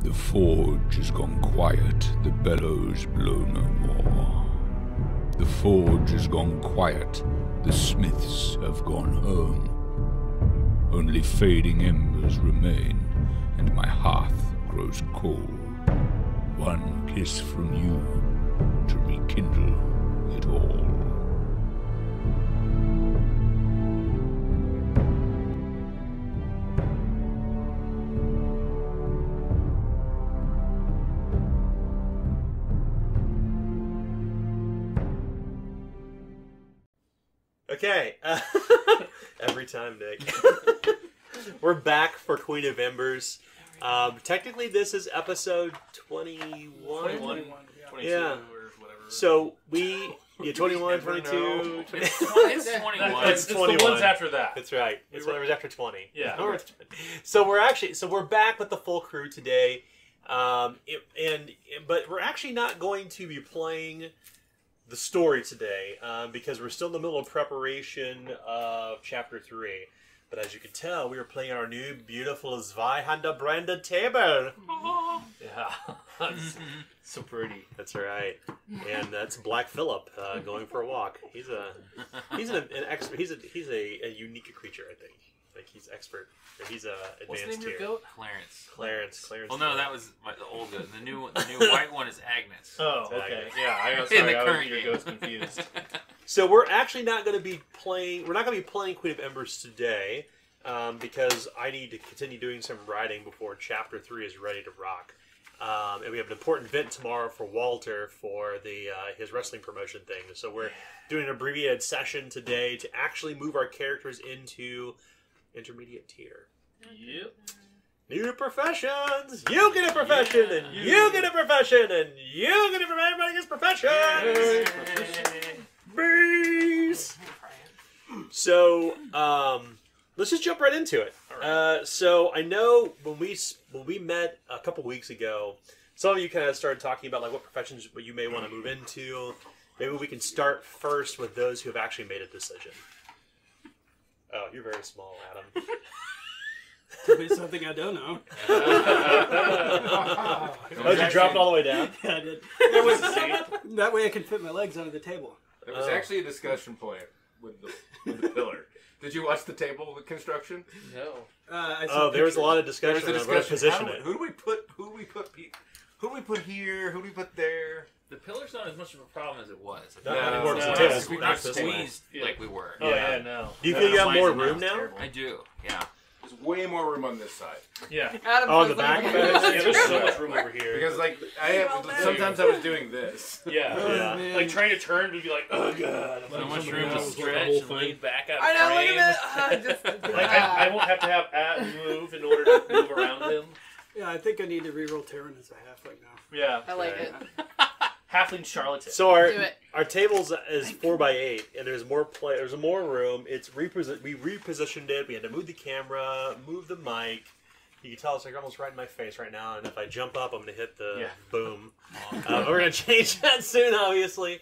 The forge has gone quiet, the bellows blow no more. The forge has gone quiet, the smiths have gone home. Only fading embers remain, and my hearth grows cold. One kiss from you to rekindle it all. Okay, every time, Nick. We're back for Queen of Embers. Technically, this is episode 21. 22 Yeah. or whatever. So we, 21, 22. It's 21. It's 21. The ones after that. That's right. It's whatever's after 20. Yeah. So we're back with the full crew today, but we're actually not going to be playing the story today because we're still in the middle of preparation of chapter 3. But as you can tell, we are playing our new beautiful Zweihander branded table. Yeah. So pretty. That's right. And that's Black Phillip going for a walk. He's an expert. He's a unique creature, I think. Like he's expert. He's a advanced What's the name of your tier. goat? Clarence. Well, no, that was the old goat. The new white one is Agnes. Oh, It's okay. Agnes. Yeah, I was In the sorry. current Your game. goat's confused. So we're actually not going to be playing. We're not going to be playing Queen of Embers today because I need to continue doing some writing before Chapter 3 is ready to rock. And we have an important event tomorrow for Walter for the his wrestling promotion thing. So we're doing an abbreviated session today to actually move our characters into intermediate tier. Yep. New professions! You get a profession, and you get a profession, and you get a profession. Everybody gets professions! Bees! So, let's just jump right into it. So, I know when we met a couple weeks ago, some of you kind of started talking about like what professions you may want to move into. Maybe we can start first with those who have actually made a decision. Oh, you're very small, Adam. Could be something I don't know. Oh, did you drop it all the way down? Yeah, I did. There was a That way I can fit my legs under the table. There was actually a discussion point with the pillar. Did you watch the table with construction? No. I Oh, there was a lot of There was discussion a on where to discussion. position it. Who do we put? Who do we put here? Who do we put there? The pillar's not as much of a problem as it was. Not No, anymore, no, because no, the table's We're not not this way. squeezed like we were. Oh, Yeah. yeah, no. Do you feel you have more Size room now? terrible. I do, yeah. There's way more room on this side Yeah. Adam Oh, in the says back? like- Yeah, there's so much room over here. because, like, sometimes I was doing this. Yeah. Yeah. Man. Like trying to turn would be like, oh god. So much somebody room to else with the stretch whole and thing. lean back out of I know, look frame. at that. Just, Like I won't have to have Adam move in order to move around him. Yeah, I think I need to reroll Terran as a halfling now. Yeah. I like it. Halfling charlatan. So Do it. our tables is 4x8, and there's more There's more room. We repositioned it. We had to move the camera, move the mic. You can tell it's like almost right in my face right now. And if I jump up, I'm gonna hit the boom. We're gonna change that soon, obviously.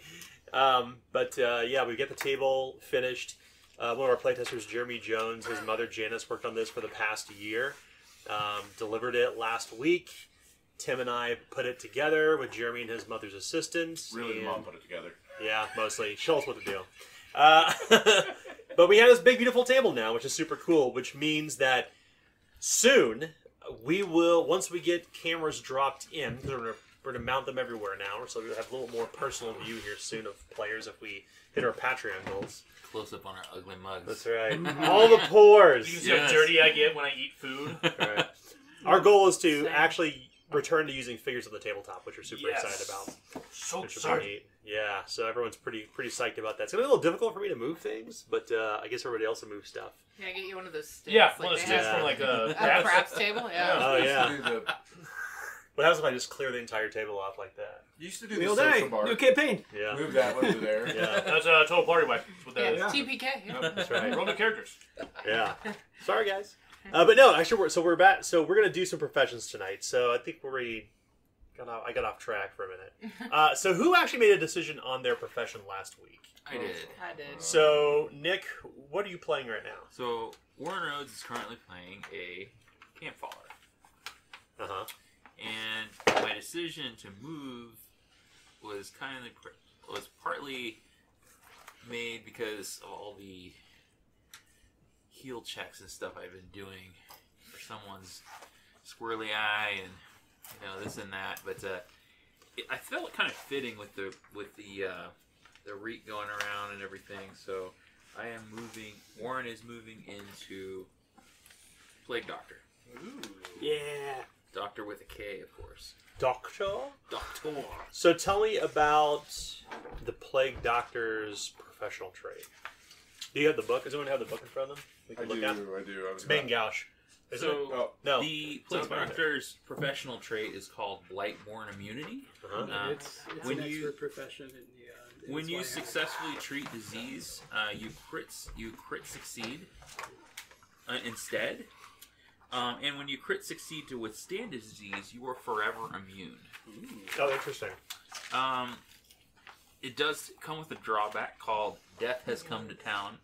Yeah, we get the table finished. One of our playtesters, Jeremy Jones, his mother Janice worked on this for the past year. Delivered it last week. Tim and I put it together with Jeremy and his mother's assistant. Really, the and- mom put it together. Yeah, mostly. Show us what to do. But we have this big, beautiful table now, which is super cool, which means that soon we will, once we get cameras dropped in, because we're going to mount them everywhere now, so we'll have a little more personal view here soon of players if we hit our Patreon goals. Close up on our ugly mugs. That's right. All the pores. You see how dirty I get when I eat food? Right. Our goal is to actually return to using figures on the tabletop, which we're super Yes. excited about. So Which would be sorry. neat. Yeah, so everyone's pretty psyched about that. It's gonna be a little difficult for me to move things, but I guess everybody else will move stuff. Yeah, get you one of those sticks. Yeah, like one of they those sticks have from like a at a craps table. Yeah. Oh Used yeah. to do the- What happens if I just clear the entire table off like that? Used to do the Wheel social day, bar. new campaign. Yeah. Move that one to there. Yeah. That's a total party wipe. That's what that Yeah, is. TPK. Yeah. That's right. Roll the characters. Yeah. Sorry guys. But no, actually we're back. So we're gonna do some professions tonight. So I think I got off track for a minute. So who actually made a decision on their profession last week? I did. I did. So Nick, what are you playing right now? So Warren Rhodes is currently playing a campfire. Uh huh. decision to move was was partly made because of all the heal checks and stuff I've been doing for someone's squirrely eye and this and that. But I felt kind of fitting with the reek going around and everything. So I am moving. Warren is moving into Plague Doctor. Ooh. Yeah. Doctor with a K, of course. Doctor? Doctor. So tell me about the Plague Doctor's professional trait. Do you have the book? Does anyone have the book in front of them? We I can look do. at? I It's main gouge. Isn't it? So No. the Plague Sounds right. Doctor's professional trait is called Blightborn Immunity. Uh-huh. It's when an you- expert profession in When you Zweihander. successfully treat disease, you crit succeed instead. And when you crit succeed to withstand a disease, you are forever immune. Oh, interesting. It does come with a drawback called Death Has Come to Town,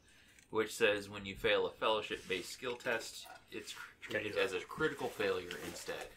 which says when you fail a fellowship-based skill test, it's treated as a critical failure instead.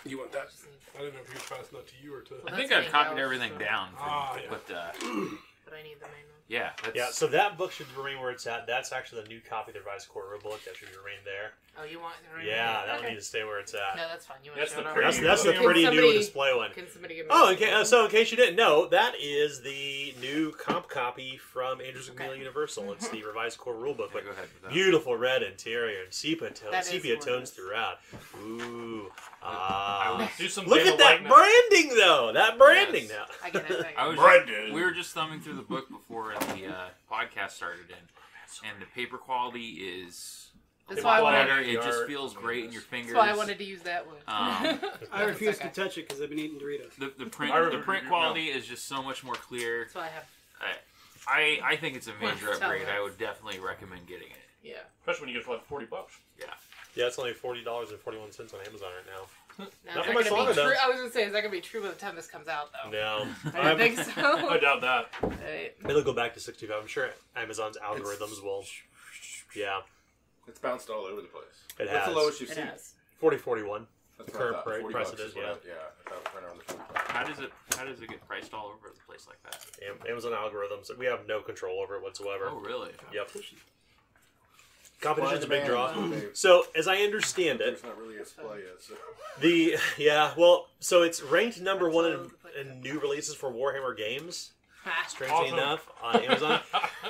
You want that? I don't know if he was passing that to you or to. Well, I that's think I've main copied gouge, everything so- down. Ah, yeah. But But I need the main one. yeah, that's, Yeah, so that book should remain where it's at. That's actually the new copy of the revised core rule book. That should remain there. Oh, you want the main Yeah, one? that one Okay. needs to stay where it's at. No, that's fine. You want That's to show the it pretty- off? That's the Can pretty new somebody- display one. Can somebody give me Oh, a- okay. So in case you didn't know, that is the new comp copy from Andrews and Macmillan Universal. It's the revised core rulebook, yeah, but go ahead with that. beautiful red interior and sepia That is sepia tones gorgeous. throughout. Ooh, Do some look at that Vandal branding though. That branding Yes. now. I get it. I was Brandon. we were just thumbing through the book before the podcast started, and the paper quality is That's why I wanted. better. It Art. just feels great in your fingers. That's why I wanted to use that one. I refuse okay. to touch it because I've been eating Doritos. the print I remember- the print quality is just so much more clear. That's why I have. I think it's a major Let's tell upgrade. us. I would definitely recommend getting it. Yeah. Especially when you get it for like $40. Yeah, it's only $40.41 on Amazon right now. Now, Not is for that much gonna be longer, though. true? I was gonna say, is that gonna be true by the time this comes out, though? No, I don't think so. I doubt that. Right. it'll go back to 65. I'm sure Amazon's algorithms will. Yeah, It's bounced all over the place. it What's has. the lowest you've It seen? has. 40.41. That's The what I current thought. price 40 price bucks it is, what yeah. I thought it was right around the 45. How does it get priced all over the place like that? Amazon algorithms. We have no control over it whatsoever. Oh, really? Yep. Competition's a big draw. Dave, So, as I understand it, There's not really a supply yet. So. so it's ranked number one in new releases for Warhammer games. Strangely Awesome. enough, on Amazon.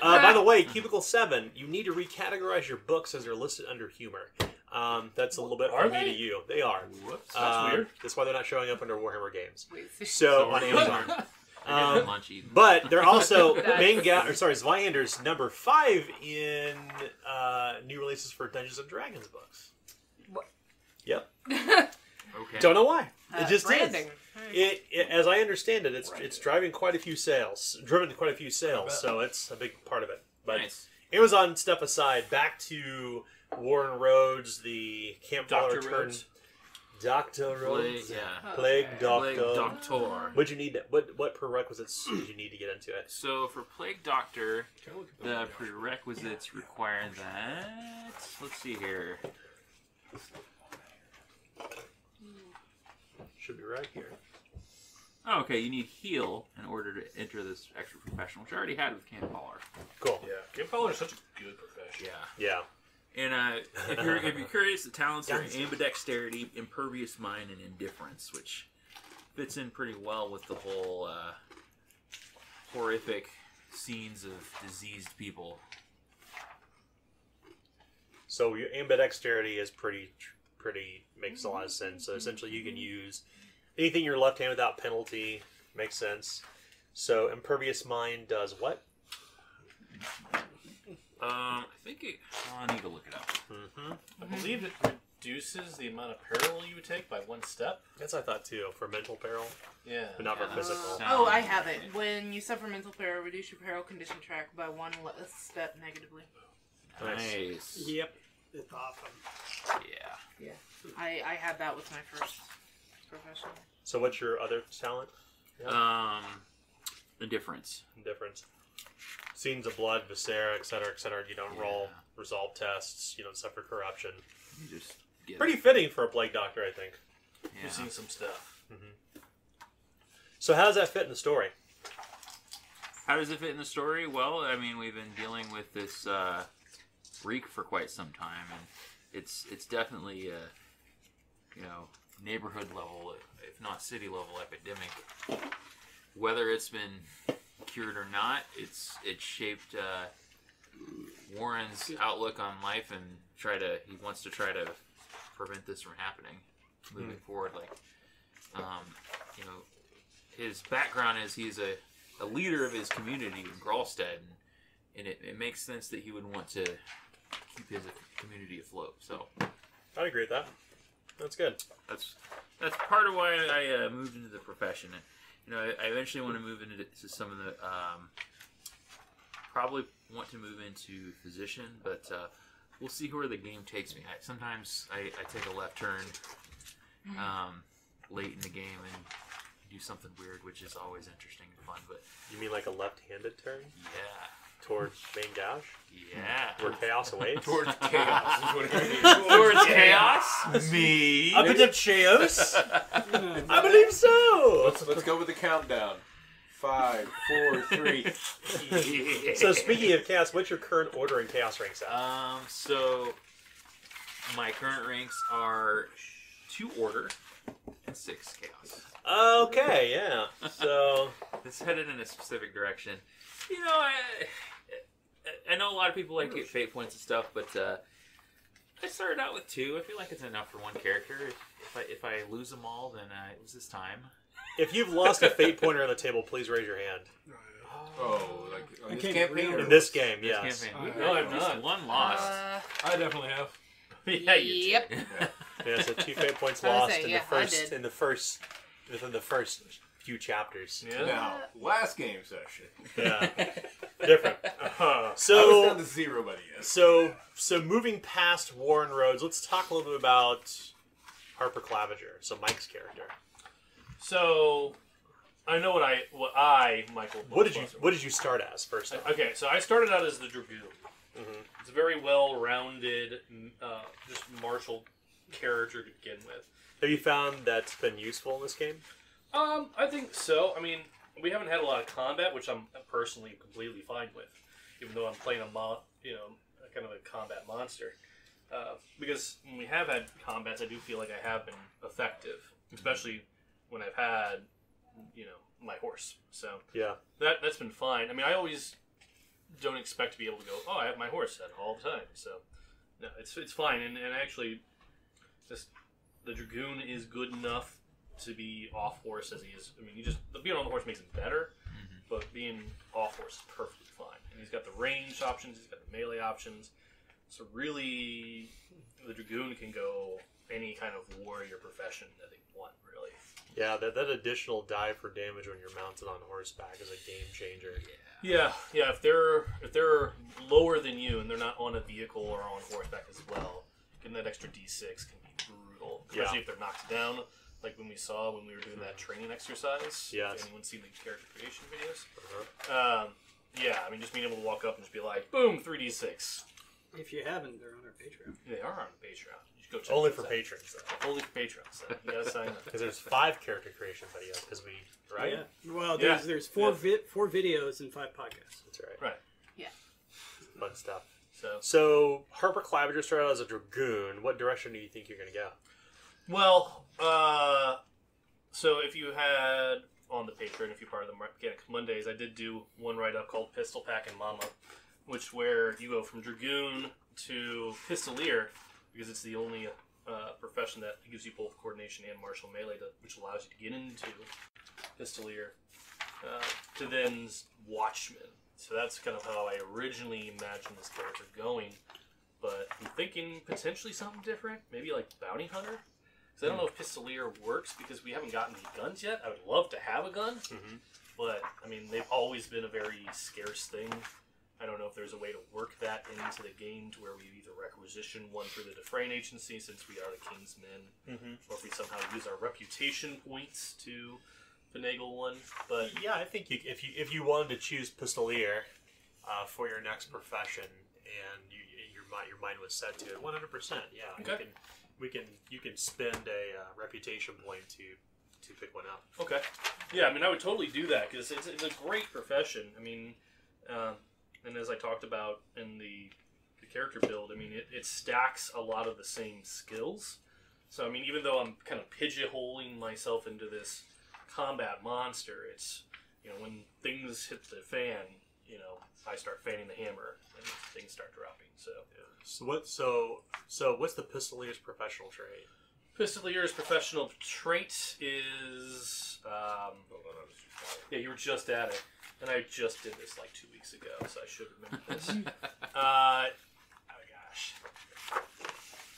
By the way, Cubicle 7, you need to recategorize your books as they're listed under humor. That's a little bit Are from me they? to you. They are. Whoops, that's weird. That's why they're not showing up under Warhammer games. Wait, So on we're Amazon. getting- we're getting lunch eaten. But they're also Nice. Zweihander's number 5 in new releases for Dungeons and Dragons books. What? Yep. Okay. Don't know why. It just branding. is. It, as I understand it, it's driving quite a few sales. Driven quite a few sales, so it's a big part of it. But Nice. Amazon step aside, back to Warren Rhodes, the Camp Dr. Dweller Rhodes. Dr. Plague, Rhodes. yeah. Plague Okay. Doctor. Plague Doctor. What'd you need? What prerequisites did you need to get into it? So for Plague Doctor, Can I look at the that? prerequisites require that. Let's see here. Should be right here. Oh, okay, you need heal in order to enter this extra professional, which I already had with Camp Baller. Cool. Yeah. Game Baller is such a good profession. Yeah. And if you're curious, the talents are ambidexterity, impervious mind, and indifference, which fits in pretty well with the whole horrific scenes of diseased people. So your ambidexterity is pretty makes a lot of sense. So essentially, you can use anything in your left hand without penalty. Makes sense. So impervious mind does what? I think it. Oh, I need to look it up. Mm-hmm. I believe it reduces the amount of peril you would take by 1 step. That's what I thought too. For mental peril, Yeah. but not for Yeah. physical. Oh, I have it. When you suffer mental peril, reduce your peril condition track by 1 less step negatively. Nice. Yep. It's awesome. Yeah. I had that with my first profession. So what's your other talent? Indifference. Indifference. Scenes of blood, viscera, etc., etc. You don't roll Yeah. resolve tests. You don't suffer corruption. You just get Pretty it. fitting for a plague doctor, I think. Yeah. We've seen some stuff. So how does that fit in the story? How does it fit in the story? Well, I mean, we've been dealing with this reek for quite some time, and it's definitely a neighborhood level, if not city level epidemic. Whether it's been cured or not, it's shaped Warren's outlook on life, and he wants to try to prevent this from happening moving forward. Like, his background is he's a leader of his community in Gralstead, and it makes sense that he would want to keep his community afloat. So I'd agree with that. That's good. that's part of why I moved into the profession. And, I eventually want to move into some of the probably want to move into physician, but we'll see where the game takes me. Sometimes I take a left turn late in the game and do something weird, which is always interesting and fun. But You mean like a left-handed turn yeah, towards main gash, yeah. where chaos awaits? Towards chaos is what it means. Towards chaos? Me? Up into chaos? I believe so. Let's go with the countdown. 5, 4, 3. So speaking of chaos, what's your current order in chaos ranks at? So my current ranks are 2 order and 6 chaos. Okay, yeah. So It's headed in a specific direction. I know a lot of people like to get fate points and stuff, but I started out with 2. I feel like it's enough for one character. If I lose them all, then it was this time. if you've lost a fate pointer on the table, please raise your hand. Oh, like on I this can't campaign? remember. In this game, This yes. campaign. We've No, got I'm at least not. one lost. I definitely have. Yeah, you Yep. Yeah, so 2 fate points I was lost saying, in yeah, the I first did. within the first few chapters. Yeah. Now, last game session. Yeah. Different. I was So down to 0 by the end. so moving past Warren Rhodes, let's talk a little bit about Harper Claviger, so Mike's character. So, I know Michael. What did you start as first off? Okay, so I started out as the Dragoon. Mhm. It's a very well-rounded, just martial character to begin with. Have you found that's been useful in this game? I think so. I mean, we haven't had a lot of combat, which I'm personally completely fine with, even though I'm playing a kind of a combat monster. Because when we have had combats, I do feel like I have been effective, especially when I've had, my horse. So Yeah. that's been fine. I mean, I always don't expect to be able to go, oh, I have my horse set all the time. So no, it's fine. And actually, just the Dragoon is good enough to be off horse as he is. I mean, being on the horse makes him better, but being off horse is perfectly fine. And he's got the range options, he's got the melee options. So really, the Dragoon can go any kind of warrior profession that they want, really. Yeah, that additional die for damage when you're mounted on horseback is a game changer. Yeah. If they're lower than you and they're not on a vehicle or on horseback as well, getting that extra D6 can be brutal, especially if they're knocked down. Like when we saw when we were doing that training exercise. Yes. If anyone's seen the character creation videos? Yeah, I mean, just being able to walk up and just be like, boom, 3d6. If you haven't, they're on our Patreon. They are on Patreon. You should go check Only those for out. patrons, though. Only for patrons. So you gotta sign up. Because there's 5 character creation videos, because right? Yeah. Well, Yeah. there's four videos and 5 podcasts. That's right. Right. Fun stuff. So, So, Harper Claviger started out as a Dragoon. What direction do you think you're going to go? well, so if you had on the Patreon, if you're part of the Mechanic Mondays, I did do one write-up called Pistol Pack and Mama, where you go from Dragoon to Pistolier, because it's the only profession that gives you both coordination and martial melee, which allows you to get into Pistolier, to then Watchman. So that's kind of how I originally imagined this character going, but I'm thinking potentially something different, maybe like Bounty Hunter. Because I don't know if Pistolier works because we haven't gotten any guns yet. I would love to have a gun, but I mean, they've always been a very scarce thing. I don't know if there's a way to work that into the game to where we either requisition one through the Defrain Agency since we are the King's Men, or if we somehow use our reputation points to finagle one. But Yeah, I think if you wanted to choose Pistolier for your next profession, and your mind was set to it, 100%. Yeah, Okay. You can spend a reputation point to pick one up. Okay. Yeah, I mean, I would totally do that because it's a great profession. I mean, and as I talked about in the character build, I mean, it stacks a lot of the same skills. So, I mean, even though I'm kind of pigeonholing myself into this combat monster, it's, you know, when things hit the fan, you know, I start fanning the hammer and things start dropping. So, So what's the Pistolier's professional trait? Pistolier's professional trait is, yeah, you were just at it, and I just did this like 2 weeks ago, so I should remember this. Oh gosh, I'm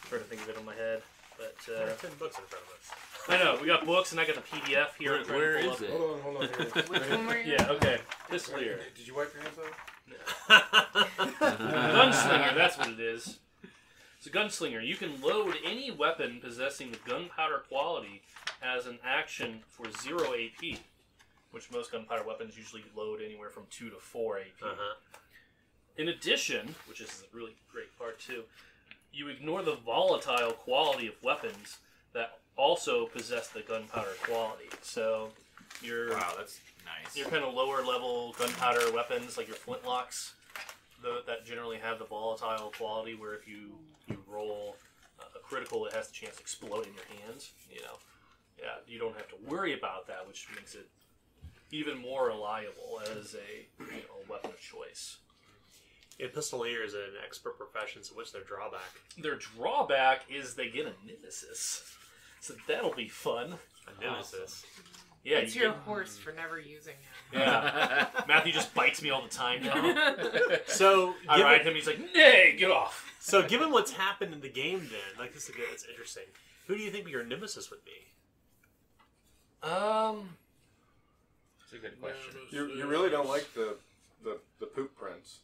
trying to think of it in my head, but There are 10 books in front of us. I know we got books, and I got the PDF here. I'm trying to Where pull is up. it? Hold on. Which one were you? Yeah, okay, Pistolier. Did you wipe your hands off? Gunslinger, that's what it is. It's a gunslinger. You can load any weapon possessing the gunpowder quality as an action for 0 AP, which most gunpowder weapons usually load anywhere from 2 to 4 AP. In addition, which is a really great part too, you ignore the volatile quality of weapons that also possess the gunpowder quality. So Wow, that's nice. your kind of lower level gunpowder weapons, like your flintlocks, that generally have the volatile quality, where if you roll a critical, it has the chance to explode in your hands. You know, yeah, you don't have to worry about that, which makes it even more reliable as a weapon of choice. Yeah, Pistolier is an expert profession, so what's their drawback? Their drawback is they get a nemesis, so that'll be fun. A nemesis. Yeah, It's your horse for never using him. Yeah, Matthew just bites me all the time now. So I ride him, he's like, "Nay, get off." So given what's happened in the game, then like this is good. It's interesting. Who do you think your nemesis would be? That's a good question. You really don't like the poop prince?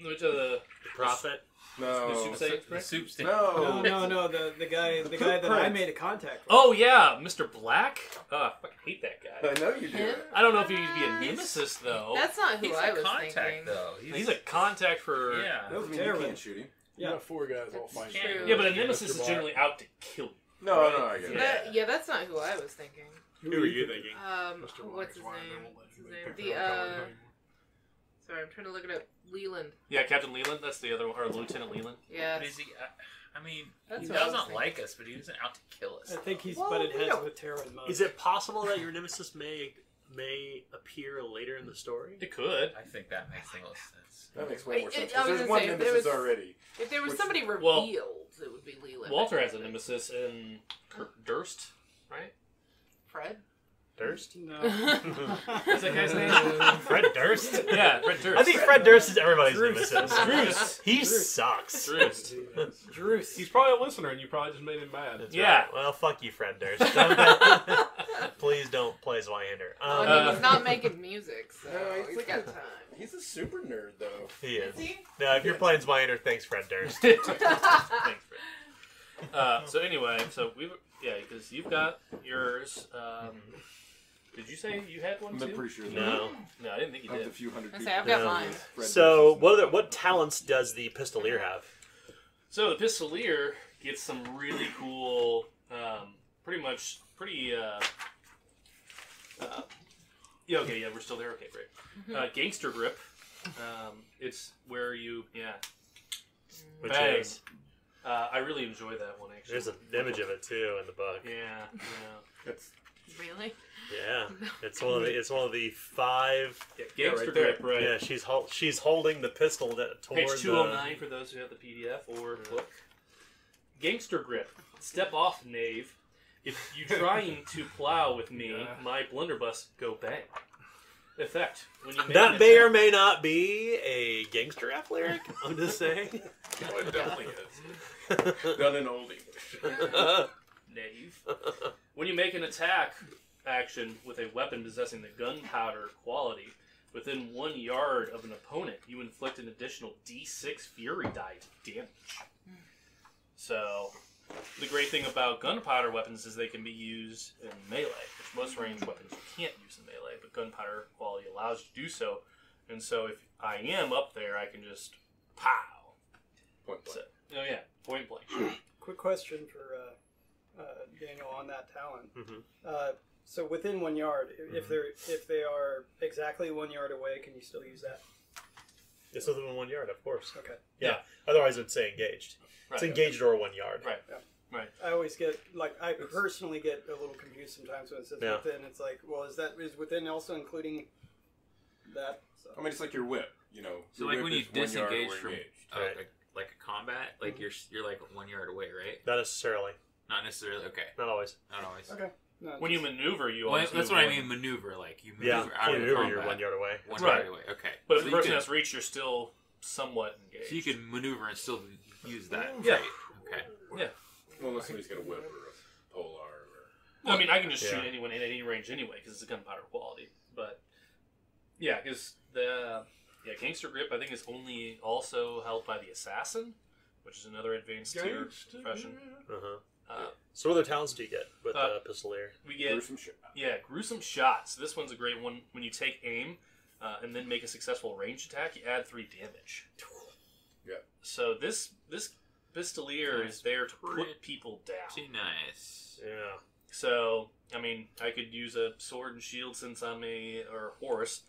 Which of the Prophet? No. soup sage? The soup stand. No. No, the guy that I Prince. made a contact with. Oh yeah, Mr. Black. I fucking hate that guy. I know you do. Him? I don't know if he'd be a nemesis though. That's not who He's I a was contact, thinking. though. He's a contact for. Yeah. That doesn't mean Terrible. you can't shoot him. You got 4 guys all That's fighting. true. Yeah, but a nemesis is generally out to kill you. No, I get it. Yeah, that's not who I was thinking. Who are you thinking? Mr. What's his Black, name? won't let What's you his make name? picture The of colors anymore. sorry, I'm trying to look it up. Leland. Yeah, Captain Leland. That's the other one, or Lieutenant Leland. Yeah. But is he? I mean, That's he what I was doesn't thinking. like us, but he isn't out to kill us. I think he's Well, butted we heads don't- with Terra and Mud. Is it possible that your nemesis may appear later in the story? It could. I think that makes the most sense. That makes way more I- sense. I 'cause was there's gonna one say, if there nemesis was- already. If there was Which- somebody well, revealed, it would be Leland. Walter has a nemesis in Durst, right? Fred? Durst? No. What's that guy's name? Fred Durst? Yeah, Fred Durst. I think Fred Durst is everybody's Druce. nemesis. Druce. He sucks. Durst. Druce. He's probably a listener, and you probably just made him mad. That's Yeah. right. Well, fuck you, Fred Durst. Please don't play Zweihander. I mean, he's not making music, so No, he's he's like got a- time. He's a super nerd, though. He is. Is he? No, if you're playing Zweihander, thanks, Fred Durst. Thanks, Fred. So anyway, because you've got yours. Did you say you had one I'm too? pretty sure. No. No, I didn't think you Of the did. few hundred I people. say I've got No. mine. Fred So, Durst what talents does the Pistolier have? So the Pistolier gets some really cool, yeah, okay, yeah, we're still there. Okay, great. Gangster grip. It's where you, Which Bang. is I really enjoy that one actually. there's an image of it too in the book. Yeah. That's Really? Yeah, it's one of the 5. Gangster right there. grip, right? Yeah, she's holding the pistol toward Page 209 for those who have the PDF or book. Gangster grip. Step off, knave. If you trying to plow with me, my blunderbuss go bang. Effect. When you make That an may attack- or may not be a gangster rap lyric. I'm just saying. oh, it definitely is. Done in old English. Knave. When you make an attack action with a weapon possessing the gunpowder quality within 1 yard of an opponent, you inflict an additional D6 fury die damage. So, the great thing about gunpowder weapons is they can be used in melee, which most ranged weapons you can't use in melee, but gunpowder quality allows you to do so. And so, if I am up there, I can just pow. Point blank. So, oh yeah, point blank. quick question for Daniel on that talent. Mm-hmm. So within 1 yard, if they are exactly 1 yard away, can you still use that? It's within 1 yard, of course. Okay. Yeah. Otherwise, it'd say engaged. It's Right. engaged or 1 yard. Right. Yeah. Right. I always get I personally get a little confused sometimes when it says Yeah. within. It's like, well, is within also including that? So. I mean, it's like your whip. You know, So your like whip when you is 1 yard disengage or from engaged. Right. like a combat, like you're like 1 yard away, right? Not necessarily. Not necessarily. Okay, Not always. not always. Okay. No, When you just- maneuver, you Well, always that's move what I one. mean. Maneuver, like you Yeah. maneuver out of Maneuver, combat. you're 1 yard away. One Right. yard away. Okay. But if So the you person can- has reach, you're still somewhat engaged. So you can maneuver and still use that. Yeah. Trait. Okay. Well, unless somebody's got a whip or a polearm or. Well, I mean, I can just Yeah. shoot anyone in any range anyway because it's a gunpowder quality. But yeah, because the gangster grip I think is only also held by the assassin, which is another advanced tier profession. Uh-huh. So what other talents do you get with Pistolier? We get Gruesome shit. gruesome shots. This one's a great one. When you take aim and then make a successful ranged attack, you add 3 damage. Yeah. So this Pistolier is there to put people down. Too nice. Yeah. So, I mean, I could use a sword and shield since I'm a horse,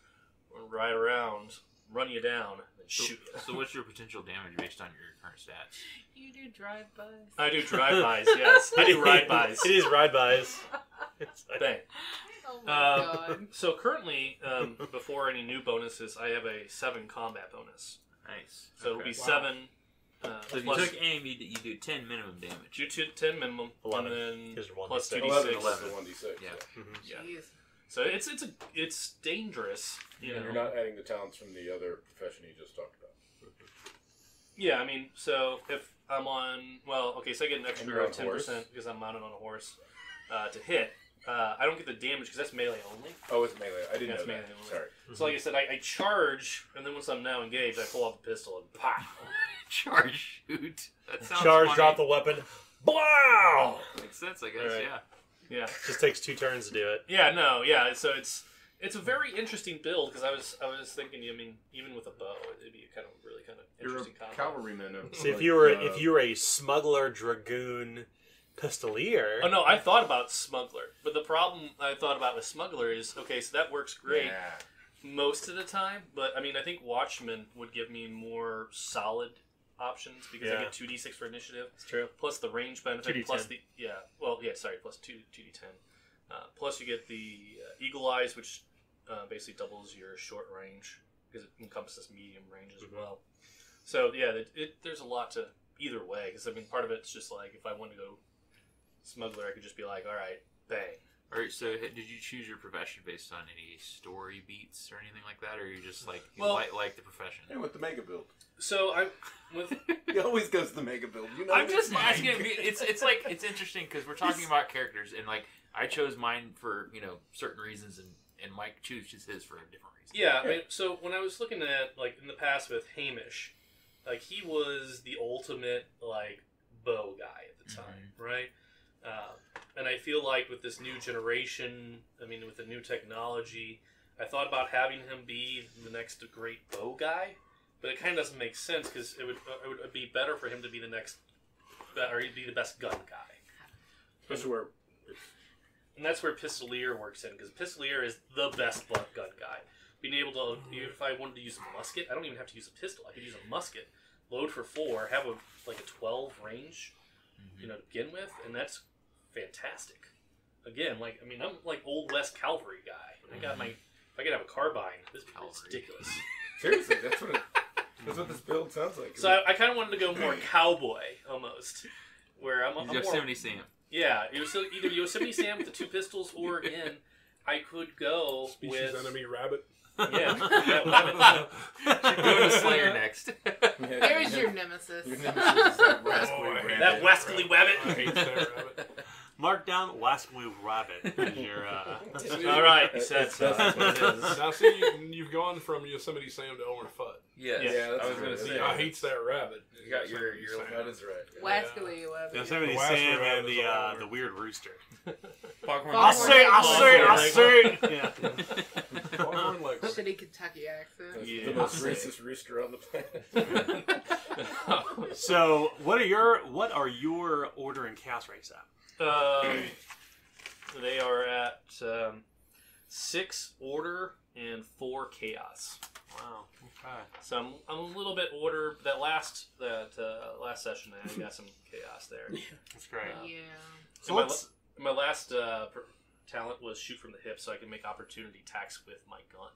ride around, run you down, and shoot you. So what's your potential damage based on your current stats? You do drive-bys. I do drive-bys, yes. I do ride-bys. It is ride-bys. It's like- Bang. Oh my god. So currently, before any new bonuses, I have a 7 combat bonus. Nice. So it'll be Wow. 7 So if you plus took aim, you do 10 minimum damage. you to 10 minimum, 11. and then Gives her plus 1d6. 2d6. 11 is 1d6. Yeah. Yeah. Jeez. So it's dangerous. You And know. you're not adding the talents from the other profession you just talked about. Yeah, I mean, so if I'm on, so I get an you're extra on 10% horse. because I'm mounted on a horse to hit. I don't get the damage because that's melee only. Oh, it's melee. I didn't Yeah, know it's that. melee only. Sorry. So like I said, I charge, and then once I'm now engaged, I pull out the pistol and pow. Charge shoot. That sounds Charge, funny. drop the weapon. Blow! Makes sense, I guess. Alright. Yeah. Yeah. Just takes 2 turns to do it. Yeah, no, yeah. So it's a very interesting build because I was thinking, I mean, even with a bow, it'd be kind of You're a interesting combat. cavalryman. See, if you were a smuggler, dragoon, pistolier. Oh no, I thought about smuggler, but the problem I thought about with smuggler is okay, so that works great Yeah. most of the time, but I mean, I think Watchman would give me more solid options because I Yeah. get 2d6 for initiative, It's true. plus the range benefit, 2d10. plus the plus 2d10, plus you get the Eagle Eyes, which basically doubles your short range because it encompasses medium range as well. So yeah, there's a lot to either way because I mean, part of it's just like if I want to go smuggler, I could just be like, all right, bang. Alright, so did you choose your profession based on any story beats or anything like that, or you just like you Well- like the profession? And with the mega build. So I'm with. He always goes to the mega build. You know I'm this, just Mike. asking. It's like it's interesting because we're talking about characters, and like I chose mine for certain reasons, and Mike chooses his for a different reason. Yeah, I mean, so when I was looking at like in the past with Hamish, like he was the ultimate like bow guy at the time, right? And I feel like with this new generation, I mean, with the new technology, I thought about having him be the next great bow guy, but it kind of doesn't make sense because it would be better for him to be the next, or he'd be the best gun guy. Especially where And that's where Pistolier works in, because Pistolier is the best blunt gun guy. Being able to, if I wanted to use a musket, I don't even have to use a pistol. I could use a musket, load for 4, have a 12 range, to begin with, and that's fantastic. Again, I'm like Old West cavalry guy. I got my, if I could have a carbine, this is ridiculous. seriously, that's what this build sounds like. So I kind of wanted to go more cowboy almost, where I'm more. Yosemite Sam. Yeah, it was either Yosemite Sam with the 2 pistols, or again, I could go Species with enemy rabbit. yeah. Go to Slayer next. There's your nemesis. Your nemesis is that rascally Oh, I hate rabbit. that wascally I wabbit. hate that rabbit. Mark down Wascamoo Rabbit as your. All right, he said so. That's what it is. Now, see, you've gone from Yosemite Sam to Elmer Fudd. Yes. Yeah, that's I was right. going to say. I hates that rabbit. You got your That is right. Wascally Webby. Yosemite The Sam Wascamoo and Rabbit is all the weird rooster. Foghorn I'll Leghorn. say- I'll say. Yeah. Longhorn, like Shitty Kentucky accent. Yeah. The most racist rooster on the planet. So, what are your order and chaos ranks at? They are at 6 order and 4 chaos. Wow. Okay. So I'm a little bit order. That last session, I got some chaos there. That's great. Yeah. So My last talent was shoot from the hip, so I could make opportunity attacks with my gun.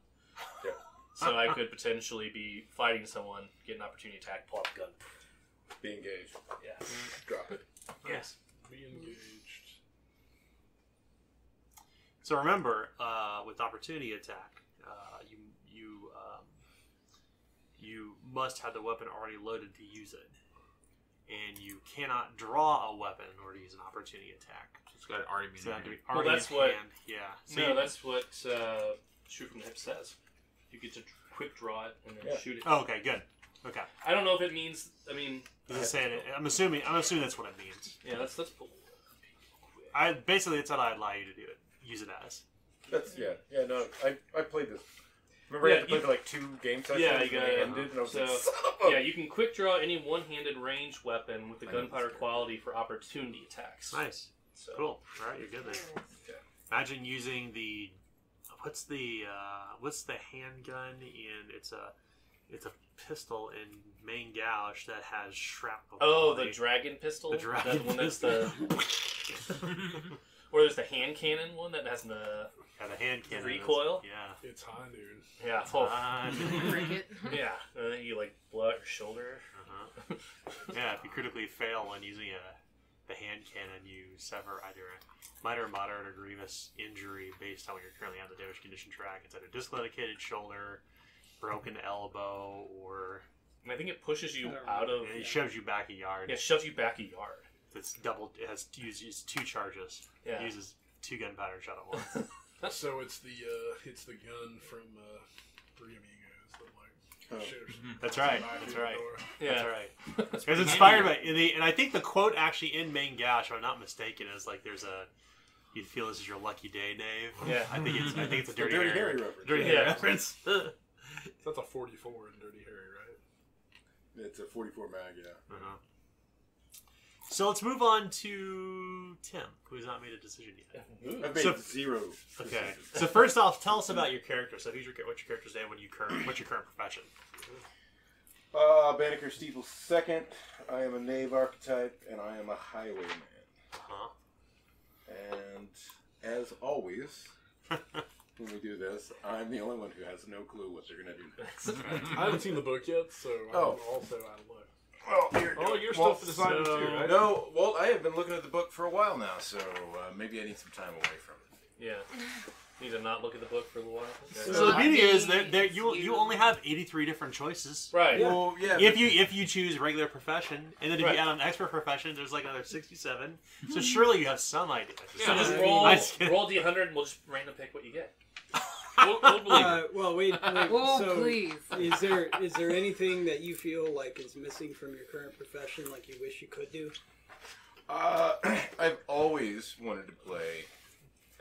Yeah. So I could potentially be fighting someone, get an opportunity attack, pull up gun. Be engaged. Yeah. Drop it. Yes. be engaged. So remember, with opportunity attack, you must have the weapon already loaded to use it, and you cannot draw a weapon in order to use an opportunity attack. It's got to already be. So that to be Well, already that's in what- hand. Yeah. So No, you- that's what shoot from the hip says. You get to quick draw it and then Yeah. shoot it. Oh, okay, good. Okay. I don't know if it means. I mean, Does it say it? I'm assuming that's what it means. yeah, let's pull. Basically it's what I allow you to do it. Use it as. That's yeah. No, I played this. Remember, I Yeah, had to play for like 2 game sessions. Yeah, you when got they it. ended, and I was So, like, son of a... Yeah, you can quick draw any one-handed ranged weapon with the I know gunpowder this guy. quality for opportunity attacks. Nice. So, Cool. All right, you're good then. Imagine using the what's the handgun in it's a pistol in main gouge that has shrapnel. Oh, the quality. dragon pistol. The dragon That one that's pistol. or there's the hand cannon one that has the Yeah, the hand cannon. recoil? Yeah. It's high, dude. yeah. Cricket. Yeah, and then you like blow out your shoulder. Uh-huh. Yeah, if you critically fail when using the hand cannon, you suffer either a minor, moderate, or grievous injury based on what you're currently on the damage condition track. It's either dislocated shoulder, broken elbow, or And I think it pushes you I don't out of. it shoves you back a yard. Yeah, shoves you back a yard. It's double. It has uses 2 charges. Yeah. It uses 2 gunpowder shot at once. So it's the gun from Three Amigos that like shoots. That's right. somebody That's through the right. door. Yeah. That's right. It was inspired by, and I think the quote actually in main gouge, if I'm not mistaken, is like there's a. You feel this is your lucky day, Dave. Yeah. I think it's a The Dirty, Dirty Harry Harry reference. Dirty Yeah. Harry reference. That's a 44 in Dirty Harry, right? It's a 44 mag, yeah. Uh-huh. So let's move on to Tim, who has not made a decision yet. I've made So- 0. Okay. So first off, tell us about your character. So what's your character's name? What's your current profession? Banneker Steeple II. I am a knave archetype, and I am a highwayman. Huh? And as always, when we do this, I'm the only one who has no clue what they're going to do next. I haven't seen the book yet, so I'm Oh. also out of luck. Well, here, Oh, you're well, still designing too, right? No, well, I have been looking at the book for a while now, so maybe I need some time away from it. Yeah. Need to not look at the book for a little while. So the I beauty is mean, that you only have 83 different choices. Right. Well, yeah. If you choose regular profession, and then if Right. you add an expert profession, there's like another 67. So surely you have some idea. So just I roll mean- roll D100 and we'll just random pick what you get. We'll believe it. Well, wait. Oh, so please. is there anything that you feel like is missing from your current profession, like you wish you could do? I've always wanted to play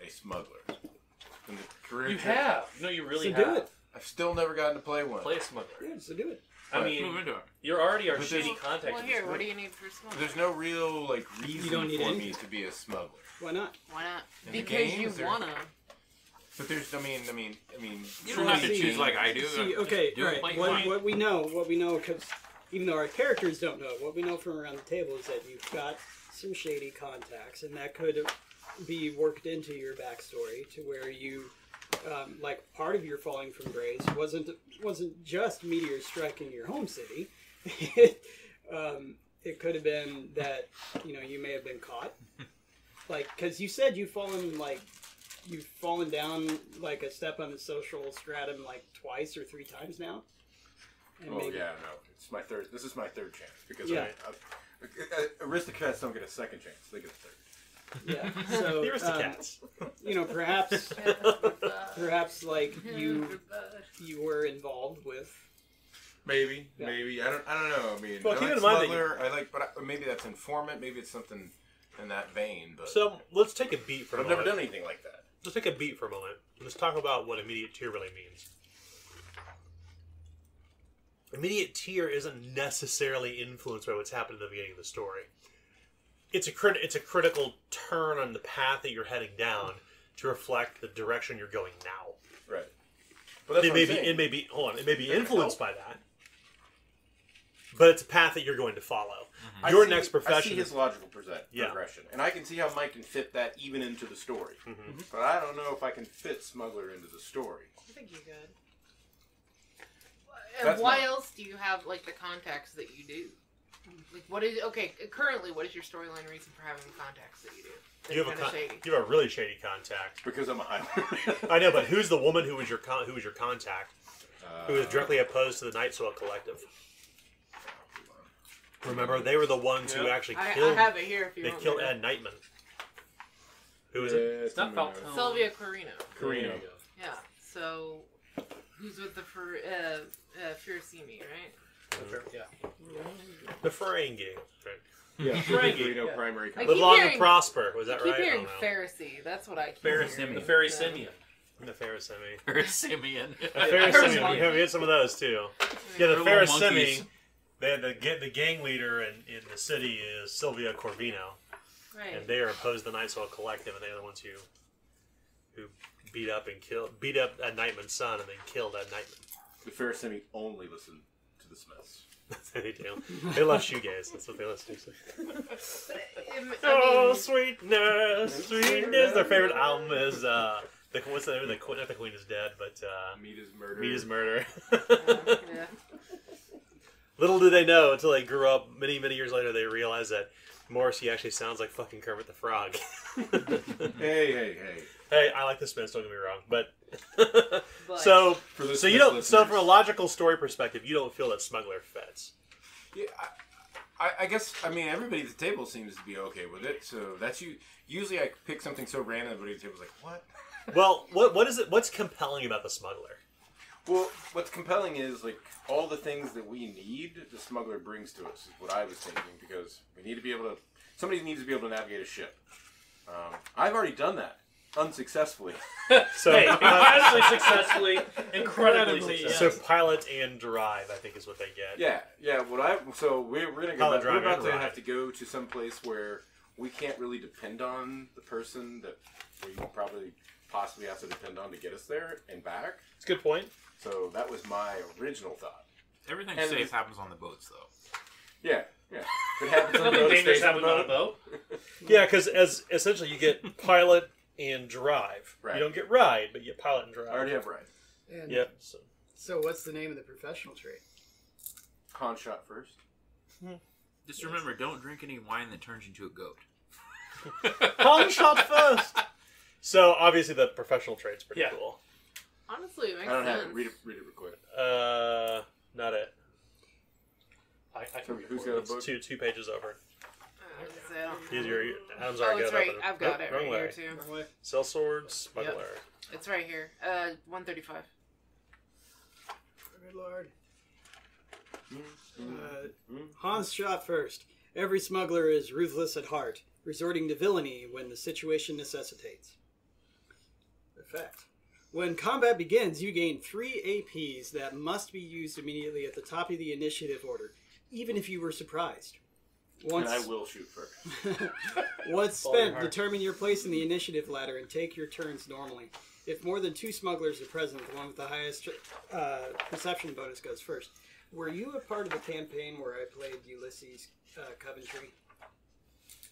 a smuggler. In the career You trip, have. No, you really So have. do it. I've still never gotten to play one. Play a smuggler. Yeah, so do it. I Right. mean, Move into it. you're already our But there's- shady contact. Well, in this here, what group. do you need for smoke? There's no real reason don't need for anything. me to be a smuggler. Why not? Why not? In the Because you games, or- wanna. But there's, I mean, You don't have to See- choose like I do. See, Just okay, do it, right. play What, fine. what we know, because even though our characters don't know, what we know from around the table is that you've got some shady contacts, and that could be worked into your backstory to where you, like, part of your falling from grace wasn't just meteors striking your home city. It could have been that you may have been caught, like, because you said you've fallen down like a step on the social stratum like twice or 3 times now. And Oh maybe- yeah, no, it's my third. This is my third chance because Yeah. aristocrats don't get a second chance; they get a third. Yeah. So The Aristocats. perhaps like you were involved with. Maybe, Yeah. maybe I don't know. I mean, Well, I keep like in mind that smuggler. I like, but maybe that's informant. Maybe it's something in that vein. But So let's take a beat for a I've never moment. done anything like that. let's take a beat for a moment. Let's talk about what immediate tier really means. Immediate tier isn't necessarily influenced by what's happened at the beginning of the story. It's a critical turn on the path that you're heading down to reflect the direction you're going now. Right. But that's It may be influenced by that, but it's a path that you're going to follow. Your next profession. I see his logical progression, and I can see how Mike can fit that even into the story. But I don't know if I can fit Smuggler into the story. I think you could. That's And why not- else do you have like the contacts that you do? Like, what is currently? What is your storyline reason for having the contacts that you do? That's You have kinda shady. you have a really shady contact. Because I'm a Highlander. I know, but who's the woman who was your contact? Who is directly opposed to the Night Soil Collective? Remember, they were the ones who actually I killed. have it here if you They want. killed me to- Ed Nightman. Who is it? It's not Falcone. Sylvia Carino. Carino. Yeah. So, who's with the Furasimi, right? Yeah. The Ferengi. Right. Yeah, Carino primary I contact. Live keep long hearing- and prosper. Was that I keep right? hearing I don't know. Pharisee. That's what I keep Pharisee. hearing. The Fairy So- Simeon. The Pharisee. Or Simeon. The Pharisee. Monkey. We had some of those too. Yeah, the They're little Pharisee. monkeys. They had the gang leader in the city is Sylvia Corvino, Right. and they are opposed to the Night Soil Collective, and they're the ones who beat up Ed Nightman's son, and then killed Ed Nightman. The Pharisee only listen to the Smiths. They do. They love shoegaze. That's what they listen to. I mean, Sweetness, sweetness. Their favorite album is what's the name of the Queen? Not the Queen is Dead, but Meat is murder. Meat is Murder. yeah. Little do they know until they grew up. Many years later, they realized that Morrissey actually sounds like fucking Kermit the Frog. Hey. Hey, I like the Smiths. Don't get me wrong, but But so the so you Smith don't. So listeners. from a logical story perspective, you don't feel that Smuggler fits. Yeah, I guess, I mean, everybody at the table seems to be okay with it, so that's you. Usually I pick something so random, everybody at the table's like, what? Well, what is it? What's compelling about the Smuggler? Well, what's compelling is, like, all the things that we need, the Smuggler brings to us, is what I was thinking, because we need to be able to, somebody needs to be able to navigate a ship. I've already done that, unsuccessfully. So, Hey, incredibly successfully, incredibly Incredibly, successful. so pilot and drive, I think, is what they get. Yeah, so we're gonna Pilot, go, we're drive, about and to ride. have to go to some place where we can't really depend on the person that we probably possibly have to depend on to get us there and back. It's a good point. So that was my original thought. Everything And safe it's- happens on the boats, though. Yeah. If it happens on the Nothing boat, it dangerous stays on the happened on a boat. boat. Yeah, because as essentially you get pilot and drive. Right. You don't get ride, but you get pilot and drive. I already have right. And Yep. So what's the name of the professional trait? Con shot first. Just remember, don't drink any wine that turns you into a goat. Pawn shot first. So obviously the professional trade's pretty Yeah. cool. honestly, it makes I don't sense. have it. Read it real quick. Not it. I can read Who's it. got a It's book? two pages over. I was gonna say, I don't Here's know. your Adam's Oh, already it's got right. open. I've got Nope, it wrong right way. here too. Wrong way. Sell swords, smuggler. It's right here. 135. Good lord. Hans shot first. Every smuggler is ruthless at heart, resorting to villainy when the situation necessitates. Effect. When combat begins, you gain 3 APs that must be used immediately at the top of the initiative order, even if you were surprised. And I will shoot first. Once Follow your spent, heart. determine your place in the initiative ladder and take your turns normally. If more than 2 smugglers are present, the one with the highest perception bonus goes first. Were you a part of the campaign where I played Ulysses Coventry?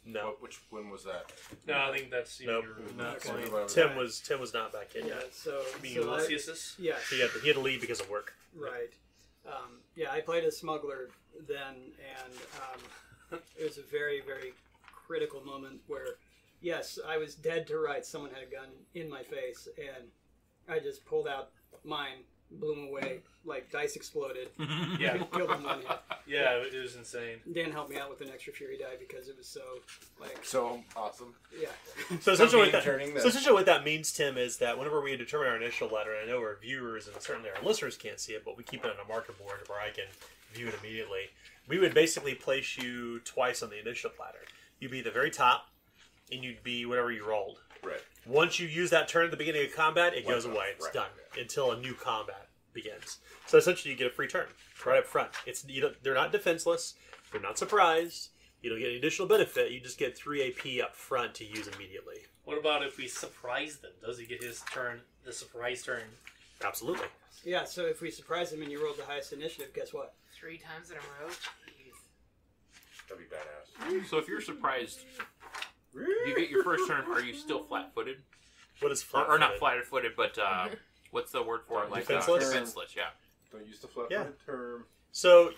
No. Which one was that? No, I think that's Nope. not Okay. playing. Tim was not back in Yeah, yet. so... You mean so I- Ulysses? yeah, He had to leave because of work. right. Yeah, I played a smuggler then, and it was a very, very critical moment where, yes, I was dead to rights. Someone had a gun in my face, and I just pulled out mine, blew him away, like dice exploded, Yeah. killed him one hit. Yeah, it was insane. Dan helped me out with an extra fury die because it was so, like, So awesome. yeah. So essentially, game turning so essentially what that means, Tim, is that whenever we determine our initial letter, and I know our viewers and certainly our listeners can't see it, but we keep it on a marker board where I can view it immediately. We would basically place you twice on the initiative ladder. You'd be at the very top, and you'd be whatever you rolled. Right. Once you use that turn at the beginning of combat, it goes away. It's done until a new combat begins. So essentially, you get a free turn right up front. They're not defenseless. They're not surprised. You don't get any additional benefit. You just get 3 AP up front to use immediately. What about if we surprise them? Does he get his turn, the surprise turn? Absolutely. Yeah, so if we surprise him and you rolled the highest initiative, guess what? 3 times in a row? Jeez. That'd be badass. So if you're surprised, you get your first turn. Are you still flat-footed? What is flat? Or not flat-footed, but what's the word for it? Like Defenseless? defenseless, yeah. Don't use the flat-footed term. So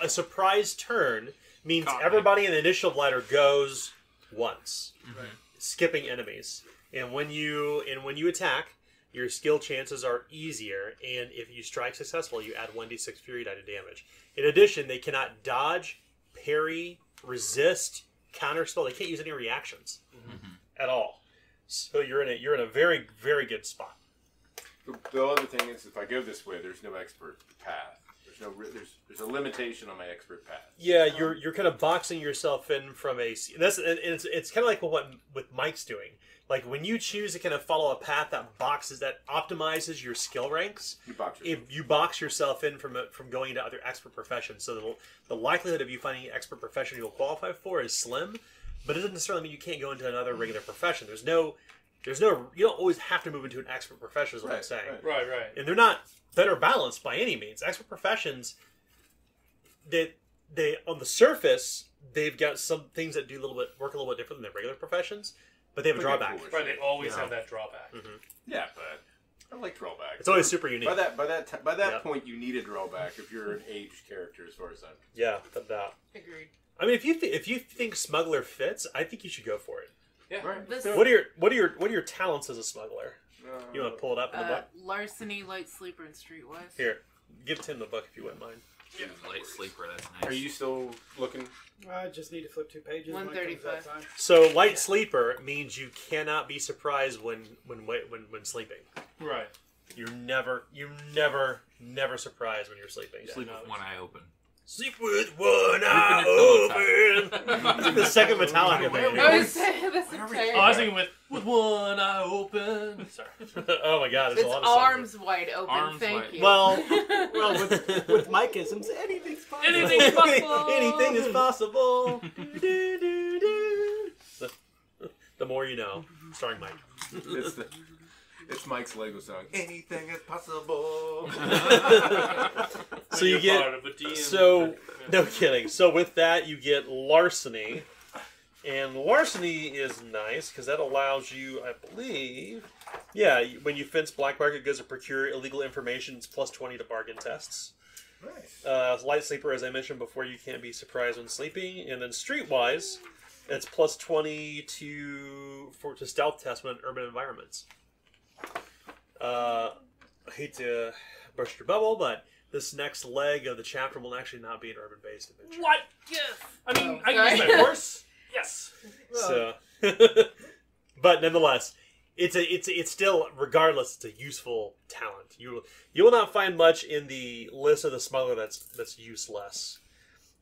a surprise turn means everybody in the initial ladder goes once, skipping enemies. And when you attack, your skill chances are easier, and if you strike successfully, you add 1d6 fury die to damage. In addition, they cannot dodge, parry, resist, counterspell. They can't use any reactions at all. So you're in a very, very good spot. The other thing is, if I go this way, there's no expert path. There's a limitation on my expert path. Yeah, you're kind of boxing yourself in from it's kind of like what Mike's doing. Like when you choose to kind of follow a path that optimizes your skill ranks, you box yourself in from going into other expert professions. So the likelihood of you finding an expert profession you'll qualify for is slim, but it doesn't necessarily mean you can't go into another regular profession. There's no you don't always have to move into an expert profession is what I'm saying. Right. And they're not better balanced by any means. Expert professions, they on the surface they've got some things that work a little bit different than their regular professions, but they have a drawback. Right, they always have that drawback. Yeah, but I like drawback. It's always super unique. By that point, you need a drawback if you're an aged character, as far as I'm concerned. Yeah, without doubt. Agreed. I mean, if you think smuggler fits, I think you should go for it. Yeah. Right. What are your talents as a smuggler? You want to pull it up in the book? Larceny, light sleeper, and streetwise. Here, give Tim the book if you wouldn't mind. Yeah, light sleeper, that's nice. Are you still looking? I just need to flip 2 pages. 135. So light sleeper means you cannot be surprised when sleeping. Right. You're never surprised when you're sleeping. Sleep with one eye open. Sleep with one eye open. The second Metallica band. I was saying this Oh, I was thinking with one eye open. Sorry. Oh my God, there's It's a lot of songs. arms wide open. Arms Thank wide. you. Well, with Mike-isms, anything's possible. Anything's possible. Anything is possible. The more you know. Starring Mike. It's Mike's Lego song. Anything is possible. So you get no kidding. So with that you get larceny, and larceny is nice because that allows you, I believe, when you fence black market goods or procure illegal information, it's plus 20 to bargain tests. Nice. Light sleeper, as I mentioned before, you can't be surprised when sleeping, and then streetwise, it's plus 20 to stealth test when in urban environments. I hate to burst your bubble, but this next leg of the chapter will actually not be an urban-based adventure. What? Yes. I mean, I can use my horse. Yes. So, but nonetheless, it's still, regardless, it's a useful talent. You will not find much in the list of the smuggler that's useless.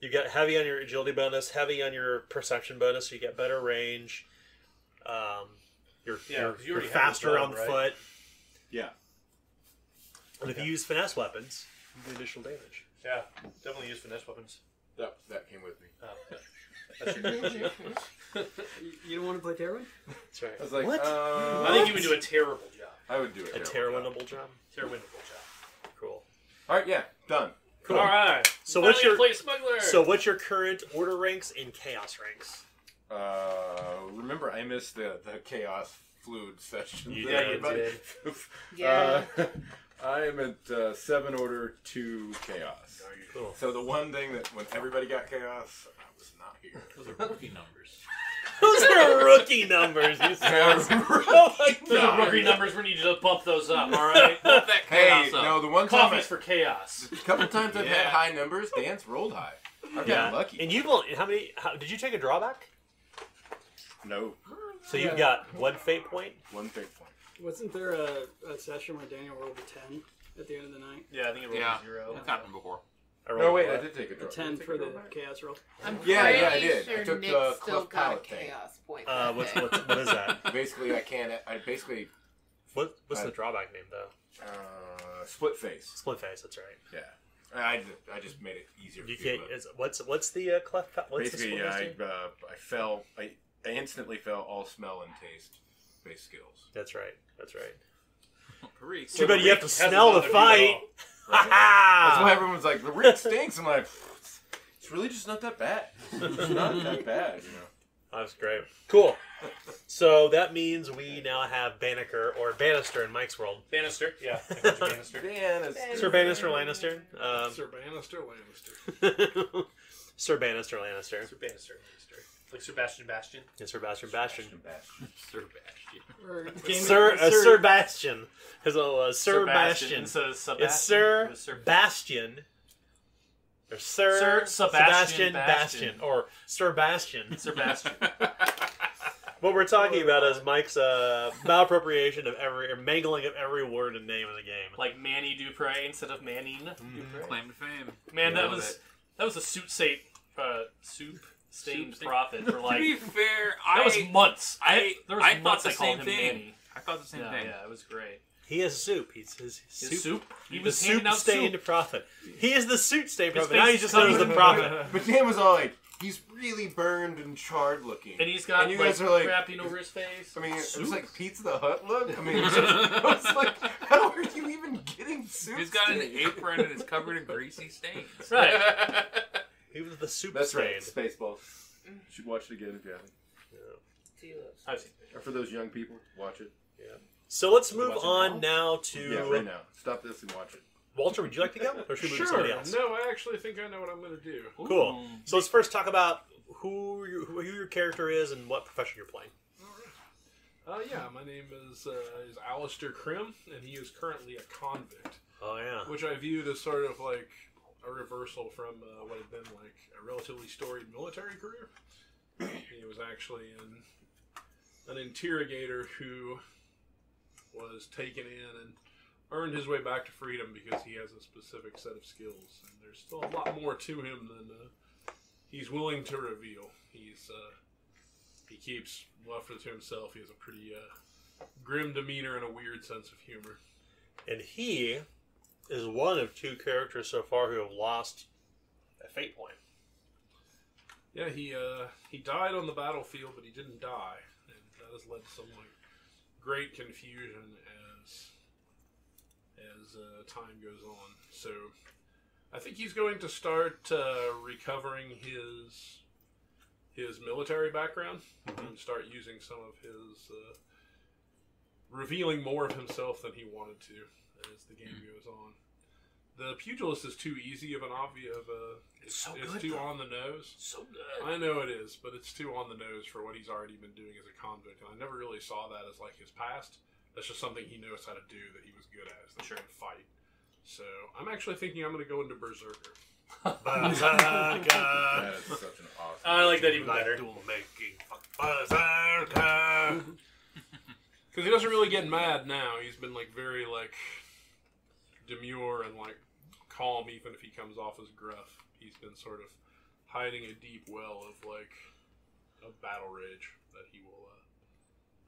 You get heavy on your agility bonus, heavy on your perception bonus, so you get better range. You're faster on foot. Yeah. And if you use finesse weapons, you do additional damage. Yeah, definitely use finesse weapons. That came with me. Oh, that's your You don't want to play Terrorwind? That's right. I was like, What? I think you would do a terrible job. I would do it. A terrible job. Terrible job. Cool. All right, yeah, done. Cool. All right. So Finally play smuggler. what's your current order ranks and chaos ranks? Remember, I missed the chaos fluid session. You did. Yeah. I am at 7 order 2 chaos. Cool. So the one thing that when everybody got chaos, I was not here. Those are rookie numbers. Those are rookie numbers. You oh my Those are rookie numbers. We need you to bump those up. All right. Bump that Hey, chaos up. no, the one time Coffees for chaos. a couple times I've had high numbers, Dan's rolled high. I've gotten lucky. And you've did you take a drawback? No, So you've got one fate point. one fake point. Wasn't there a session where Daniel rolled a 10 at the end of the night? Yeah, I think it rolled a 0. It's happened before. No, wait, I did take a draw. A 10 for the chaos roll. I'm Yeah, pretty I did. Sure I took Nick the still cleft got a palate thing. chaos point. What is that? Basically, I can't. I basically What's the drawback name though? split face. Split face. That's right. Yeah, I just made it easier. You for can't. but What's the cleft? What's basically, the split face? I fell. I instantly fell all smell and taste based skills. That's right. That's right. Parik. Too bad you have to smell the fight. That's why everyone's like, the Rick stinks. I'm like, it's really just not that bad. It's not that bad, you know. That's great. Cool. So that means we now have Banneker or Bannister in Mike's world. Bannister. Yeah. I called you Bannister. Sir Bannister Lannister. Sir Bannister Lannister. Sir Bannister Lannister. Sir Bannister. Like Sebastian Bastion. Yes, Sir Bastion Bastion. Sir Bastion. Or Sir Bastion. His little Sir Bastion. So It's Sir Bastion. Or Sir Sebastian Bastion. Or Sir Bastion. Sir Bastion. What we're talking about is Mike's malappropriation of or mangling of every word and name in the game. Like Manny Dupre instead of Manning. Dupre. Claim to fame. Man, Yeah, that was a soup stained prophet for like. To be fair, that was months. I thought thought the I called same him thing. Manny. I thought the same Yeah, thing. yeah, it was great. He is soup. He's his His soup. He The was handing out soup-stained soup. prophet. He is the suit-stained His prophet. Now face he just is knows the covered. prophet. But Dan was all like, he's really burned and charred looking. And he's got And you like guys are like, crapping over his face. I mean, Soup? it's like Pizza the Hut look. I mean, I was like, how are you even getting soup? He's got an stain? apron and it's covered in greasy stains. Right. He was the soup That's stained. right. Spaceballs. You should watch it again if you haven't. I've seen Or for those young people, watch it. So let's move Watch it on now? now to Yeah, right now. Stop this and watch it. Walter. Would you like to go, or should we move to somebody else? No, I actually think I know what I'm going to do. Cool. So let's first talk about who your character is and what profession you're playing. Yeah, my name is Alistair Krim, and he is currently a convict, Oh yeah. which I viewed as sort of like a reversal from what had been like a relatively storied military career. He was actually an interrogator who was taken in and earned his way back to freedom because he has a specific set of skills. And there's still a lot more to him than he's willing to reveal. He keeps left to himself. He has a pretty grim demeanor and a weird sense of humor. And he is one of two characters so far who have lost a fate point. Yeah, he died on the battlefield, but he didn't die, and that has led to some like great confusion as time goes on. So, I think he's going to start recovering his military background and start using some of his revealing more of himself than he wanted to as the game goes on. The pugilist is too easy of an obvious it's too on the nose. So good. I know it is, but it's too on the nose for what he's already been doing as a convict, and I never really saw that as like his past. That's just something he knows how to do that he was good at, is that he can fight. So I'm actually thinking I'm going to go into Berserker. That is such an awesome. I like that even better. Because he doesn't really get mad now. He's been like very like demure and like calm, even if he comes off as gruff. He's been sort of hiding a deep well of like a battle rage that he will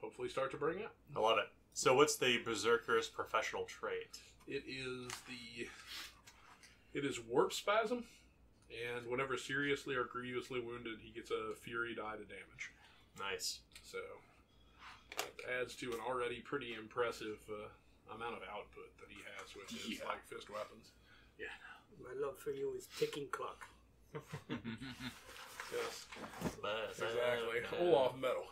hopefully start to bring out. I love it. So what's the Berserker's professional trait? It is warp spasm, and whenever seriously or grievously wounded, he gets a fury die to damage. Nice. So it adds to an already pretty impressive amount of output that he has with his like fist weapons. Yeah. My love for you is ticking clock. Yes, exactly. Olaf metal.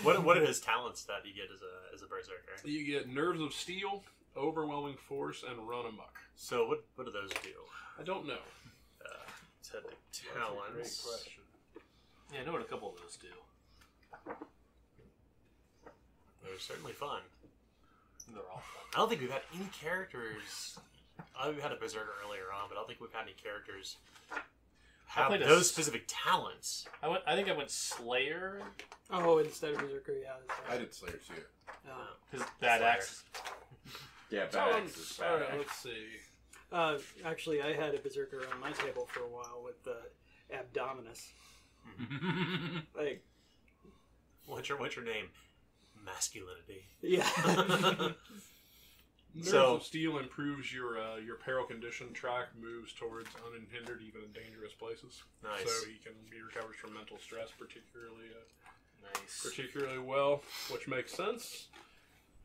What are his talents that you get as a berserker? You get nerves of steel, overwhelming force, and run amok. So what do those do? I don't know. To the That's a great talents. question. Yeah, I know what a couple of those do. They're certainly fun. They're all fun. I don't think we've had any characters. We've had a berserker earlier on, but I don't think we've had any characters have played those specific talents. I think I went Slayer Oh, instead of Berserker, yeah. That's I right. did Slayer too. because Bad Slayer. Axe. Yeah, Alright, badass. let's see. Actually, I had a berserker on my table for a while with the abdominus. Like, What's your name? Masculinity. yeah. Nerves So- of Steel improves your peril condition track, moves towards unhindered, even in dangerous places. Nice. So he recovers from mental stress particularly Nice. well, which makes sense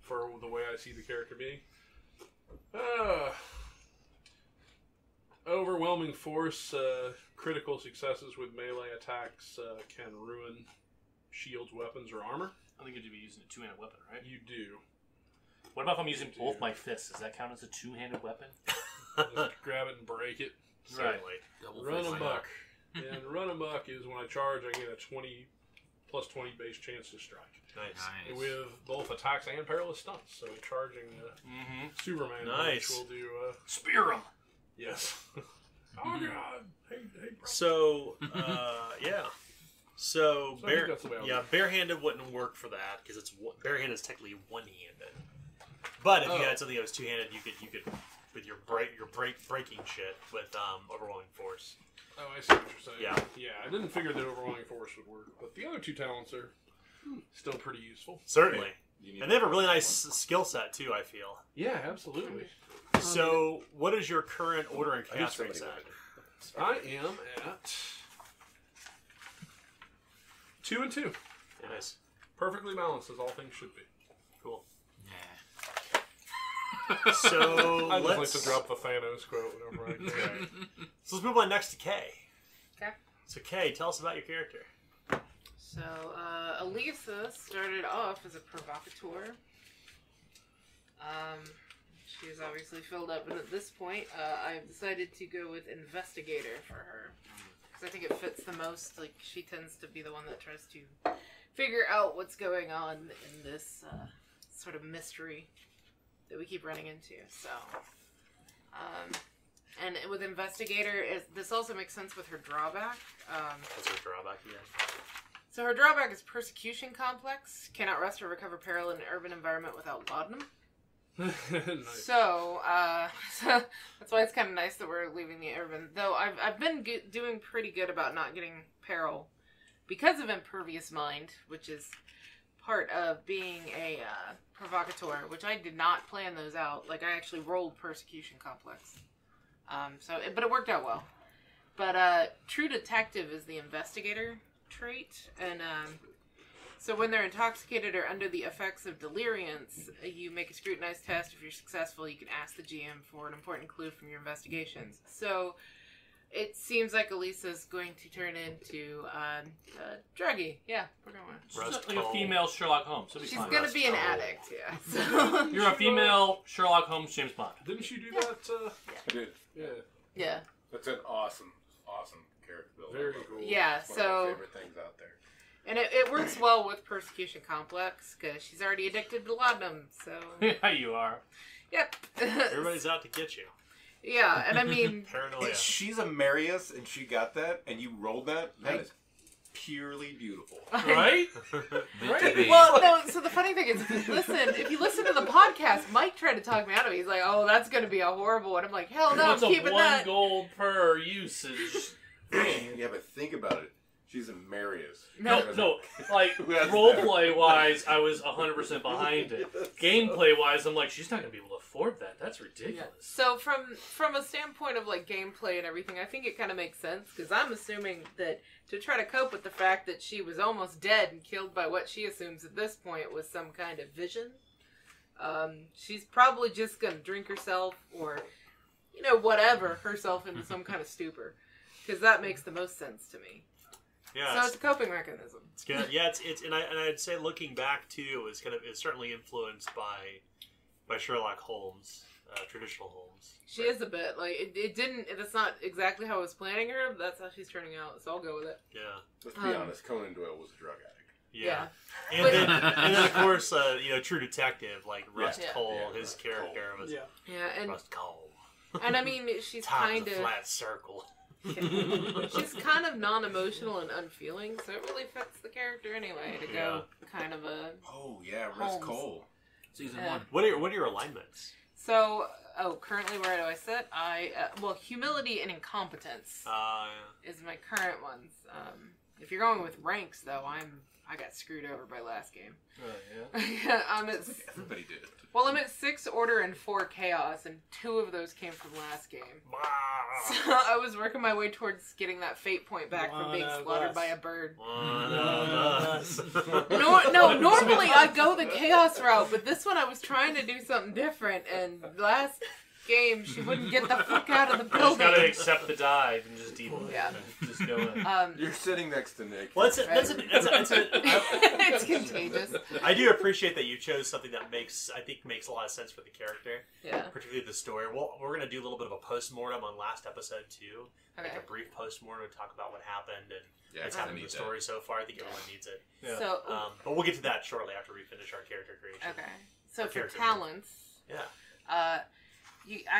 for the way I see the character being. Overwhelming force, critical successes with melee attacks can ruin shields, weapons, or armor. I think you'd be using a two-handed weapon, right? You do. What about if I'm using both my fists? Does that count as a two-handed weapon? Just grab it and break it. Certainly. Double Run fist amok. And run amok is when I charge, I get a 20 plus 20 base chance to strike. Nice. Nice. With both attacks and perilous stunts. So charging Superman, Nice. which will do, Spear him! yes. Oh god. Hey, bro. So, yeah. So, So I think that's the way I would. barehanded wouldn't work for that because it's barehanded is technically one-handed. But if you had something that was two-handed, you could with your breaking shit with overwhelming force. Oh, I see what you're saying. Yeah. Yeah, I didn't figure that overwhelming force would work, but the other two talents are still pretty useful. Certainly, You need and they have a really nice skill set too. I feel. Yeah, absolutely. So, what is your current order and I knew cast somebody rates at? wanted I am at 2 and 2. Nice. Perfectly balanced as all things should be. Cool. Yeah. So I just like let's to drop the Thanos quote whenever I can. So let's move on next to Kay. Okay. So Kay, tell us about your character. So, Elisa started off as a provocateur. She's obviously filled up, and at this point, I've decided to go with investigator for her. Because I think it fits the most. Like, she tends to be the one that tries to figure out what's going on in this sort of mystery that we keep running into. So, and with investigator, this also makes sense with her drawback. What's her drawback again? So her drawback is persecution complex. Cannot rest or recover peril in an urban environment without laudanum. Nice. So, so that's why it's kind of nice that we're leaving the urban. Though I've been doing pretty good about not getting peril because of impervious mind, which is part of being a provocateur, which I did not plan those out. Like, I actually rolled persecution complex. But it worked out well. But true detective is the investigator trait, and so when they're intoxicated or under the effects of deliriums, you make a scrutinized test. If you're successful, you can ask the GM for an important clue from your investigations. So it seems like Elisa's going to turn into druggy. Yeah, we're going with. Rust Like a Cole. female Sherlock Holmes. It'll be She's fine. going to be an Cole. addict, yeah. So, You're a female Sherlock Holmes, James Bond. Didn't you do that? I did. Yeah. yeah. That's an awesome character build. Very cool. Yeah, It's one of so... my favorite things out there. And it works well with persecution complex, because she's already addicted to laudanum, so... Yeah, you are. Yep. Everybody's out to get you. Yeah, and I mean... Paranoia. If she's a Marius and she got that and you rolled that, that is purely beautiful. Right? Meant to be. Well, no, so the funny thing is, if you listen to the podcast, Mike tried to talk me out of it. He's like, oh, that's going to be a horrible one. I'm like, hell no, I'm What's a keeping 1 that. gold per usage? Yeah, but think about it. She's a Marius. No, like, Who has roleplay wise, I was 100% behind it. Gameplay wise, I'm like, she's not going to be able to afford that. That's ridiculous. So from a standpoint of like gameplay and everything, I think it kind of makes sense, because I'm assuming that to try to cope with the fact that she was almost dead and killed by what she assumes at this point was some kind of vision, she's probably just going to drink herself or, whatever, herself into some kind of stupor, because that makes the most sense to me. Yeah, So it's a coping mechanism. it's good. Yeah, it's and I'd say looking back too, it's certainly influenced by Sherlock Holmes, traditional Holmes. She is a bit like it's not exactly how I was planning her, but that's how she's turning out, so I'll go with it. Yeah. Let's be honest, Conan Doyle was a drug addict. Yeah. Yeah. And then of course, True Detective, like Rust Yeah. Cole, Yeah, his Rust character was Yeah, Rust Cole. and I mean she's Top kind of the of flat circle. she's kind of non-emotional and unfeeling, so it really fits the character anyway to go kind of a. Oh yeah, Rust Holmes. Cole. Season Yeah. 1. What are your alignments? So currently where do I sit? Well, humility and incompetence is my current ones. If you're going with ranks, though, I got screwed over by last game. Oh, yeah? Yeah, I'm at... Everybody did. Well, I'm at 6 order and 4 chaos, and 2 of those came from last game. So I was working my way towards getting that fate point back from being slaughtered by a bird. No, normally I go the chaos route, but this one I was trying to do something different, and last game she wouldn't get the fuck out of the You just gotta building. accept the dive and just deal with it. Yeah. Just go in. You're sitting next to Nick. Well, It's contagious. I do appreciate that you chose something that makes a lot of sense for the character, Yeah. particularly the story. Well, we're gonna do a little bit of a post-mortem on last episode too, Okay. like a brief post-mortem to talk about what happened and Yeah, what's I happened in need the that. story so far. I think everyone needs it. Yeah. So, But we'll get to that shortly after we finish our character creation. okay. So Or for character talents, Yeah. I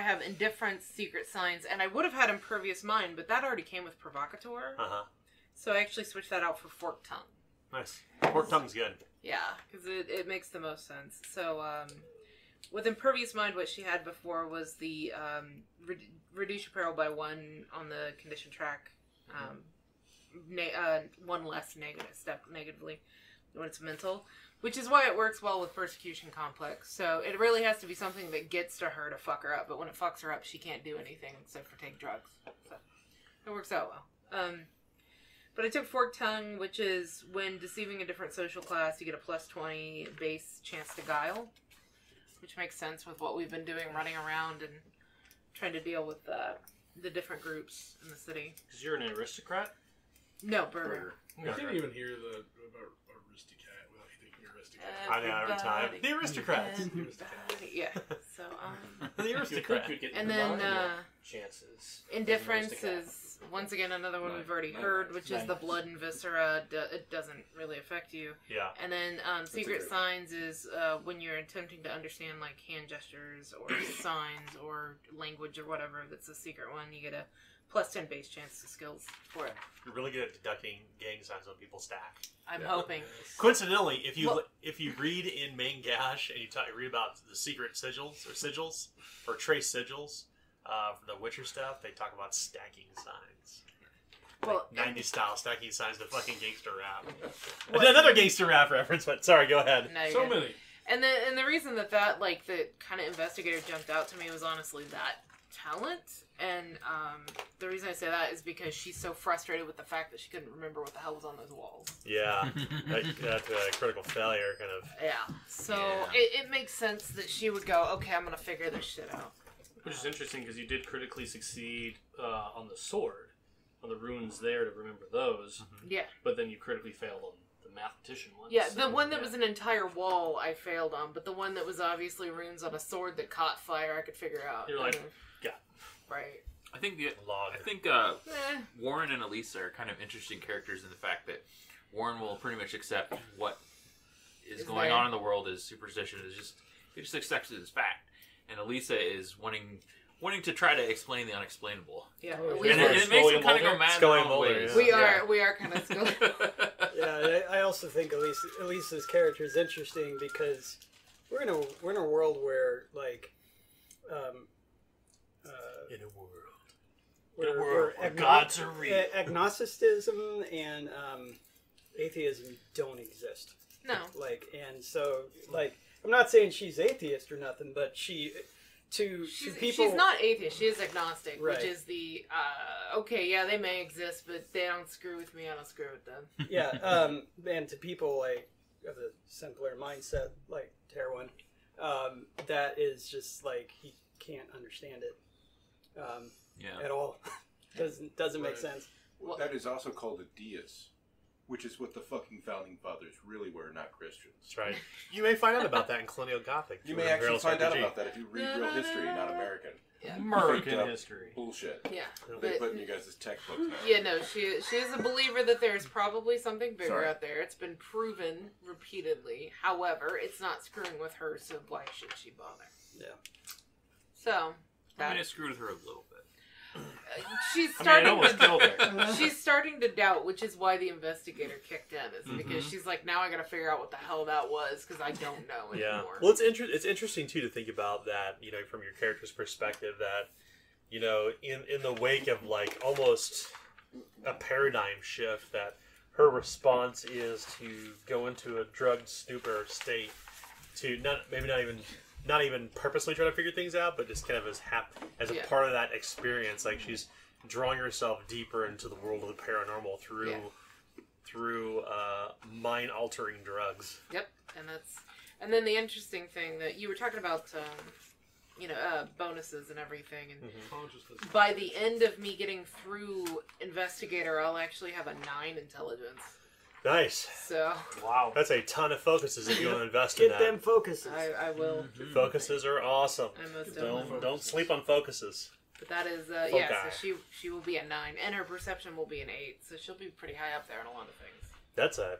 have indifference, secret signs, and I would have had impervious mind, but that already came with provocateur. So I actually switched that out for forked tongue. Nice. Pork tongue's good. Yeah, because it makes the most sense. So with impervious mind, what she had before was the reduce your peril by 1 on the condition track. 1 less step negatively when it's mental, which is why it works well with persecution complex. So it really has to be something that gets to her to fuck her up, but when it fucks her up, she can't do anything except for take drugs. So it works out well. But I took forked tongue, which is when deceiving a different social class, you get a +20 base chance to guile, which makes sense with what we've been doing, running around and trying to deal with the different groups in the city. Because you're an aristocrat? No, burger. I can't even hear about Aristocat without thinking Aristocat. I know, every time. The aristocrats. Yeah. So, The aristocrat. and then chances. indifference is once again another one we've already heard, which is the blood and viscera. It doesn't really affect you. Yeah. And then secret signs is when you're attempting to understand like hand gestures or signs or language or whatever that's a secret one, you get a +10 base chance to skills for it. You're really good at deducting gang signs when people stack. I'm hoping. Coincidentally, if you read in Main Gash and you read about the secret sigils or trace sigils for the Witcher stuff, they talk about stacking signs. Well, 90s style stacking signs to fucking gangster rap. Another gangster rap reference, but sorry, go ahead. no, you're So good. many. And the reason that like the kind of investigator jumped out to me was honestly that talent, and the reason I say that is because she's so frustrated with the fact that she couldn't remember what the hell was on those walls. Yeah, that's a critical failure, kind of. Yeah, so Yeah. It makes sense that she would go, okay, I'm gonna figure this shit out. Which is interesting because you did critically succeed on the sword, on the runes there to remember those, Yeah, but then you critically failed on the mathematician ones. yeah. The one that was an entire wall I failed on, but the one that was obviously runes on a sword that caught fire, I could figure out. You're like, yeah. Right. I think Log. Warren and Elisa are kind of interesting characters in the fact that Warren will pretty much accept what is going there. on in the world as superstition. He just accepts it as fact. And Elisa is wanting to try to explain the unexplainable. Yeah. Oh, at least And we're- it makes him kind of go mad in Scully their own Mulder, ways. yeah. we are kind of still. Yeah, I also think Elisa's character is interesting because we're in a world where like In a world. where gods are real. agnosticism and atheism don't exist. No. Like, and so like I'm not saying she's atheist or nothing, but to people She's not atheist. She is agnostic, Right. which is the okay. Yeah, they may exist, but they don't screw with me. I don't screw with them. yeah, and to people like of a simpler mindset like Terwin, that is just like he can't understand it Yeah. at all. doesn't make sense. Well, That is also called a deist, which is what the fucking founding fathers really were, not Christians. That's right. You may find out about that in Colonial Gothic. You through may actually Imperialist find out RPG. about that if you read real history, not American. yeah. American Faked up history. Bullshit. Yeah. They But- put in you guys' textbooks now. Yeah, no, she is a believer that there's probably something bigger Sorry. out there. It's been proven repeatedly. However, it's not screwing with her, so why should she bother? Yeah. So, I mean, it screwed with her a little bit. she's I starting almost to killed her. she's starting to doubt, which is why the investigator kicked in. Is because she's like, now I got to figure out what the hell that was because I don't know Yeah. anymore. Well, it's interesting too to think about that. From your character's perspective, that in the wake of like almost a paradigm shift, that her response is to go into a drugged stupor state, to not even purposely try to figure things out, but just kind of as a part of that experience. Like she's drawing herself deeper into the world of the paranormal through mind altering drugs. Yep, and then the interesting thing that you were talking about, bonuses and everything, and Consciousness. by the end of me getting through investigator, I'll actually have a 9 intelligence. Nice. So Wow. That's a ton of focuses if you want to invest in Get that. them focuses. I will. Focuses are awesome. I most definitely. Don't sleep on focuses. But that is So she will be a 9, and her perception will be an 8. So she'll be pretty high up there on a lot of things. That's a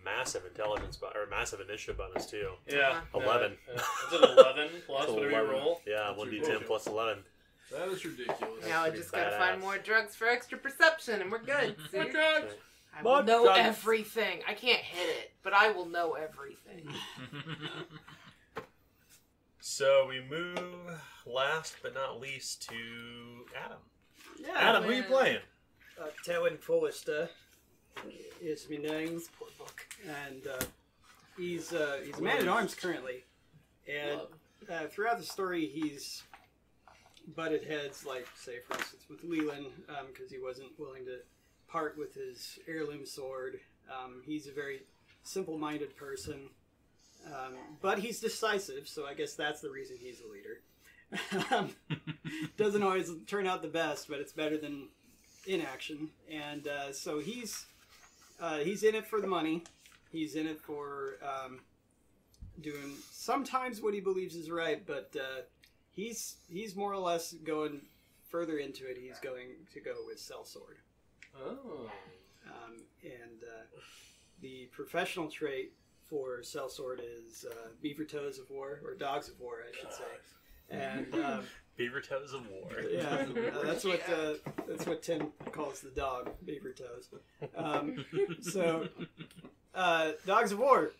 massive intelligence or massive initiative bonus too. Yeah. 11. It's an 11 plus So whatever 11. you roll. Yeah, That's 1d10 ridiculous. plus 11. That is ridiculous. Now I pretty just gotta badass. find more drugs for extra perception, and we're good. See? What drugs? I will More know drugs. everything. I can't hit it, but I will know everything. So we move last but not least to Adam. Yeah. Adam, who are you playing? Tailwind Fullista is my name, Poor book. and he's a man-at-arms currently. And throughout the story, he's butted heads, like, say, for instance, with Leland, because he wasn't willing to part with his heirloom sword. He's a very simple-minded person, but he's decisive, so I guess that's the reason he's a leader. Doesn't always turn out the best, but it's better than inaction. And so he's in it for the money. He's in it for doing sometimes what he believes is right, but he's more or less going further into it. He's going to go with sellsword. Oh. And the professional trait for sellsword is beaver toes of war, or dogs of war, I should say. And Beaver Toes of War. yeah, that's what Tim calls the dog, beaver toes. Dogs of war.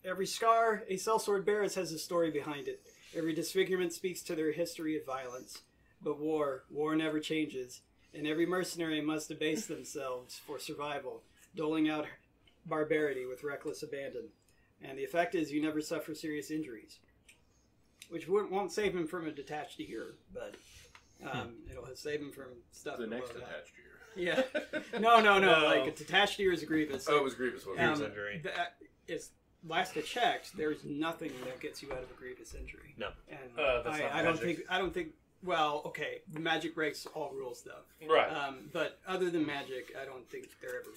Every scar a sellsword bears has a story behind it. Every disfigurement speaks to their history of violence. But war never changes, and every mercenary must abase themselves for survival, doling out barbarity with reckless abandon. And the effect is you never suffer serious injuries, which won't save him from a detached ear, but it'll save him from stuff. The next below that. attached year. Yeah. No. Like a detached ear is a grievous. Oh, it was grievous. Wasn't Grievous it? injury. It's last I checked, there's nothing that gets you out of a grievous injury. No. And That's not I don't magic. think. Well, okay, magic breaks all rules though. Right. But other than magic, I don't think there ever.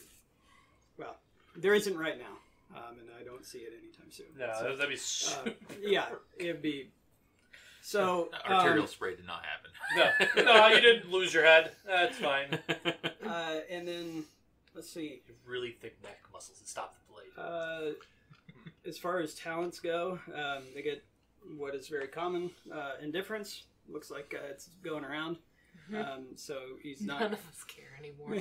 Well, there isn't right now, and I don't see it anytime soon. No, So, that'd be. yeah, it'd be. So Arterial spray did not happen. No, you didn't lose your head. That's fine. and then let's see. Really thick neck muscles that stop the blade. As far as talents go, they get what is very common: indifference. Looks like it's going around. So he's not. None of us care anymore.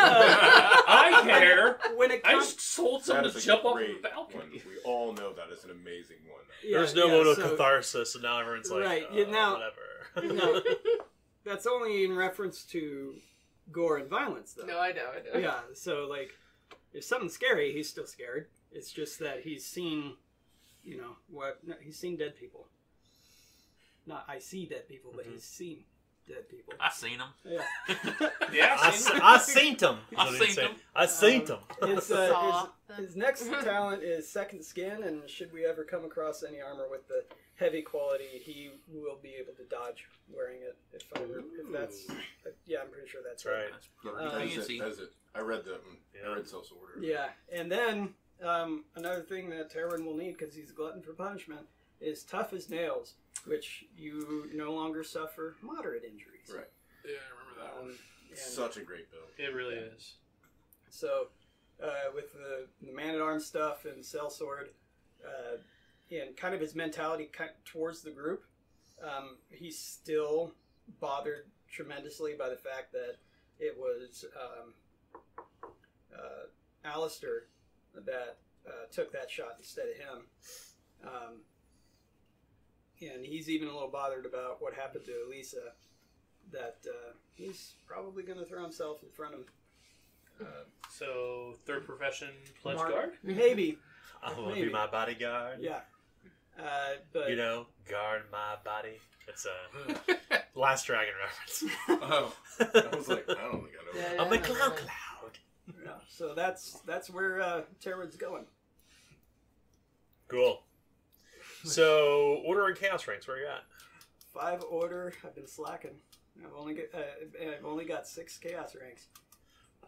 I care. When it I comes, just sold That someone is to a jump off great the balcony. one. We all know that is an amazing one. yeah, There's no yeah, moment of so- catharsis, and now everyone's like, Right, yeah, now- whatever. No, that's only in reference to gore and violence, though. No, I know. Yeah, so like, if something's scary, he's still scared. It's just that he's seen, he's seen dead people. Not I see dead people, but he's seen dead people. I seen them. Yeah. Yeah, I seen him. I seen him. I seen him. His, Saw his next talent is Second Skin, and should we ever come across any armor with the heavy quality, he will be able to dodge wearing it. If that's, yeah, I'm pretty sure that's right. Right. That's it. I read that one. Yeah. I read Social Order. Yeah, and then another thing that Terran will need, because he's a glutton for punishment, is tough as nails, which you no longer suffer moderate injuries. Right. Yeah, I remember that one. And Such a great build. It really is. so, with the man-at-arms stuff and sellsword, and kind of his mentality towards the group, he's still bothered tremendously by the fact that it was Alistair that took that shot instead of him. And he's even a little bothered about what happened to Elisa, that he's probably going to throw himself in front of So, third profession pledge Mark. guard? Maybe. I want to Maybe. be my bodyguard. Yeah. But You know, guard my body. It's a Last Dragon reference. Oh, I was like, I don't think I know. Yeah. I'm a cloud. yeah, so that's where Terran's going. Cool. So, Order and Chaos ranks, where are you at? 5 order. I've been slacking. I've only got 6 chaos ranks.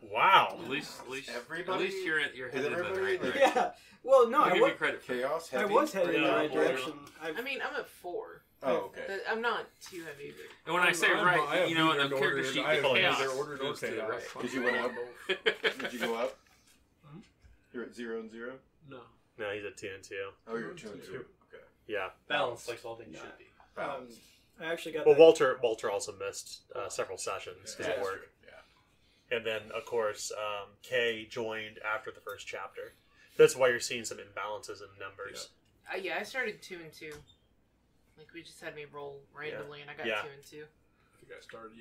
Wow. At least Everybody- you're is headed in the everybody, right like- direction. Yeah. Well, no, I'll I give was, you credit for that. Chaos I heavy. was headed in the Yeah, right order. direction. I mean, I'm at 4. Oh, okay. But I'm not too heavy either. And when I say I right, have you know, in neither the character ordered- sheet, I the have chaos neither ordered or goes to the chaos. right. Did you went up? Did you go up? You're at 0 and 0. No. No, he's at 2 and 2. Oh, you're at 2 and 2. Okay. Yeah. Balance, like all things Yeah. should be. Balance. I actually got Well, that- Walter also missed several sessions because Yeah, of that's work. true. Yeah. And then, of course, Kay joined after the first chapter. That's why you're seeing some imbalances in numbers. Yeah, I started 2 and 2. Like, we just had me roll randomly, and I got Yeah. 2 and 2. I think I started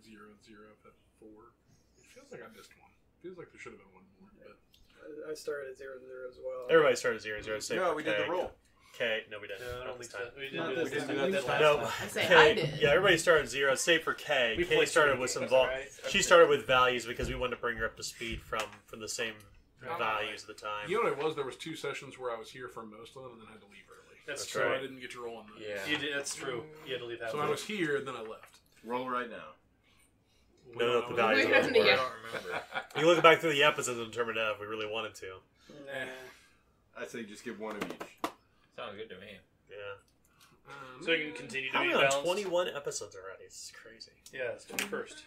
0 and 0 up at 4. It feels like I missed one. Feels like there should have been one more. But I started at 0 and 0 as well. Everybody started 0 0. Save No, for we did Kay. the roll. Kay, no, we didn't. No, I Not don't this think so. time. We Not didn't this do time. that last No, time. I say Kay, I did. yeah, everybody started 0, save for Kay. We Kay played started three with some games, vol. right? She started with values because we wanted to bring her up to speed from the same values at the time. you know what it was? There was 2 sessions where I was here for most of them, and then I had to leave early. That's So true. I didn't get to roll on those. Yeah. You did, that's true. You had to leave So I was here, and then I left. Roll right now. No, no, the values We of don't those need- were. I don't remember. You look back through the episodes and determine if we really wanted to. Nah. I'd say just give one of each. Sounds good to me. Yeah. So you can continue to How are be we on balanced. 21 episodes already? This is crazy. Yeah, it's 21st.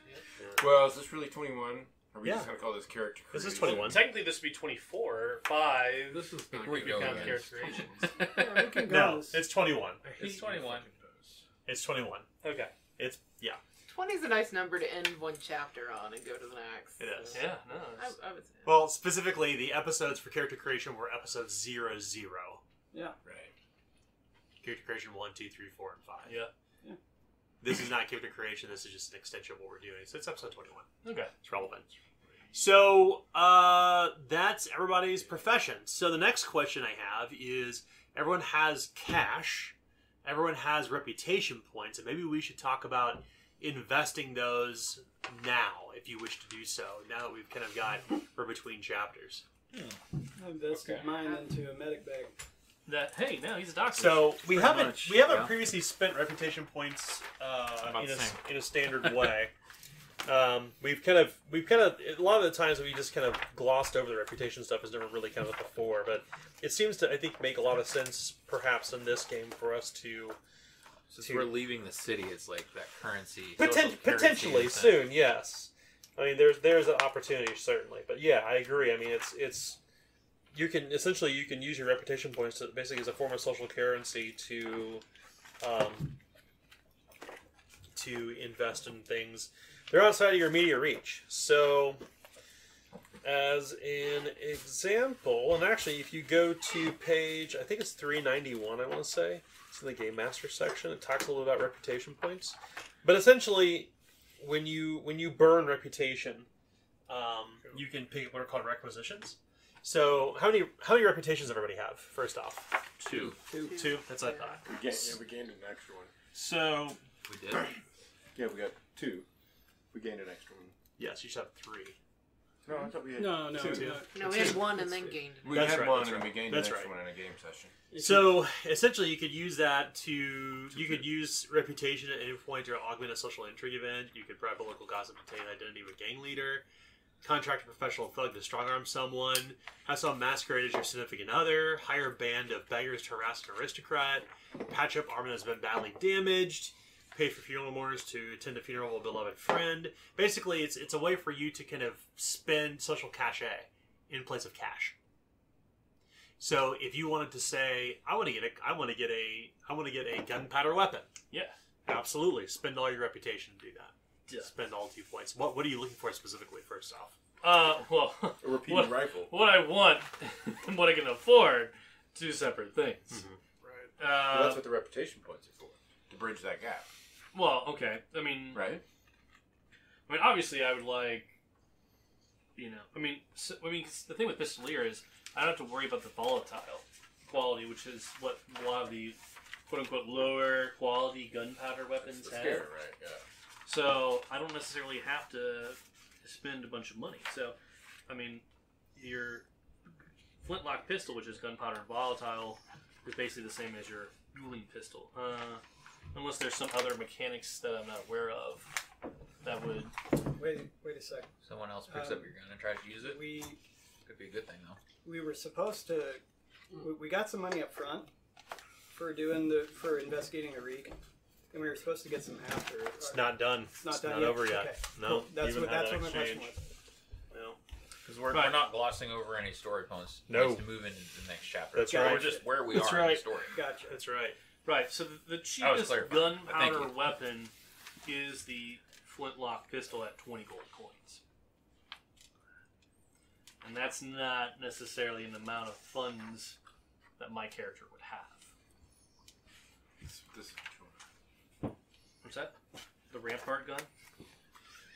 Well, is this really 21? Are we Yeah. just going to call this character This is creation? 21. Technically, this would be 24. 5. This is not We good. go count again. character creations. Yeah, we can go No, this. it's 21. I hate It's 21. fucking those. It's 21. Okay. It's, yeah, 20 is a nice number to end one chapter on and go to the next. it is. Yeah, no. it's- I would say. Well, specifically, the episodes for character creation were episodes 0, 0. Yeah. Right. Character creation 1, 2, 3, 4, and 5. Yeah. This is not character creation. This is just an extension of what we're doing. So it's episode 21. Okay. It's relevant. So that's everybody's profession. So the next question I have is: everyone has cash, everyone has reputation points, and maybe we should talk about investing those now, if you wish to do so. Now that we've kind of got we're between chapters. I invested mine into a medic bag. That hey, no, he's a doctor. So we Pretty haven't much, we haven't yeah. previously spent reputation points About the same. in a standard way. We've kind of a lot of the times we just kind of glossed over the reputation stuff has never really come up before, but it seems to I think make a lot of sense perhaps in this game for us to Since we're leaving the city, it's like that currency. social currency potentially in a sense. soon. Yes, I mean there's an opportunity certainly, but yeah, I agree. I mean it's you can use your reputation points to, basically as a form of social currency to invest in things. They're outside of your immediate reach. So, as an example, and actually, if you go to page, I think it's 391, I want to say, it's in the Game Master section. It talks a little about reputation points. But essentially, when you burn reputation, you can pick up what are called requisitions. So, how many reputations does everybody have? First off, 2. two. That's what I thought. We gained an extra one. So, We did. Yeah, we got 2. We gained an extra one. yes, you should have 3. No, I thought we had No, 2. No, we had one and then gained. We That's had right, one that's and right. we gained That's an extra right. one in a game session. So essentially, you could use that you could use reputation at any point to augment a social intrigue event. You could bribe a local gossip to obtain identity of a gang leader, contract a professional thug to strong arm someone, have someone masquerade as your significant other, hire a band of beggars to harass an aristocrat, patch up armament that's been badly damaged, pay for funeral mourners to attend the funeral of a beloved friend. Basically, it's a way for you to kind of spend social cachet in place of cash. So if you wanted to say, I want to get a gunpowder weapon, yeah. absolutely spend all your reputation to do that. spend all 2 points. What are you looking for specifically? First off, Well, A repeating rifle. what I want and what I can afford, two separate things. Right. Well, that's what the reputation points are for. To bridge that gap. Well, okay. I mean, Right? obviously, I would like, the thing with Pistolier is I don't have to worry about the volatile quality, which is what a lot of the quote-unquote lower quality gunpowder weapons That's the have. scare, right? Yeah. So I don't necessarily have to spend a bunch of money. So, I mean, your flintlock pistol, which is gunpowder and volatile, is basically the same as your dueling pistol. Unless there's some other mechanics that I'm not aware of that would... Wait a sec. Someone else picks up your gun and tries to use it. We Could be a good thing though. we were supposed to. We got some money up front for investigating the Reek, and we were supposed to get some after. it's not done. It's not It's done not yet? over yet. Okay. No, Cool. That's even what had that's that what my question exchange. was. No. Because we're not glossing over any story points. No. Just to move into the next chapter. That's right. We're just where we That's are in right. the story. Gotcha. That's right. Right, so the cheapest clarifying. Thank gunpowder you. weapon is the flintlock pistol at 20 gold coins. And that's not necessarily an amount of funds that my character would have. This What's that? The Rampart gun?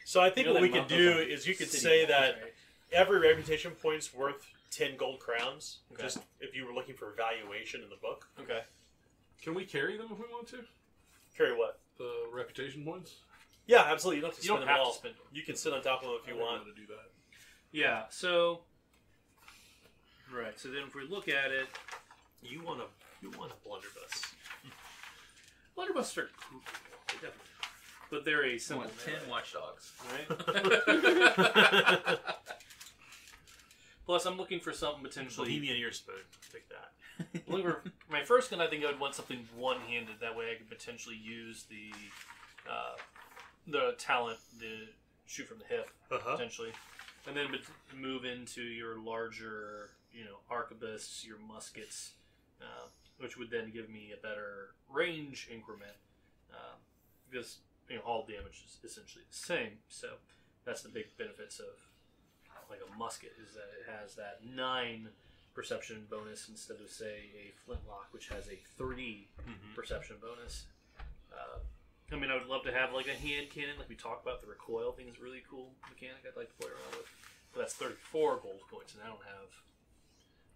So I think You know what we that could month do was on is you could City say Walk, that right? every reputation point's worth 10 gold crowns. Okay. Just if you were looking for valuation in the book. Okay. Can we carry them if we want to? Carry what? The reputation points? Yeah, absolutely. You don't have to You spend don't them have all. to spend them. You can sit on top of them if you I wouldn't want. want to do that. Yeah, so... Right, so then if we look at it... You want a blunderbuss. Blunderbusts are cool. They definitely are. But they're a simple 10 melee, watchdogs. right? Plus, I'm looking for something potentially... Bohemian ear spoon. Take that. My first gun, I think I would want something one-handed. That way, I could potentially use the talent, the shoot from the hip, potentially, and then move into your larger, arquebuses, your muskets, which would then give me a better range increment, because all damage is essentially the same. So that's the big benefits of like a musket, is that it has that 9 perception bonus instead of, say, a flintlock, which has a 3 perception bonus. I would love to have like a hand cannon, like we talked about. The recoil thing is a really cool mechanic I'd like to play around with. But that's 34 gold coins, and I don't have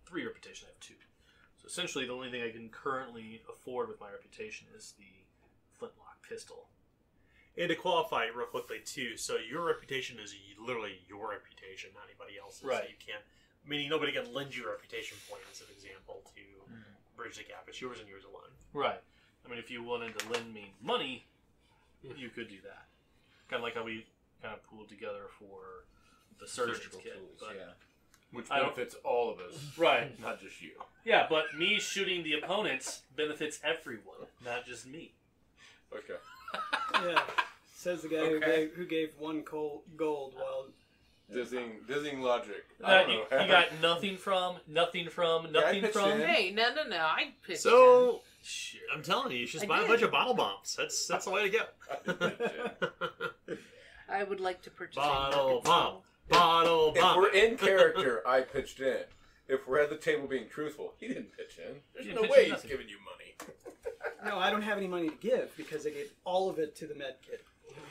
3 reputation, I have 2. So essentially, the only thing I can currently afford with my reputation is the flintlock pistol. And to qualify it real quickly too, so your reputation is literally your reputation, not anybody else's. Right. So you can't, meaning nobody can lend you a reputation point as an example to bridge the gap. It's yours and yours alone. Right. If you wanted to lend me money, you could do that. Kind of like how we kind of pooled together for the surgeon's kit. tools, But, yeah. Which I don't- benefits all of us, Right. not just you. Yeah, but me shooting the opponents benefits everyone, not just me. Okay. Yeah. Says the guy Okay. who gave 1 gold while. Dizzying logic. You got nothing from. pitched from. in. Hey, no, I pitched So Shit. I'm telling you, you should just I buy a did. bunch of bottle bombs. That's the way to go. I would like to purchase Bottle a bomb. Bottle If bomb. we're in character, I pitched in. If we're at the table being truthful, he didn't pitch in. There's He no didn't pitch way in he's nothing. giving you money. No, I don't have any money to give because I gave all of it to the med kit.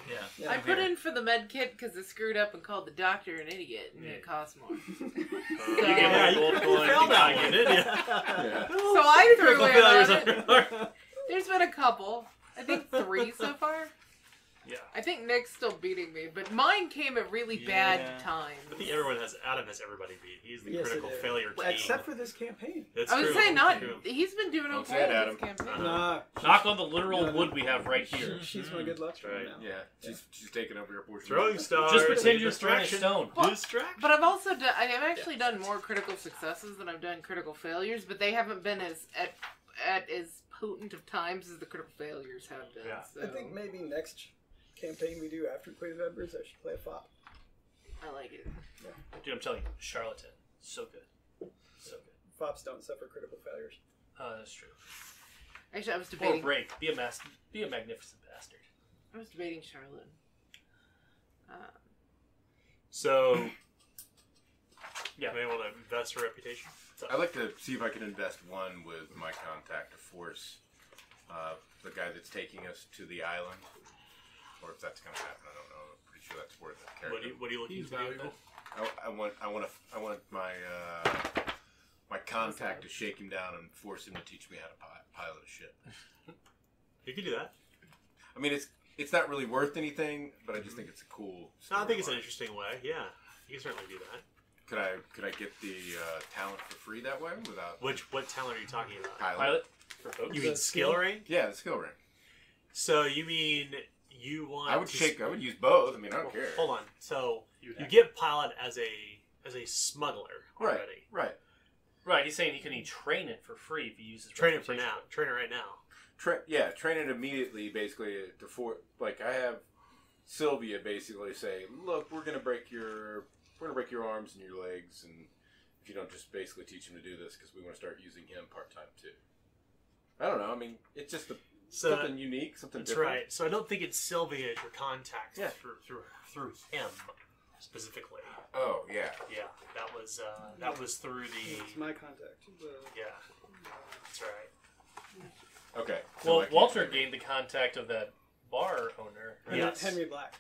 Yeah. Yeah. I put in for the med kit because I screwed up and called the doctor an idiot, and it cost more. You give Yeah, me a gold you coin. failed that you one, got didn't you? Yeah. So I threw Critical in failures on on it. your part. There's been a couple. I think 3 so far. Yeah. I think Nick's still beating me, but mine came at really bad Yeah. time. I think Adam has everybody beat. He's the Yes, critical it is. failure king. Except for this campaign. That's I would true. say not. True. He's been doing Don't okay say it, in Adam. this campaign. Nah. Knock on the literal wood we have right here. She's my good luck Right. right now. Yeah, she's taking over your portion. Throwing stars. Just pretend and you're throwing a distraction. stone. Well, Distraction. But I've also done. I have actually done more critical successes than I've done critical failures, but they haven't been as at as potent of times as the critical failures have been. Yeah. So I think maybe next campaign we do after Queen of Embers, I should play a FOP. I like it. Dude, I'm telling you, Charlatan. So good. So good. FOPs don't suffer critical failures. That's true. Actually, I was Or debating. break. Be a magnificent bastard. I was debating Charlotte. So, yeah, maybe want to invest her reputation. I'd like to see if I can invest one with my contact to force the guy that's taking us to the island, or if that's going to happen. I don't know. I'm pretty sure that's worth it. What are you looking He's to do with valuable. that? I want my my contact to shake him down and force him to teach me how to pilot a ship. You can do that. I mean, it's not really worth anything, but I just think it's a cool. No, I think it's an storyline. interesting way. Yeah, you can certainly do that. Could I get the talent for free that way without What talent are you talking about? Pilot for folks. You mean skill rank? Yeah, the skill rank. So you mean you want? I would to I would use both. I mean, I don't care. Hold on. So you get pilot as a smuggler already. Right. Right, he's saying he can train it for free if he uses Train it for reputation. now. Train it right now. Train it immediately. Basically, like I have Sylvia basically say, "Look, we're gonna break your arms and your legs, and if you don't just basically teach him to do this, because we want to start using him part time too." I don't know. I mean, it's just something unique, something That's different. right. So I don't think it's Sylvia as your contact Yeah. through him specifically. Oh yeah. Yeah, that was through the It's my contact. yeah. That's right. Okay. Well, I can't Walter say- gained the contact of that bar owner. Yes. Henry Black.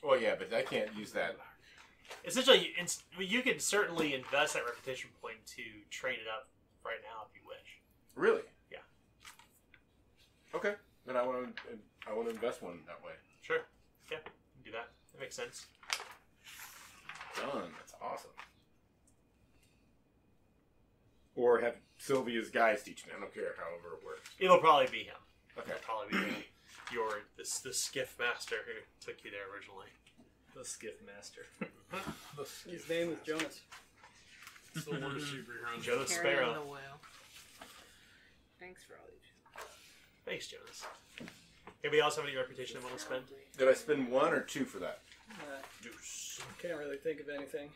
Well, yeah, but I can't use that. Essentially, you can certainly invest that reputation point to train it up right now if you wish. Really? Yeah. Okay. Then I want to invest one that way. Sure. Yeah, you can do that. That makes sense. Done. That's awesome. Or have Sylvia's guys teach me. I don't care. However it works. It'll probably be him. Okay. It'll probably be the skiff master who took you there originally. The skiff master. His name is Jonas. It's the worst superhero. Jonas Carrying Sparrow. the whale. Thanks for all these. Thanks, Jonas. Anybody else have any reputation they want to spend? Did I spend 1 or 2 for that? Deuce. Can't really think of anything.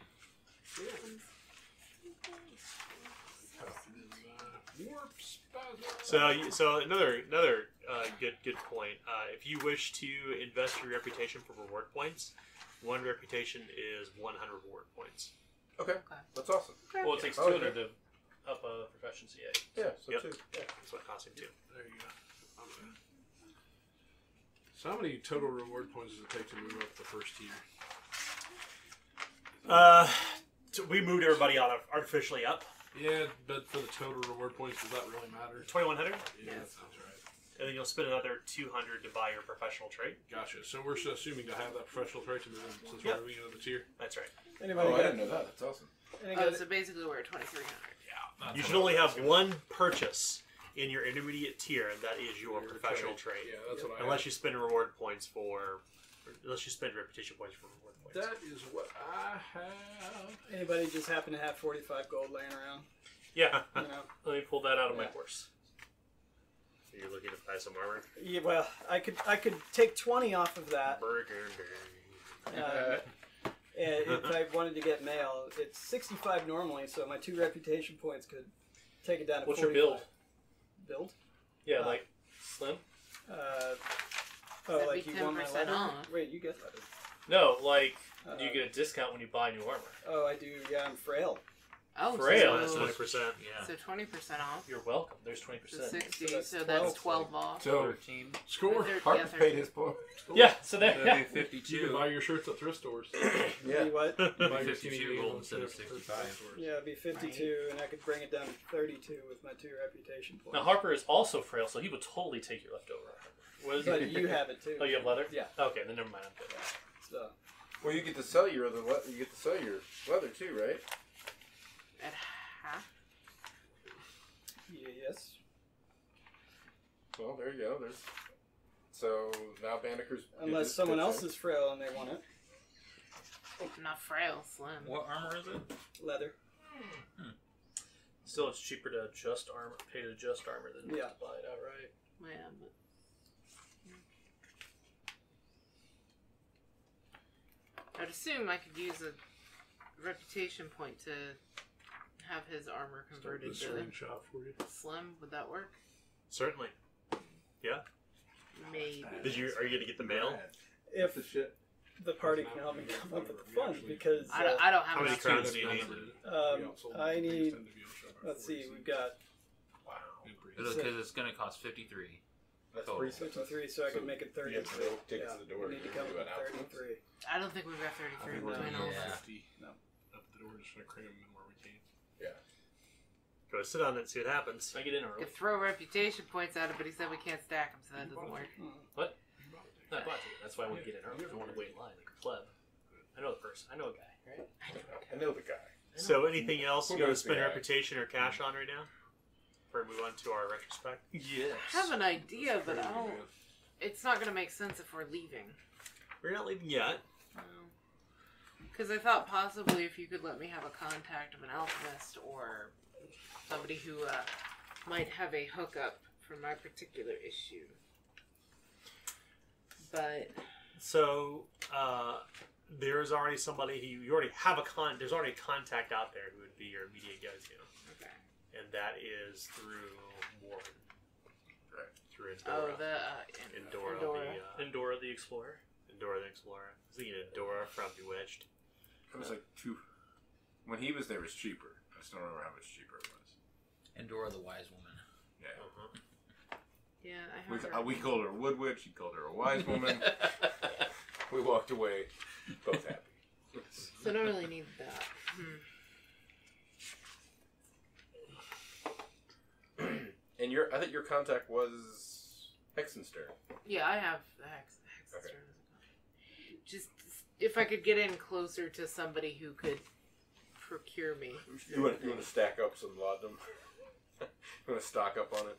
Warp spasm. So another good point. If you wish to invest your reputation for reward points, one reputation is 100 reward points. Okay. That's awesome. Well, it takes Oh, 200 okay. to up a proficiency. Yeah, so Yep. 2. That's what it costs him too. There you go. So how many total reward points does it take to move up the first tier? So we moved everybody artificially up. Yeah, but for the total reward points, does that really matter? 2,100, Yeah, that sounds right. and then you'll spend another 200 to buy your professional trait. Gotcha. So we're assuming to have that professional trait to move in since Yep. we're moving into the tier. That's right. Anybody Oh, I got didn't know that. That's awesome. Oh, so basically we're at 2,300. You should only have one purchase in your intermediate tier, and that is your Your professional trait. trait. Yeah, that's what I Unless have. you spend reward points unless you spend reputation points for reward points. That is what I have. Anybody just happen to have 45 gold laying around? Yeah. You know? Let me pull that out of my Yeah. horse. You're looking to buy some armor. Yeah, well, I could take 20 off of that. Burgundy. And if I wanted to get mail, it's 65 normally, so my 2 reputation points could take it down to What's 45. your build? Build? Yeah, like slim? That'd Like be you want my 10% leather? off. Wait, you get leather. No, like, do you get a discount when you buy new armor? Oh, I do. Yeah, I'm frail. Oh, Frail. That's so, 20%. Yeah. so 20% off. You're welcome. There's 20%. So 60, So that's so that's 12. 12 off. So 13. Score. Thir- Harper yeah, paid his point. Yeah, so there. That'd Yeah. be You can 52. buy your shirts at thrift stores. Be what? Buy your 52 skinny gold jeans instead of at thrift 65. stores. Yeah, it'd be 52, and I could bring it down to 32 with my 2 reputation points. Now, Harper is also frail, so he would totally take your leftover armor. What is But it? you have it too. Oh, you have leather? Yeah. Okay, then never mind. I'm good. So, Well, you get to sell your leather too, right? At half. yes. Well, there you go. So now Banneker's. Unless someone else is frail and they want it. Not frail, slim. What armor is it? Leather. Still, it's cheaper to adjust armor, pay to adjust armor than Yeah. to buy it outright. Yeah, but I'd assume I could use a reputation point to have his armor Start converted the to screenshot for you. slim. Would that work? Certainly. Yeah. Maybe. Are you going to get the mail? If the shit? the party can help me come up with the funds because I don't have How many enough. crowns do you need? I need. Let's see, we've got Because it's going to cost 53. That's Total. 53, so I can make it 33. You have to go take it to the door. We need to You come do up an with outfit. 33. I don't think we've got 33 we're million. gonna Yeah. 50. No. Up the door, just gonna cram them in where we can. Go sit on it and see what happens. I get in We early. could throw reputation points at it, but he said we can't stack them, so that doesn't work. What? No, I bought it. That's why I want to get in early. I don't want to wait in line like a pleb. I know the person. I know a guy, right? I know the guy. So, anything else you Who want to knows the spend guy? reputation or cash on right now? Before we move on to our retrospect. Yes. I have an idea, but I don't. It's not going to make sense if we're leaving. We're not leaving yet. Because I thought possibly if you could let me have a contact of an alchemist or somebody who might have a hookup for my particular issue. But So, there's already somebody who you already have there's already a contact out there who would be your immediate go-to. okay. And that is through Warren. Right. Through Endora. Oh, the Endora. Endora the Explorer. Endora the Explorer. I was thinking Endora from Bewitched. It was like two. When he was there, it was cheaper. I just don't remember how much cheaper it was. Endora the Wise Woman. Yeah. yeah, I have her. We called her a wood witch. He called her a wise woman. We walked away, both happy. So I don't really need that. And I think your contact was Hexenstern. Yeah, I have the hex. Okay. Just if I could get in closer to somebody who could procure me. You want to stack up some laudanum? You want to stock up on it?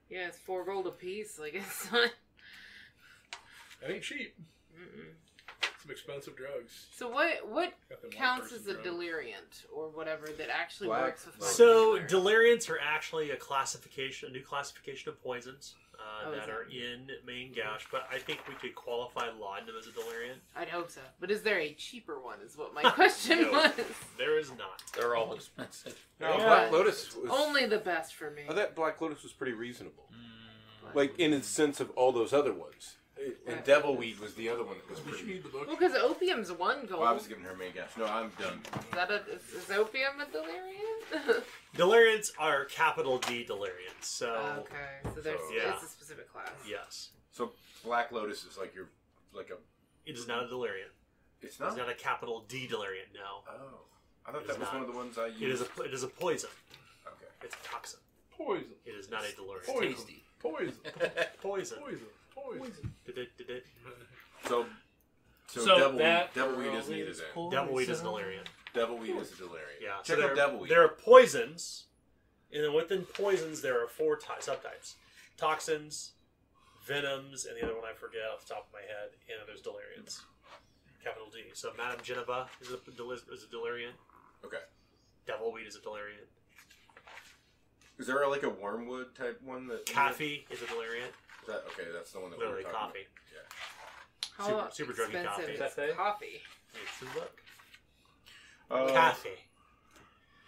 Yeah, it's 4 gold a piece. Like it's not. That ain't cheap. Mm-mm. Some expensive drugs. So what Got them counts white as a person drugs. deliriant or whatever that actually Black- works with my So, particular- deliriants are actually a new classification of poisons Oh, is that it? are in Main Gouge, but I think we could qualify laudanum as a deliriant. I'd hope so. But is there a cheaper one? Is what my question No. was. There is not. They're all expensive. No, Yeah. Black Lotus was. Only the best for me. I thought Black Lotus was pretty reasonable. Mm. Like, in its sense of all those other ones. And Devilweed was the other one that was You should pretty. need the book. Well, because opium's 1 gold. Well, I was giving her main gas. No, I'm done. Is opium a deliriant? Deliriants are capital D deliriants. So, okay, so there's Yeah. it's a specific class. yes. So Black Lotus is like It is not a deliriant. It's It's not. not a capital D deliriant, no. Oh, I thought It that is was not. one of the ones I used. It is a poison. Okay. It's a toxin. Poison. It is not a deliriant. Poison. Tasty. Poison. Poison. Poison. Poison. Did-it. So So Devilweed that Devilweed girl is needed is then. poison. Devilweed is a deliriant. Devilweed is a delirium. Yeah. Check so out there, Devilweed. there are poisons, and then within poisons there are 4 subtypes: toxins, venoms, and the other one I forget off the top of my head. And then there's deliriants, capital D. So Madame Geneva is a deliriant. Okay. Devilweed is a deliriant. Is there like a wormwood type one that? Coffee is a deliriant. Okay, that's the one that Literally we were talking coffee. How Super druggy expensive coffee. is coffee? It's a look. about. Coffee.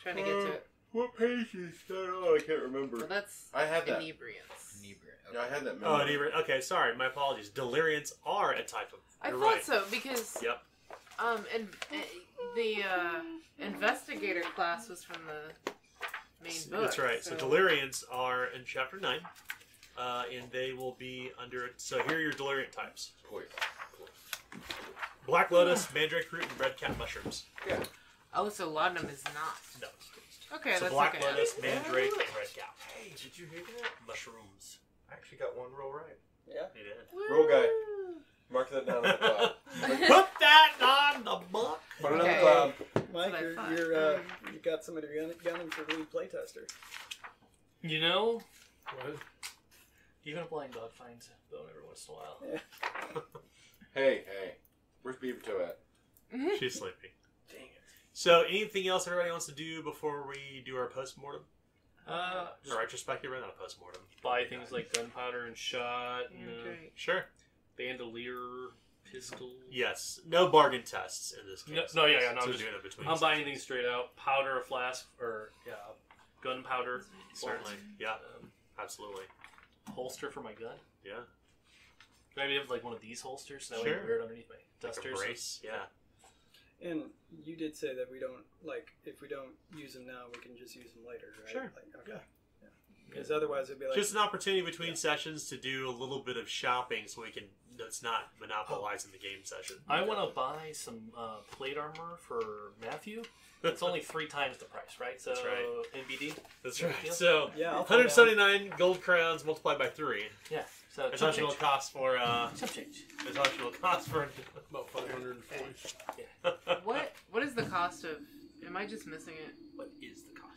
Trying to get to it. What page is that? Oh, I can't remember. Well, that's I had that. inebriants. Inebriant. Yeah, I had that. Oh, memorized. okay. Sorry, my apologies. Deliriants are a type of. I You're thought right. so because Yep. and the investigator class was from the main book. That's right. So deliriants are in chapter 9, and they will be under. So here are your deliriant types: Poison. black lotus, mandrake root, and red cap mushrooms. Oh, so laudanum is not. No. Okay, So that's black okay. lotus, mandrake, and red cap Hey, did you hear that? mushrooms. I actually got one roll right. Yeah. They did. Roll guy. Mark that down on the cloud. Put that on the book. Put it on the Okay. cloud. Mike, what I thought. you got somebody gunning for lead playtester. You know, What? even a blind dog finds them every once in a while. Yeah. Hey. Where's Beaver Toe at? She's sleeping. Dang it. So, anything else everybody wants to do before we do our post-mortem? Just Or retrospective, not a post-mortem. buy things like gunpowder and shot, and, Great. Sure. bandolier, pistol. Yes. No bargain tests in this case. No, yeah, no. So I'm, just, doing it between I'm buying sessions. things straight out. Powder, a flask, or gunpowder. Certainly. Yeah. Um, Absolutely. holster for my gun. Yeah. Maybe have like one of these holsters, so that way Sure. I wear it underneath my Like a dusters. brace. Yeah. And you did say that we don't if we don't use them now, we can just use them later, right? Sure. Like, okay. Because otherwise it'd be like Just an opportunity between sessions to do a little bit of shopping, so we can. That's not monopolizing the game session. I want to buy some plate armor for Matthew. It's only 3 times the price, right? So That's right. NBD. That's right. Yeah. So yeah, I'll find out. 179 gold crowns multiplied by 3. Yeah. So That's how much it will cost for. Chump change. That's how much it will cost for. About 540. What is the cost of? Am I just missing it? What is the cost?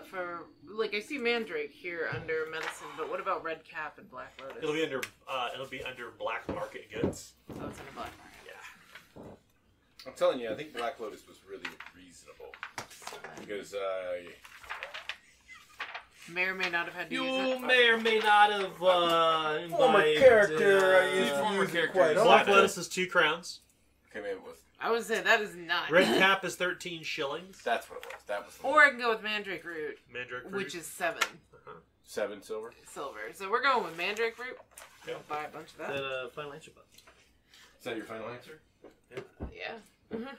For like I see Mandrake here under medicine, but what about Red Cap and Black Lotus? It'll be under. It'll be under black market goods. Oh, it's in the black market. Yeah. I'm telling you, I think Black Lotus was really reasonable because May or may not have had to use You it. may or may not have former imbibed, character. I used to former use it character quite is Black often. Lotus is 2 crowns. Okay, maybe it was. I would say that is not. Red Cap is 13 shillings. That's what it was. That was. The Or I can go with Mandrake Root, Mandrake Root. which is 7 7 silver. silver. So we're going with Mandrake Root. Yeah. I'll buy a bunch of that. Then final answer button. Is that your final answer? Yeah. Mm-hmm.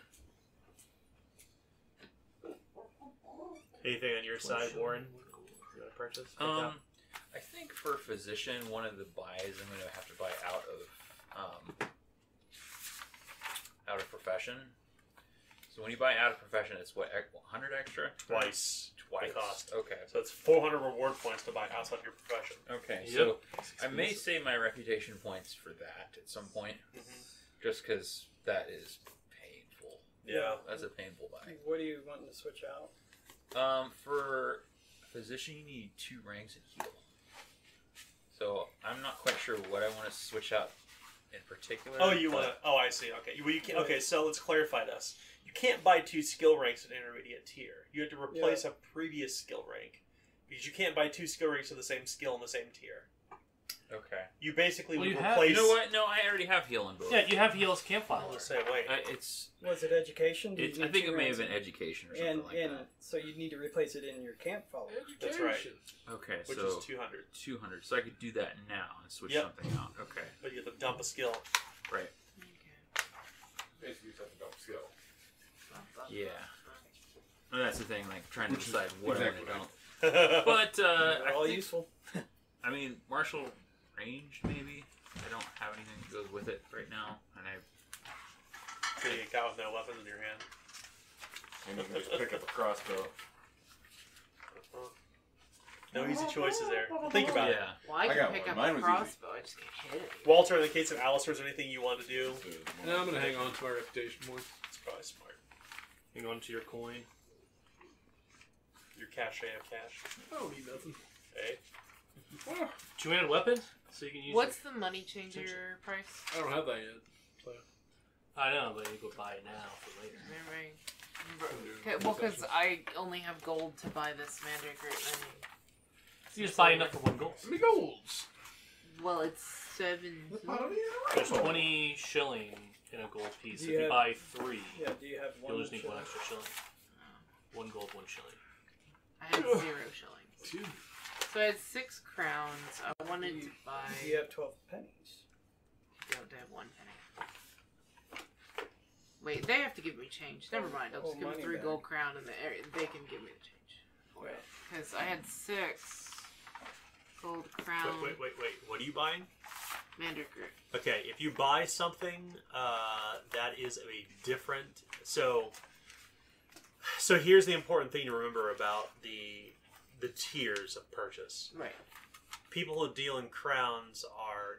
Anything on your side, Warren? You want to purchase? Pick up? I think for physician, one of the buys I'm going to have to buy out of profession. So when you buy out of profession, it's what 100 extra? Twice. Twice. The cost. Okay. So it's 400 reward points to buy outside your profession. Okay. Yep. So I may save my reputation points for that at some point, just because that is painful. Yeah. That's a painful buy. What are you wanting to switch out? For physician, you need 2 ranks in heal. So I'm not quite sure what I want to switch out in particular. Oh, you want to? Oh, I see. Okay. Well, you can, okay, so let's clarify this. You can't buy 2 skill ranks at intermediate tier. You have to replace a previous skill rank because you can't buy 2 skill ranks of the same skill in the same tier. Okay. You basically Well, would you replace. You know what? No, I already have heal in both. Yeah, you have heals camp I'll filer. just say wait. It's. Was it education? Did you I need think 2 it may ranks have been in- education or something like that. so you need to replace it in your camp follower. That's right. Okay, Which so is 200. 200. So I could do that now and switch Yep. something out. Okay, But you have to dump a skill. right. Basically, something about skill. Yeah. And that's the thing, like trying to decide what exactly I right. want to don't. But They're all I think, useful. I mean, martial range maybe. I don't have anything that goes with it right now, and I. So you got with no weapons in your hand. And you can just pick up a crossbow. No easy choices there. Think about it. Yeah. Well, I I can got pick one. up Mine a was crossbow. I just can't hit it. Walter, in the case of Alistair, is there anything you want to do? No, I'm going to hang on to my reputation more. It's probably smart. You go into your coin. Your cache of cash. I don't need nothing. Hey. 2-handed weapon, so you can use. What's the money changer price? I don't have that yet. So. I know, but you go buy it now for later. Right. Okay, well, because I only have gold to buy this Mandrake Root. So you just buy enough for 1 gold. How many golds? Well, it's 7. There's 20 shilling in a gold piece. Do If you you have- buy 3, Yeah, do you have one? you'll just need 1 shilling? extra shilling. 1 gold, 1 shilling. I had 0 shillings. 2. So I had 6 crowns. I wanted to buy. You have 12 pennies. Don't have 1 penny. Wait, they have to give me change. Never mind. I'll just give them money 3 back. gold crown, and they can give me the change for it. Because I had 6 gold crown. Wait. What are you buying? Mandrake Root. Okay, if you buy something that is a different. So here's the important thing to remember about the tiers of purchase. Right. People who deal in crowns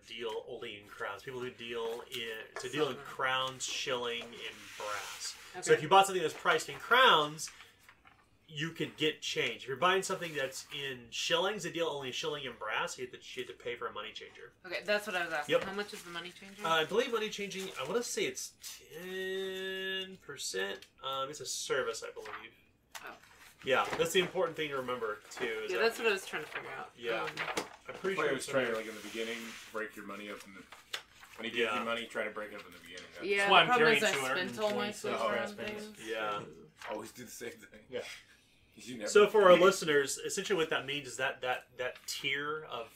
deal only in crowns. People who deal in Silver. crowns, shilling, and brass. Okay. So if you bought something that's priced in crowns, you could get change. If you're buying something that's in shillings, they deal only in shilling and brass. You have to pay for a money changer. Okay, that's what I was asking. Yep. How much is the money changer? I believe money changing. I want to say it's 10%. It's a service, I believe. Oh. Yeah, that's the important thing to remember too. Is Yeah, that- that's what I was trying to figure out. Yeah. I'm pretty That's why sure I was it's trying to, in like, in the beginning, break your money up in the... When he gives Yeah. you money, try to break it up in the beginning. That's Yeah, That's why the I'm problem is I carrying spent all my 220 silver Oh, yeah, on spend it. things. Yeah. Always do the same thing. Yeah. 'Cause you never So for our listeners, essentially what that means is that tier of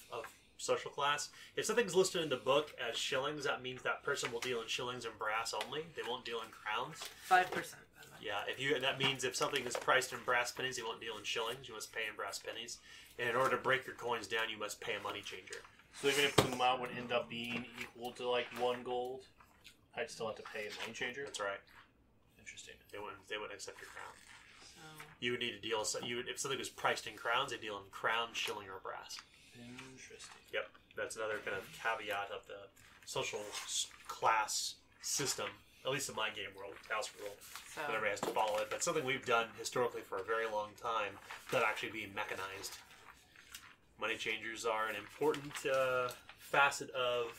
social class. If something's listed in the book as shillings, that means that person will deal in shillings and brass only. They won't deal in crowns. 5%. Yeah, that means if something is priced in brass pennies, you won't deal in shillings. You must pay in brass pennies. And in order to break your coins down, you must pay a money changer. So even if the amount would end up being equal to like 1 gold, I'd still have to pay a money changer. That's right. Interesting. They wouldn't accept your crown. So, You would need to deal. If something was priced in crowns, they deal in crown, shilling, or brass. Interesting. Yep, that's another kind of caveat of the social class system. At least in my game world, house rule, so that everybody has to follow it. But something we've done historically for a very long time, without actually being mechanized. Money changers are an important facet of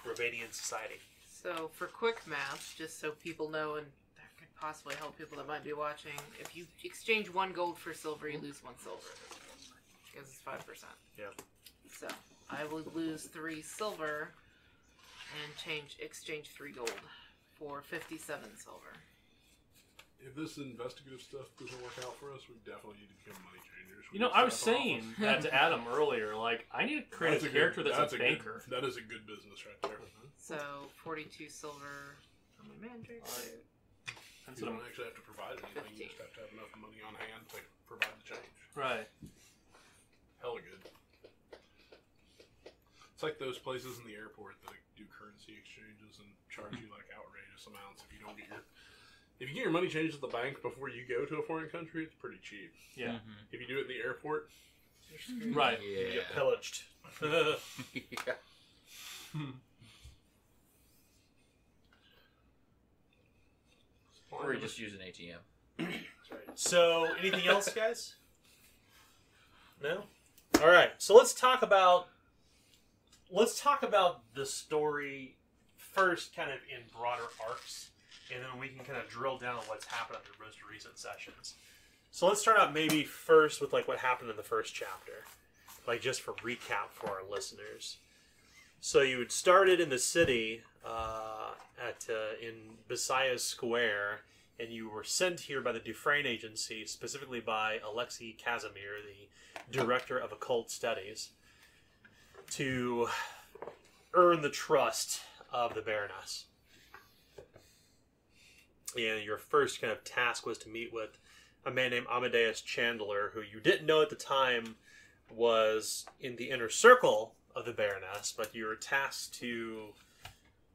Ravanian society. So for quick maths, just so people know, and that could possibly help people that might be watching, if you exchange 1 gold for silver, you lose 1 silver. Because it's 5%. Yeah. So I would lose 3 silver and exchange 3 gold for 57 silver. If this investigative stuff doesn't work out for us, we definitely need to become money changers. You know, I was saying that to Adam earlier. Like, I need to create a character that's a banker. That is a good business right there. So 42 silver on my magic. That's You what don't actually have to provide anything. You 15. just have to have enough money on hand to provide the change. Right. Hella good. It's like those places in the airport that do currency exchanges and charge you like outrageous amounts if you don't get if you get your money changed at the bank before you go to a foreign country, it's pretty cheap. Yeah. If you do it in the airport, Right. You Yeah. get pillaged. Yeah. Or you just use an ATM. So, anything else, guys? No? All right. So let's talk about the story first, kind of in broader arcs, and then we can kind of drill down on what's happened in the most recent sessions. So let's start out maybe first with like what happened in the first chapter, like just for recap for our listeners. So you had started in the city in Besiah Square, and you were sent here by the Dufresne Agency, specifically by Alexei Casimir, the director of occult studies, to earn the trust of the Baroness. And your first kind of task was to meet with a man named Amadeus Chandler, who you didn't know at the time was in the inner circle of the Baroness, but you were tasked to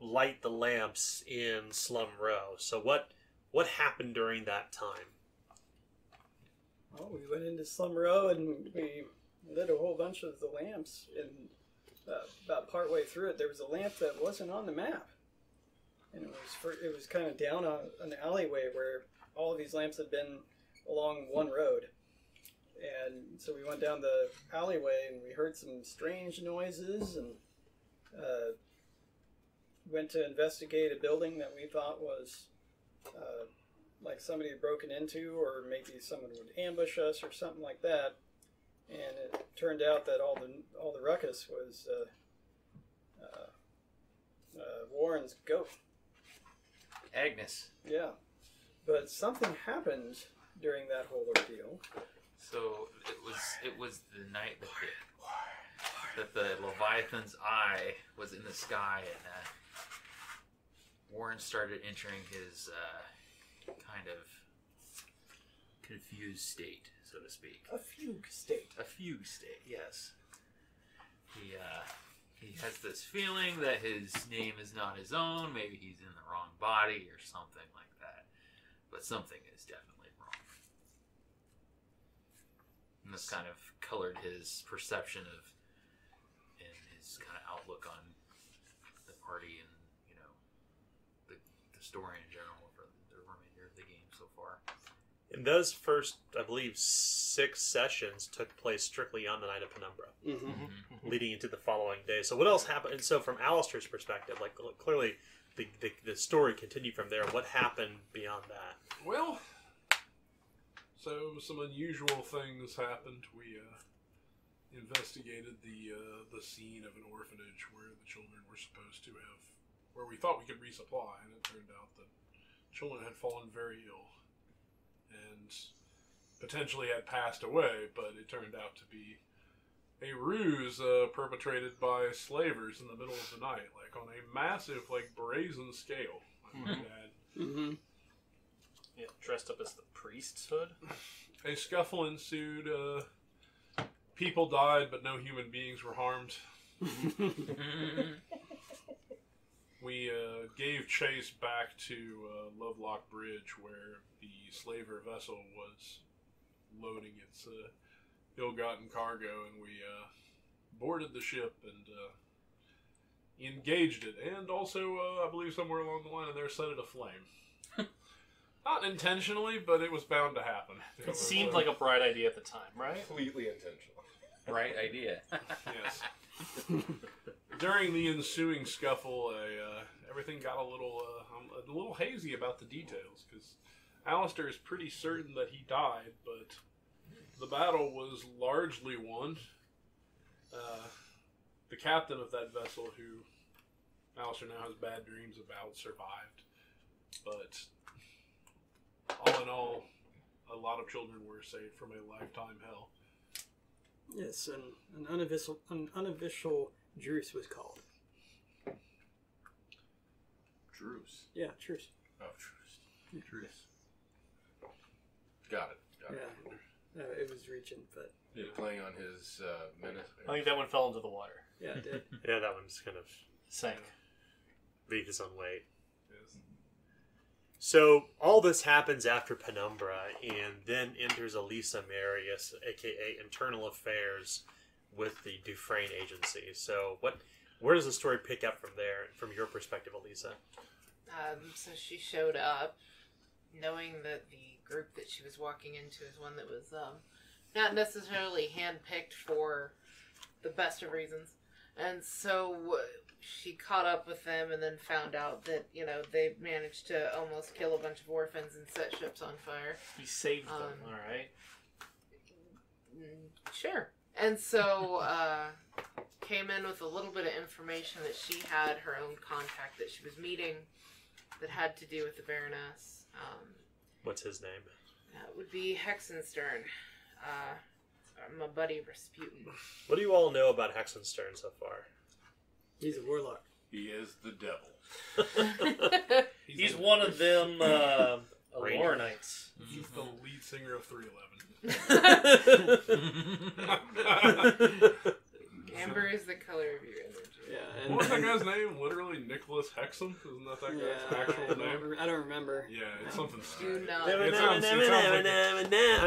light the lamps in Slum Row. So what happened during that time? Well, we went into Slum Row and we lit a whole bunch of the lamps. And about partway through it, there was a lamp that wasn't on the map, and it was kind of down an alleyway where all of these lamps had been along one road. And so we went down the alleyway and we heard some strange noises and went to investigate a building that we thought was like somebody had broken into, or maybe someone would ambush us or something like that. And it turned out that all the ruckus was Warren's goat. Agnes. Yeah, but something happened during that whole ordeal. So it was the night that the Leviathan's eye was in the sky, and Warren started entering his kind of confused state, so to speak. A fugue state. A fugue state, yes. He has this feeling that his name is not his own. Maybe he's in the wrong body or something like that. But something is definitely wrong. And this kind of colored his perception of, and his kind of outlook on the party and, the story in general for the remainder of the game so far. And those first, I believe, 6 sessions took place strictly on the night of Penumbra, leading into the following day. So what else happened? And so from Alistair's perspective, like clearly the story continued from there. What happened beyond that? Well, so some unusual things happened. We investigated the scene of an orphanage where the children were supposed to have, where we thought we could resupply, and it turned out that children had fallen very ill and potentially had passed away, but it turned out to be a ruse perpetrated by slavers in the middle of the night, like on a massive, like brazen scale. I might add. Mm-hmm. Yeah, dressed up as the priesthood. A scuffle ensued. People died, but no human beings were harmed. We gave chase back to Lovelock Bridge, where the slaver vessel was loading its ill-gotten cargo, and we boarded the ship and engaged it, and also, I believe somewhere along the line in there, set it aflame. Not intentionally, but it was bound to happen. It seemed like a bright idea at the time, right? Completely intentional. Right idea. Yes. During the ensuing scuffle, everything got a little hazy about the details, because Alistair is pretty certain that he died, but the battle was largely won. The captain of that vessel, who Alistair now has bad dreams about, survived. But all in all, a lot of children were saved from a lifetime hell. Yes, and an unofficial truce was called. Truce. Yeah, truce. Oh, truce. Truce. Got it. Yeah, it was reaching, but You're playing on his menace. I think that one fell into the water. yeah, it did. Yeah, that one's kind of Sank. beat his own weight. Yes. So all this happens after Penumbra, and then enters Elisa Marius, aka Internal Affairs, with the Dufresne Agency. So where does the story pick up from there, from your perspective, Elisa? So she showed up, knowing that the group that she was walking into is one that was not necessarily handpicked for the best of reasons. And so she caught up with them and then found out that, they managed to almost kill a bunch of orphans and set ships on fire. He saved them, alright? Sure. And so came in with a little bit of information that she had her own contact that she was meeting that had to do with the Baroness. What's his name? That would be Hexenstern. I'm a buddy of Rasputin. What do you all know about Hexenstern so far? He's a warlock. He is the devil. He's one of them Allure Knights. He's the lead singer of 311. Amber is the color of your energy. Yeah, What was that guy's name? Literally Nicholas Hexam? Isn't that guy's actual name? I don't remember. Yeah, it's something Do stupid. not. I don't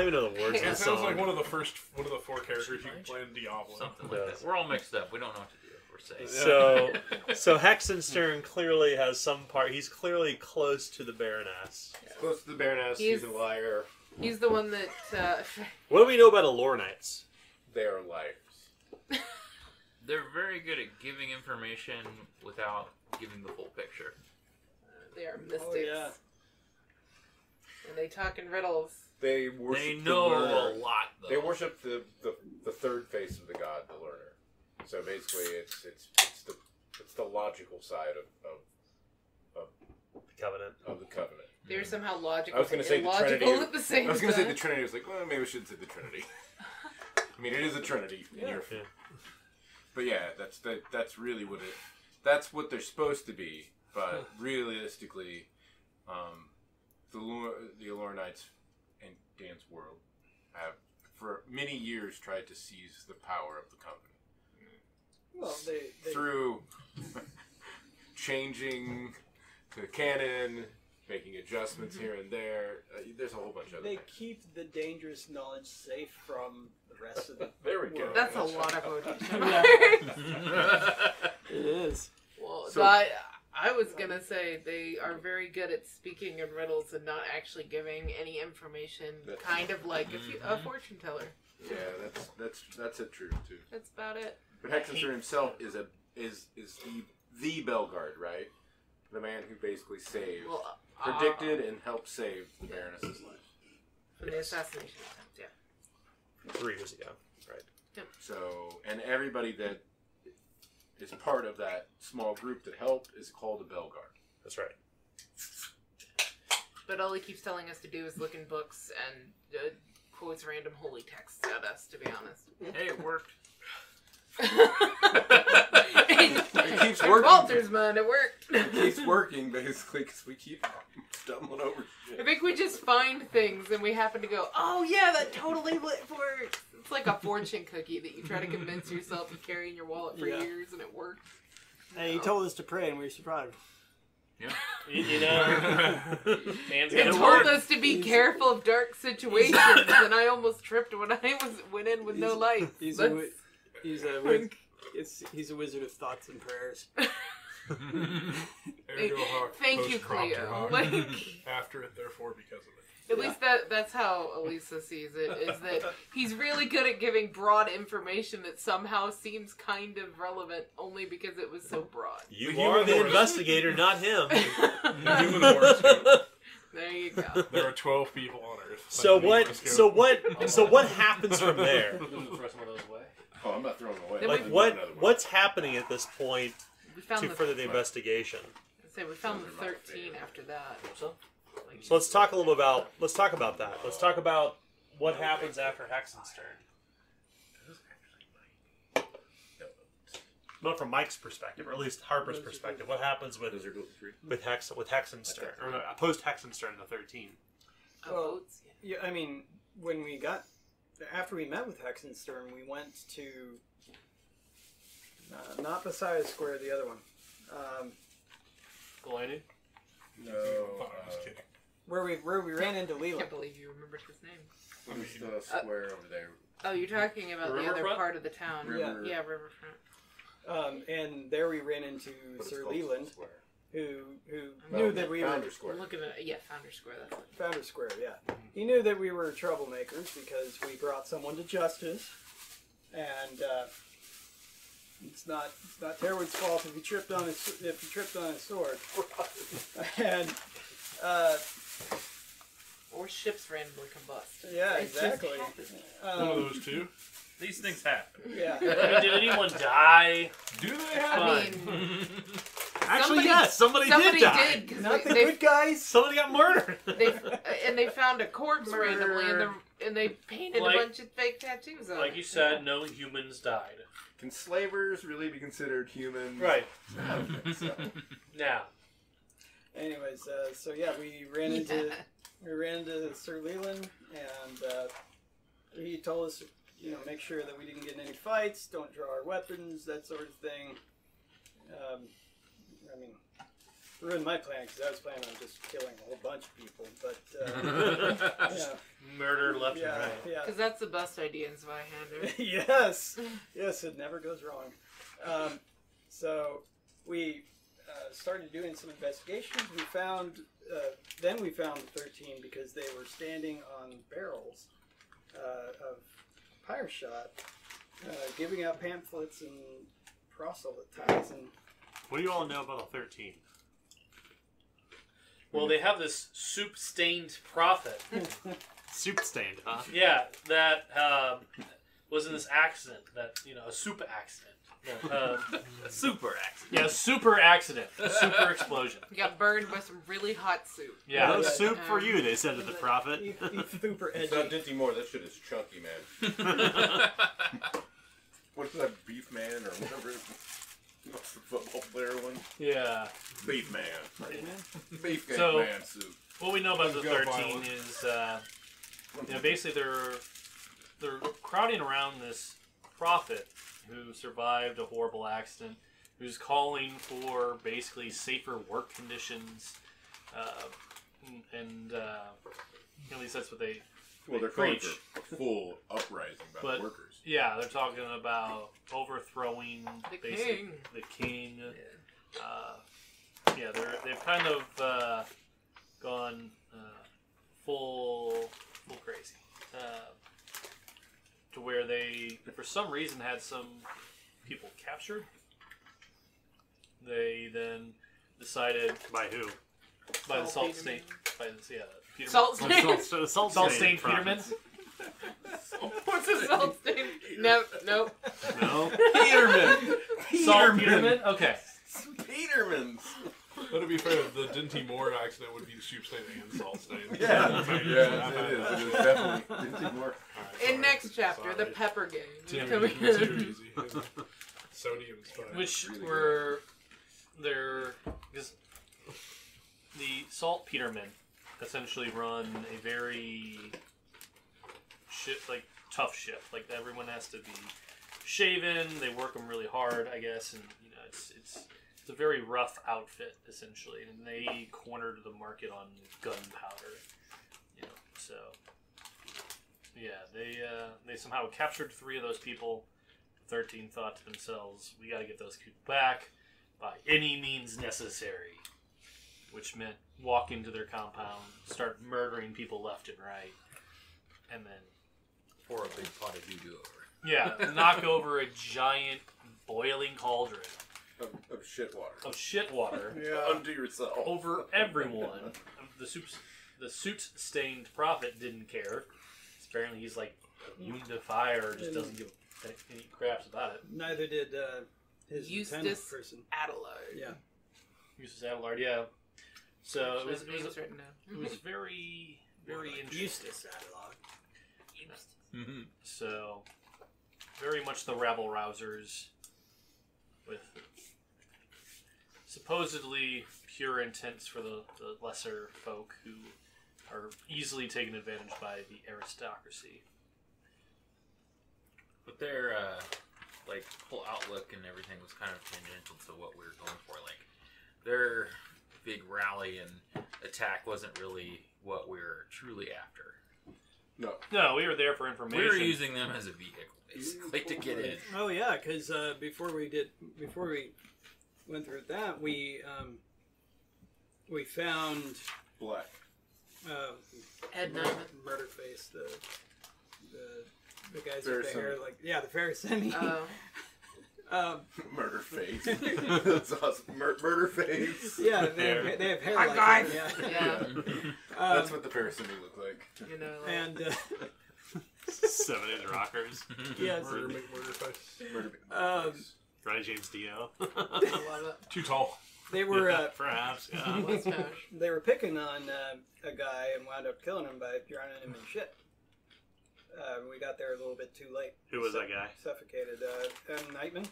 even know the words of the It sounds song. like one of the four characters you can play in Diablo. Something like that. We're all mixed up. We don't know what to do. We're safe. So Hexenstern clearly has some part. He's clearly close to the Baroness. Close to the Baroness. He's a liar. He's the one that. What do we know about Allure Knights? They are liars. They're very good at giving information without giving the full picture. They are mystics. Oh, yeah. And they talk in riddles. They worship They the know learner. a lot, though. They worship the third face of the god, the learner. So basically, it's the logical side of The Covenant. the covenant. They're somehow logical I was going to say and the illogical Trinity. at the same time. I was going to say the Trinity. I was like, well, maybe we shouldn't say the Trinity. I mean, it is a Trinity. Yeah. But yeah, that's really what it. That's what they're supposed to be. But realistically, the Allure Knights in Dan's world have, for many years, tried to seize the power of the company. Well, they Through changing the canon, making adjustments here and there. There's a whole bunch of other they things. keep the dangerous knowledge safe from the rest of the There we go. world. That's a lot of quotation Yeah. marks. It is. Well, So- I was gonna say they are very good at speaking in riddles and not actually giving any information. That's- kind of like a fortune teller. Yeah, that's a true too. That's about it. But Hexenstern himself is the Bellegarde, right? The man who basically saved, Well, predicted, and helped save the Baroness's life. from the assassination attempt. Yeah. 3 years ago, right? So, and everybody that is part of that small group that helped is called a Bellegarde. That's right. But all he keeps telling us to do is look in books and quotes random holy texts at us. To be honest. Hey, it worked. It keeps In working. Walter's mind, it worked. It keeps working, basically, because we keep stumbling over I shit. think we just find things and we happen to go, oh yeah, that totally works. It's like a fortune cookie that you try to convince yourself you carry in your wallet for years and it works. And he told us to pray, and we survived. You know, man's It gonna told work. us to be careful of dark situations, and I almost tripped when I went in with no light. He's That's- he's a wizard of thoughts and prayers. Ergo hoc, Thank you, post propter Cleo. hoc. Like, After it, therefore, because of it. at least that's how Elisa sees it, is that he's really good at giving broad information that somehow seems kind of relevant only because it was so broad. You The are the humor- investigator, not him. The human horoscope. There you go. There are 12 people on Earth. So Like the what? horoscope. So what happens from there? Throw some of those away. Oh, I'm not throwing it away. Then Like we- what's happening at this point We found to the, further the investigation? say we found the 13 after that. So? Like, So let's talk a little about. Let's talk about that. Let's talk about what happens after Hexenstern. Not from Mike's perspective, or at least Harper's perspective. What happens with Hexenstern, or post Hexenstern, the 13? oh, Well, votes, yeah. Yeah, I mean, when we got after we met with Hexenstern, we went to not Messiah Square, the other one, The lighting? No. Oh, I was kidding. where we ran into I Leland. can't believe you remembered his name. What is the square over there? Oh, you're talking about the other Riverfront? part of the town. River- Yeah, Riverfront. And there we ran into But it's Sir called Leland, Square. who No, knew that we Founder were Square. I'm looking at Founder Square. That's it. Founder Square. Yeah, he knew that we were troublemakers because we brought someone to justice, and it's not Terwood's fault if he tripped on his sword. And Or ships randomly combust. yeah, It just exactly. happens. One of those two. These things happen. Yeah. Did anyone die? Do they I have? mean, Actually, yes, somebody somebody did die. did because Not the they good guys. Somebody got murdered. they found a corpse Murder. randomly and they painted Like- a bunch of fake tattoos on Like it. you said, no humans died. Can slavers really be considered humans? Right. I don't think so. Now, Anyways, so yeah, we ran into Sir Leland, and he told us, make sure that we didn't get in any fights, don't draw our weapons, that sort of thing. I mean, ruined my plan because I was planning on just killing a whole bunch of people, but yeah, murder left and yeah, right. yeah. Because that's the best idea in Zweihander. yes, it never goes wrong. So we started doing some investigations. We found the 13 because they were standing on barrels of pyre shot, giving out pamphlets and proselytizing. What do you all know about the 13? Well, they have this soup-stained prophet. Soup stained, huh? Yeah, that was in this accident. A soup accident. Super accident. Yeah, super accident. Super explosion. You got burned by some really hot soup. Yeah. No soup for you, they said to the prophet. He's super It's not edgy. Dinty Moore. That shit is chunky, man. What's that, Beef Man or whatever? What's the football player one? Yeah. Beef Man. Beef Cake So- Man soup. What we know about the Let's go 13 violent. is, basically they're crowding around this prophet who survived a horrible accident, who's calling for basically safer work conditions, and at least that's what they Well, they're calling preach. for a full uprising by But- the workers. Yeah, they're talking about overthrowing The basic- king. The king. They've kind of gone full crazy to where they, for some reason, had some people captured. They then decided By who? by the Salt salt stain, by the Peterman. Salt stain. Salt stained Peterman. What's a salt stain? No. No. Peterman! Salt Peterman. Okay. Peterman's! But to be fair, the Dinty Moore accident would be soup stain and salt stain. Yeah, it is. It is definitely Dinty Moore. Alright. In next chapter, the pepper game. Too Coming in. easy. Sodium is fine. Which Really were there because the saltpetermen essentially run a very tough shift. Like everyone has to be shaven. They work them really hard, I guess, and it's a very rough outfit essentially, and they cornered the market on gunpowder. So yeah, they somehow captured 3 of those people. 13 thought to themselves, we got to get those people back by any means necessary, which meant walk into their compound, start murdering people left and right, and then Pour a big pot of doo-doo over. yeah, knock over a giant boiling cauldron Of shit water. of shit water Unto yourself. over everyone. The suit-stained prophet didn't care. Apparently, he's like immune to fire, just doesn't give any craps about it. Neither did his lieutenant Eustace person. Adelard. Yeah. Eustace Adelard, yeah. So it was Names written down. it was very, very interesting. Eustace Adelard. Mm-hmm. So, very much the rabble rousers with supposedly pure intents for the lesser folk who are easily taken advantage by the aristocracy. But their whole outlook and everything was kind of tangential to what we were going for. Like their big rally and attack wasn't really what we were truly after. No. We were there for information. We were using them as a vehicle, basically, to get in. Oh yeah, because before we went through that, we found Black. Ed Nyman. Murderface, the guys Fair with the Semi. hair, like the Farasemi. Oh. Murder face. That's awesome. Murder face. Yeah, they have hair Hi, like guys. him, Yeah. That's what the parasite look like. You know, And 7-inch rockers. yes, Murder face. Murder Um, Ronnie James Dio. I love it. Too tall. they were Perhaps, yeah. Mustache. they were picking on a guy and wound up killing him by drowning him in shit. We got there a little bit too late. Who was that guy? Suffocated. M. Nightman.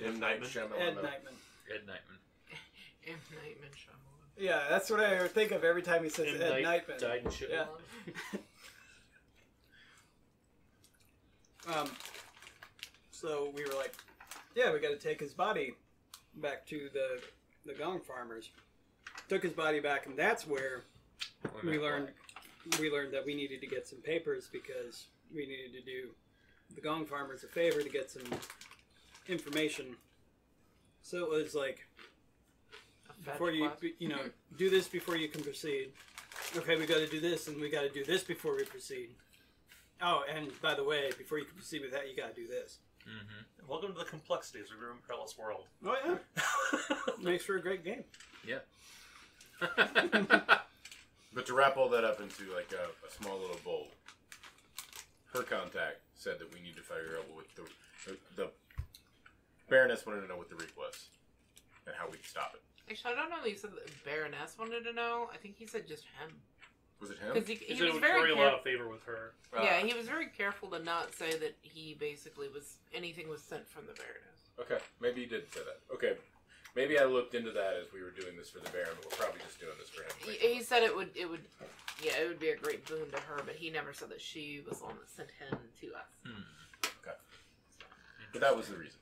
M. Night Ed Shyamalan. Nightman. Ed Nightman. M. Nightman Shyamalan. Yeah, that's what I think of every time he says M. Ed Night Nightman. died in shit. Yeah. So we were like, yeah, we got to take his body back to the Gong farmers. Took his body back, and that's where we learned that we needed to get some papers because we needed to do the Gong farmers a favor to get some information. So it was like, before you do this before you can proceed. Okay, we got to do this, and we got to do this before we proceed. Oh, and by the way, before you can proceed with that, you got to do this. Mm-hmm. Welcome to the complexities of your perilous world. Oh yeah, makes for a great game. Yeah. But to wrap all that up into like a small little bowl, her contact said that we need to figure out what the Baroness wanted to know what the reek was and how we could stop it. Actually, I don't know if he said that Baroness wanted to know. I think he said just him. Was it him? Because He he said it was would very curry a lot of favor with her. Yeah, he was very careful to not say that he basically anything was sent from the Baroness. Okay, maybe he did say that. Okay, maybe I looked into that as we were doing this for the Baron, but we're probably just doing this for him. He said it would be a great boon to her, but he never said that she was the one that sent him to us. Okay, but that was the reason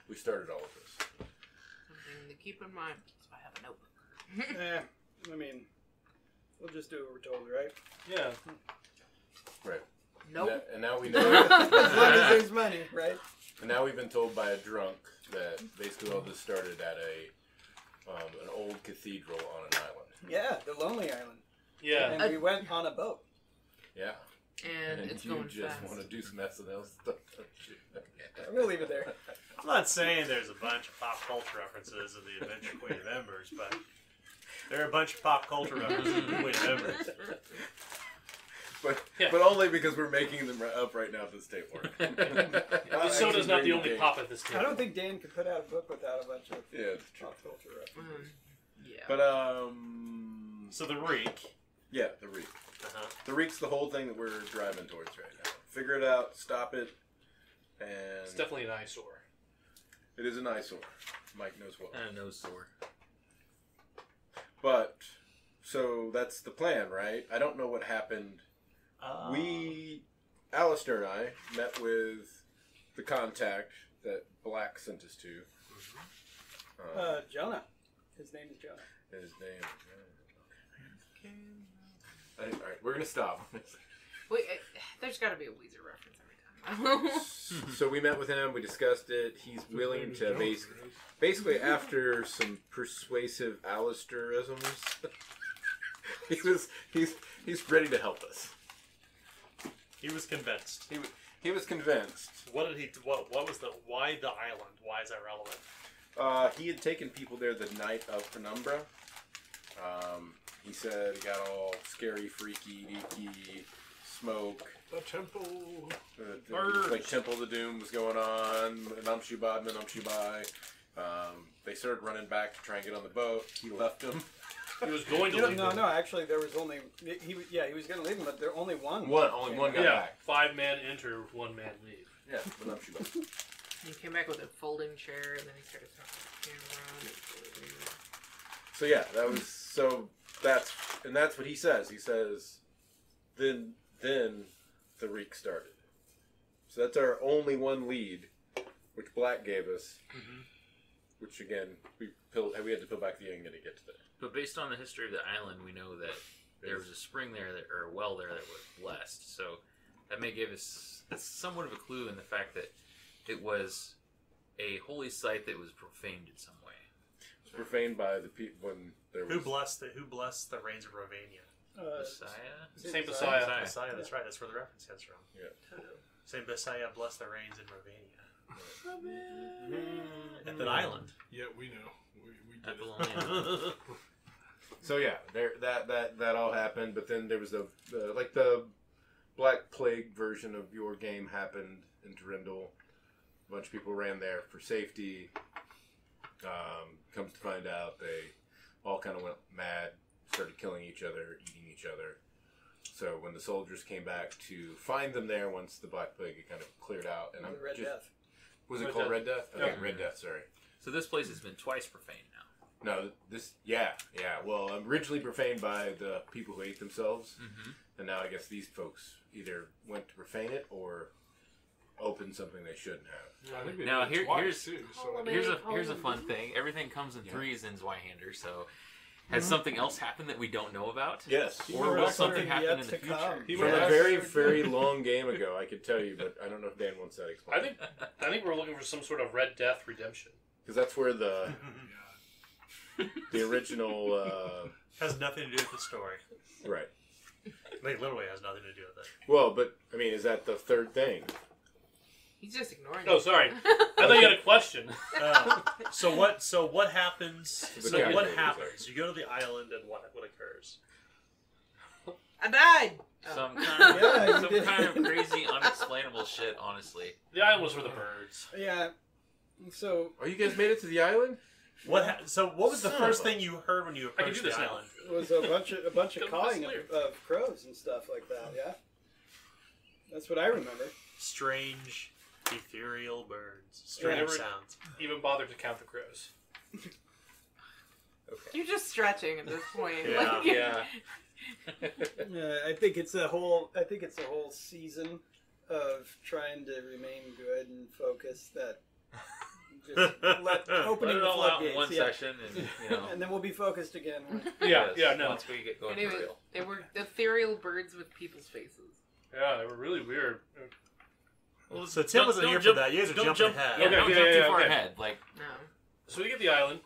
we started all of this. Something to keep in mind. So I have a notebook. I mean, we'll just do what we're told, right? Yeah. Right. Nope. And now we know. As long as there's money, right? And now we've been told by a drunk that basically all this started at an old cathedral on an island. Yeah, the Lonely Island. Yeah. And we went on a boat. Yeah. And it's you going just fast. want to do some SNL stuff, don't you? I'm gonna leave it there. I'm not saying there's a bunch of pop culture references in the Adventure Queen of Embers, but there are a bunch of pop culture references in the Queen of Embers. But only because we're making them up right now at this table. The soda's not the only pop at this I table. don't think Dan could put out a book without a bunch of Yeah, it's true. pop culture references. Yeah. But So the reek. yeah, the reek. Uh-huh. The Reek's the whole thing that we're driving towards right now. Figure it out, stop it, and It's definitely an eyesore. it is an eyesore. Mike knows what. And a nose sore. But so that's the plan, right? I don't know what happened. Alistair and I met with the contact that Black sent us to. Jonah. His name is Jonah. His name. All right, we're gonna stop. Wait, there's got to be a Weezer reference every time. So we met with him. We discussed it. He's willing to basically after some persuasive Alistairisms, he's ready to help us. He was convinced. He was convinced. What did he? What was the? Why the island? Why is that relevant? He had taken people there the night of Penumbra. He said he got all scary, freaky, deaky, smoke. The temple. Like Temple of the Doom was going on. Namshubai. They started running back to try and get on the boat. He left them. He was going to leave them. No. Actually, there was only he was going to leave him, but there only one. Only one got back. 5 man enter, 1 man leave. Yeah, Namshubai. He came back with a folding chair, and then he started talking to the camera. So yeah, that's what he says. He says, then the Reek started. So that's our only one lead, which Black gave us. Mm-hmm. Which again, we had to peel back the onion to get to that. But based on the history of the island, we know that there was a spring there, or a well there that was blessed. So that may give us somewhat of a clue in the fact that it was a holy site that was profaned in some way. It was profaned by the people when there was... Who blessed the reigns of Rovania? Messiah? Saint Messiah. Messiah, that's right. That's where the reference comes from. Yeah. Saint Messiah blessed the reigns in Rovania. At that island. Yeah, we know. We At did the it. Lonely Island. So yeah, that all happened. But then there was the Black Plague version of your game happened in Durindal. A bunch of people ran there for safety. Comes to find out, they all kind of went mad, started killing each other, eating each other. So when the soldiers came back to find them there, once the Black Plague had kind of cleared out, and The Red Death. Was it called Red Death? Okay, Yeah. Red Death. Sorry. So this place has been twice profaned now. No, yeah. Well, originally profaned by the people who ate themselves, and now I guess these folks either went to profane it or opened something they shouldn't have. I think they Now, did it twice, too. So Here's a fun thing. Everything comes in threes in Zweihander, so has something else happened that we don't know about? Yes. Or will something happen in the Yet to come. future? From a very, very long game ago, I could tell you, but I don't know if Dan wants that explained. I think we're looking for some sort of Red Death redemption. Because that's where the original... Has nothing to do with the story. right. Like, literally has nothing to do with it. Well, but, I mean, is that the third thing? He's just ignoring Oh, it. sorry. I thought you had a question. So what happens? The So character what is happens? You go to the island, and what occurs? I died. Some Yeah, you did. kind of crazy, unexplainable shit, honestly. The island was for the birds. Yeah. So Oh, you guys made it to the island? So what was the Son first of a- thing you heard when you I can approached do this the now. island? it was a bunch of Come cawing clear. of crows and stuff like that. Yeah. That's what I remember. Strange, ethereal birds. Strange Never- sounds. Even bothered to count the crows. You're just stretching at this point. Yeah. Like, Yeah. I think it's a whole season of trying to remain good and focused that just opening Let it the all out in floodgates, one yeah. session, and And then we'll be focused again. No. Once we get going And it for was, real. they were ethereal birds with people's faces. Yeah, they were really weird. Well, So Tim wasn't here for that. You guys are don't jumping jump- ahead. Yeah, Okay, don't yeah, jump yeah, too far okay. ahead. Like, No. So we get the island.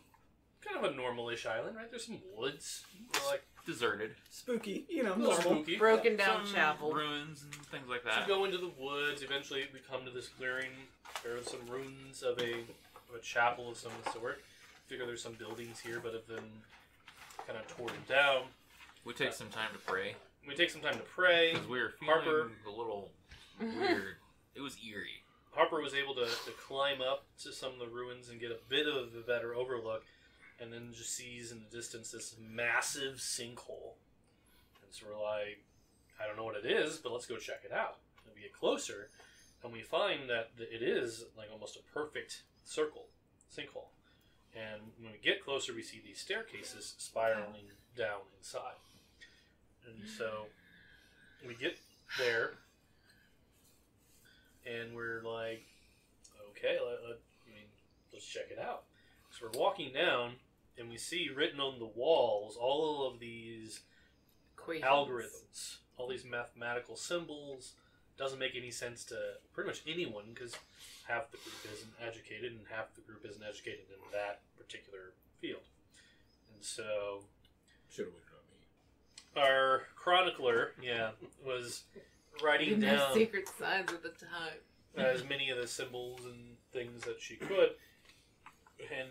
Kind of a normal-ish island, right? There's some woods. We're like, deserted. Spooky, a little normal. spooky. Broken down Some chapel. ruins and things like So that. we go into the woods. Eventually, we come to this clearing. There are some ruins of a chapel of some sort. Figure there's some buildings here, but have been kind of torn down. We take some time to pray We take some time to pray. because we were feeling Harper. a little weird. It was eerie. Harper was able to climb up to some of the ruins and get a bit of a better overlook, and then just sees in the distance this massive sinkhole. And so we're like, I don't know it is, but let's go check it out. And we get closer, and we find that it is like almost a perfect sinkhole. And when we get closer, we see these staircases spiraling down inside. And so we get there, and we're like, okay, let's check it out. So we're walking down, and we see written on the walls all of these Equations. algorithms, all these mathematical symbols. Doesn't make any sense to pretty much anyone because half the group isn't educated and half the group isn't educated in that particular field. And so Should have looked at me. our chronicler, was writing Didn't have down secret signs at the time. as many of the symbols and things that she could. And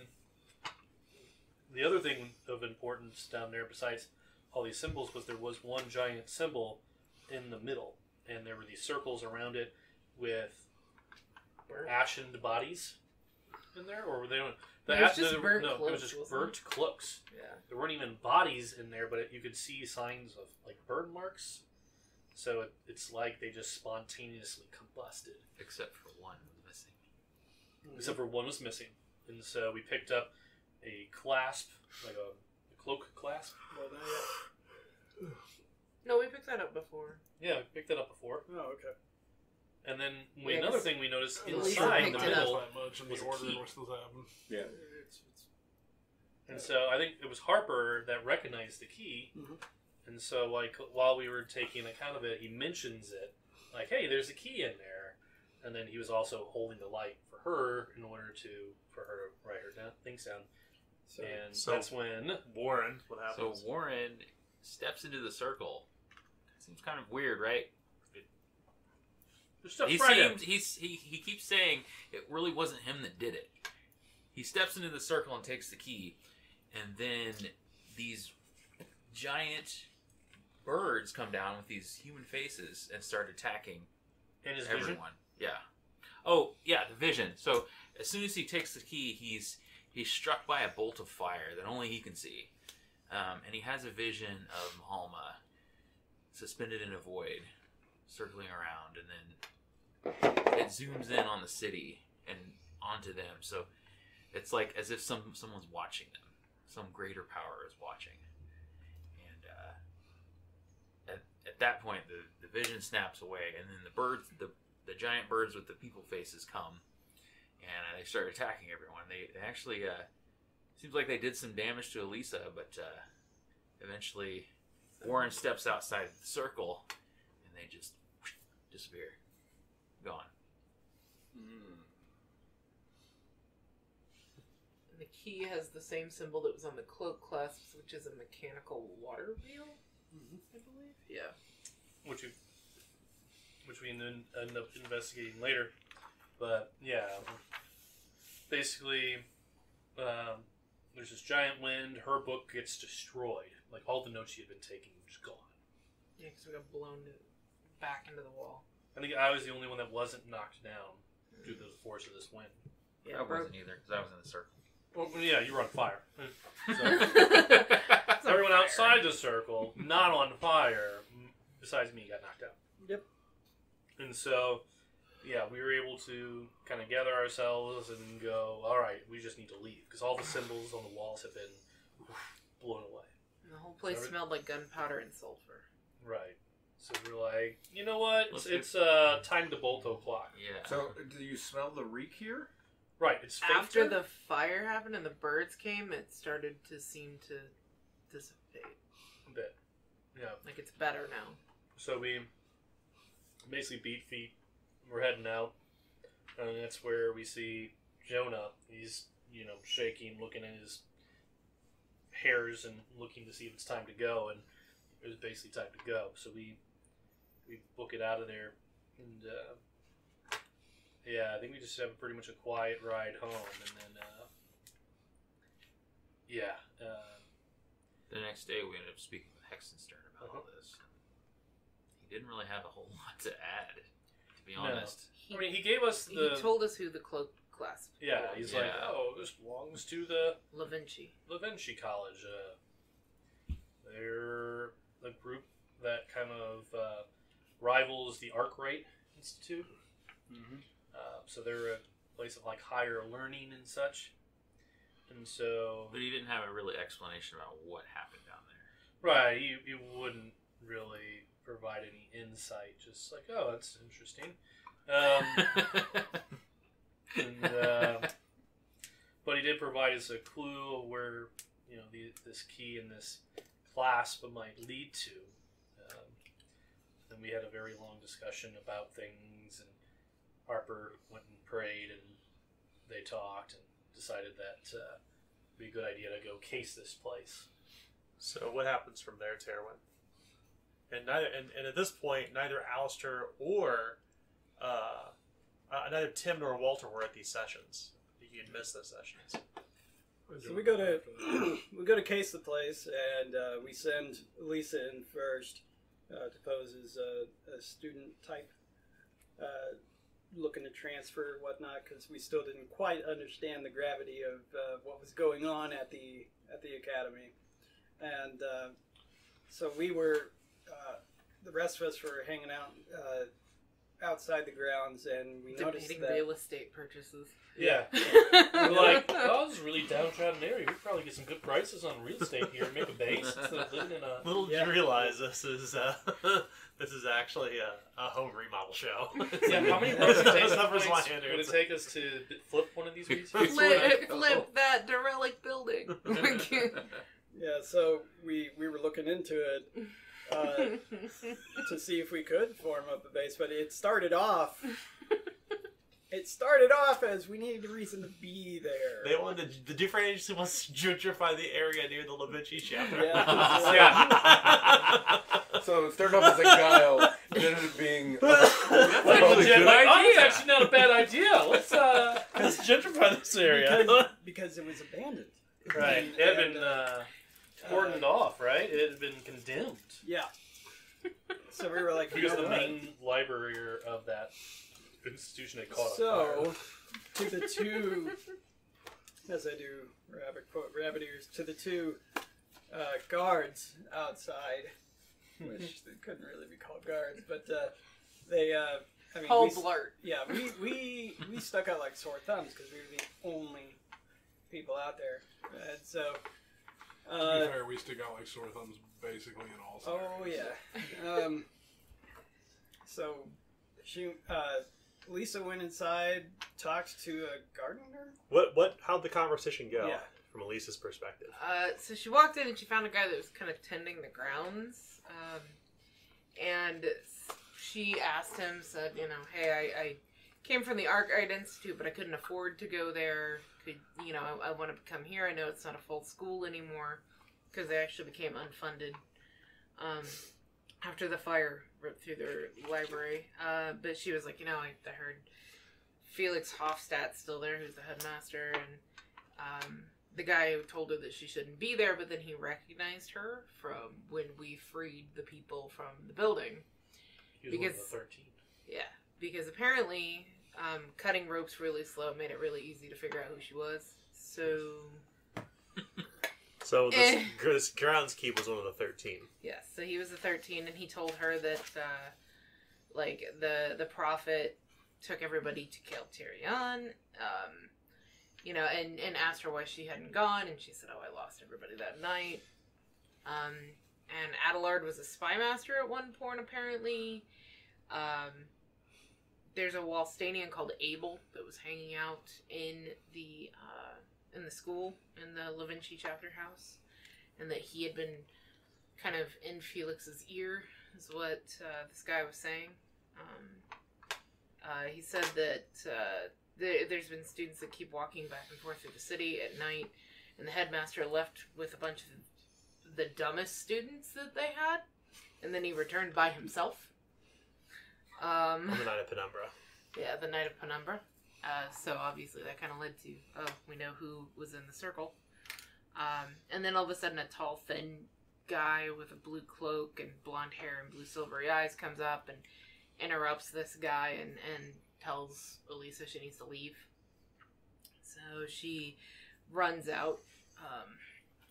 the other thing of importance down there, besides all these symbols, was there was one giant symbol in the middle. And there were these circles around it with ashened bodies in there, or were they? It was just burnt it was cloaks, just wasn't burnt cloaks. Yeah. There weren't even bodies in there, but you could see signs of like burn marks. So it's like they just spontaneously combusted. Except for one was missing. Except for one was missing, and so we picked up a clasp, like a cloak clasp. Well, not yet. No, we picked that up before. Yeah, we picked that up before. Oh, okay. And then Yeah, another 'cause thing we noticed Lisa inside the picked it up. middle, That much in was the a order key. we're supposed to have them. Yeah. and so I think it was Harper that recognized the key. Mhm. And so, like, while we were taking account of it, he mentions it, like, "Hey, there's a key in there." And then he was also holding the light for her in order for her to write her things down. So, And So- that's when Warren, what So happens? Warren steps into the circle. Seems kind of weird, right? there's stuff He right in. he keeps saying it really wasn't him that did it. He steps into the circle and takes the key, and then these giant birds come down with these human faces and start attacking in his everyone. vision. Yeah. Oh, yeah, the vision. So as soon as he takes the key, he's struck by a bolt of fire that only he can see, and he has a vision of Mahalma suspended in a void, circling around, and then it zooms in on the city and onto them. So it's like as if someone's watching them. Some greater power is watching. And at that point, the vision snaps away, and then the birds, the giant birds with the people faces come, and they start attacking everyone. They actually seems like they did some damage to Elisa, but eventually Warren steps outside the circle, and they just disappear. Gone. And the key has the same symbol that was on the cloak clasps, which is a mechanical water wheel, I believe. Yeah. which we end up investigating later. But yeah, basically, there's this giant wind. Her book gets destroyed. Like all the notes she had been taking were just gone. Yeah, because we got blown back into the wall. I think I was the only one that wasn't knocked down due to the force of this wind. Yeah, I wasn't either, because I was in the circle. Well, yeah, you were on fire. So, It's on everyone fire. outside the circle, not on fire, besides me, got knocked out. Yep. And so, yeah, we were able to kind of gather ourselves and go, all right, we just need to leave. Because all the symbols on the walls have been blown away. And the whole place Sorry? smelled like gunpowder and sulfur. Right. So we're like, you know what? Let's It's time to bolt o'clock. Yeah. So, do you smell the reek here? Right, it's After fainter. the fire happened and the birds came, it started to seem to dissipate. A bit. Yeah. Like it's better now. So we basically beat feet. We're heading out, and that's where we see Jonah. He's shaking, looking at his hairs and looking to see if it's time to go. And it was basically time to go. So we book it out of there, and yeah, I think we just have pretty much a quiet ride home, and then The next day, we ended up speaking with Hexenstern about all this. He didn't really have a whole lot to add, to be No. honest. I mean, he gave us He the told us who the cloak clasp. yeah. He's like, Yeah. oh, this belongs to the La Vinci. Da Vinci College. They're a group that kind of rivals the Arkwright Institute. So they're a place of like higher learning and such. And so, But he didn't have a really explanation about what happened down there. right, you wouldn't really provide any insight. Just like, oh, that's interesting. But he did provide us a clue of where this key and this clasp might lead to. Then we had a very long discussion about things, and Harper went and prayed, and they talked and decided that it'd be a good idea to go case this place. So what happens from there, Terwin? And at this point, neither Alistair or neither Tim nor Walter were at these sessions. You can miss those sessions. So we go to case the place, and we send Lisa in first to pose as a student type, looking to transfer or whatnot, because we still didn't quite understand the gravity of what was going on at the academy, and so we were. The rest of us were hanging out outside the grounds, and we noticed Debating that real estate purchases. Yeah. We're like, oh, this is a really downtrodden area. We could probably get some good prices on real estate here and make a base instead of living in a... Little did you realize this is actually a home remodel show. Yeah, how many months would it it take us to flip one of these pieces? Flip that derelict building. Yeah, so we were looking into it to see if we could form up a base, but it started off as we needed a reason to be there. They wanted the different agency wants to gentrify the area near the Levinci chapter. Yeah. So it started off as a guile, and ended up being That's actually not a bad idea. Let's gentrify this area. Because it was abandoned. Right. It had been cordoned off, right? It had been condemned. Yeah. So we were like, Because the main library of that institution had caught on so, fire. to the two, as I do rabbit ears, to the two guards outside, which they couldn't really be called guards, but they, Whole blurt. Yeah, we stuck out like sore thumbs because we were the only people out there, and so. To be fair, we stick out like sore thumbs basically in all scenarios. Oh yeah. So Lisa went inside, talked to a gardener. How'd the conversation go? Yeah. From Elisa's perspective. So she walked in and she found a guy that was kind of tending the grounds, and she asked him, said, hey, I came from the Arkwright Institute, but I couldn't afford to go there. I want to come here. I know it's not a full school anymore because they actually became unfunded after the fire ripped through their library. But she was like, I heard Felix Hofstadt's still there, who's the headmaster, and the guy who told her that she shouldn't be there, but then he recognized her from when we freed the people from the building. He was one of the 13. Yeah, because apparently cutting ropes really slow made it really easy to figure out who she was. So this groundskeep was one of the 13. Yes, so he was the 13, and he told her that the prophet took everybody to Kelterion, and asked her why she hadn't gone, and she said, "Oh, I lost everybody that night." And Adelard was a spy master at one point, apparently. There's a Wallstanian called Abel that was hanging out in the school in the Levinci chapter house, and that he had been kind of in Felix's ear, is what this guy was saying. He said that there's been students that keep walking back and forth through the city at night, and the headmaster left with a bunch of the dumbest students that they had, and then he returned by himself. On the night of Penumbra. Yeah, the night of Penumbra. So obviously that kind of led to, we know who was in the circle. And then all of a sudden a tall, thin guy with a blue cloak and blonde hair and blue silvery eyes comes up and interrupts this guy and tells Elisa she needs to leave. So she runs out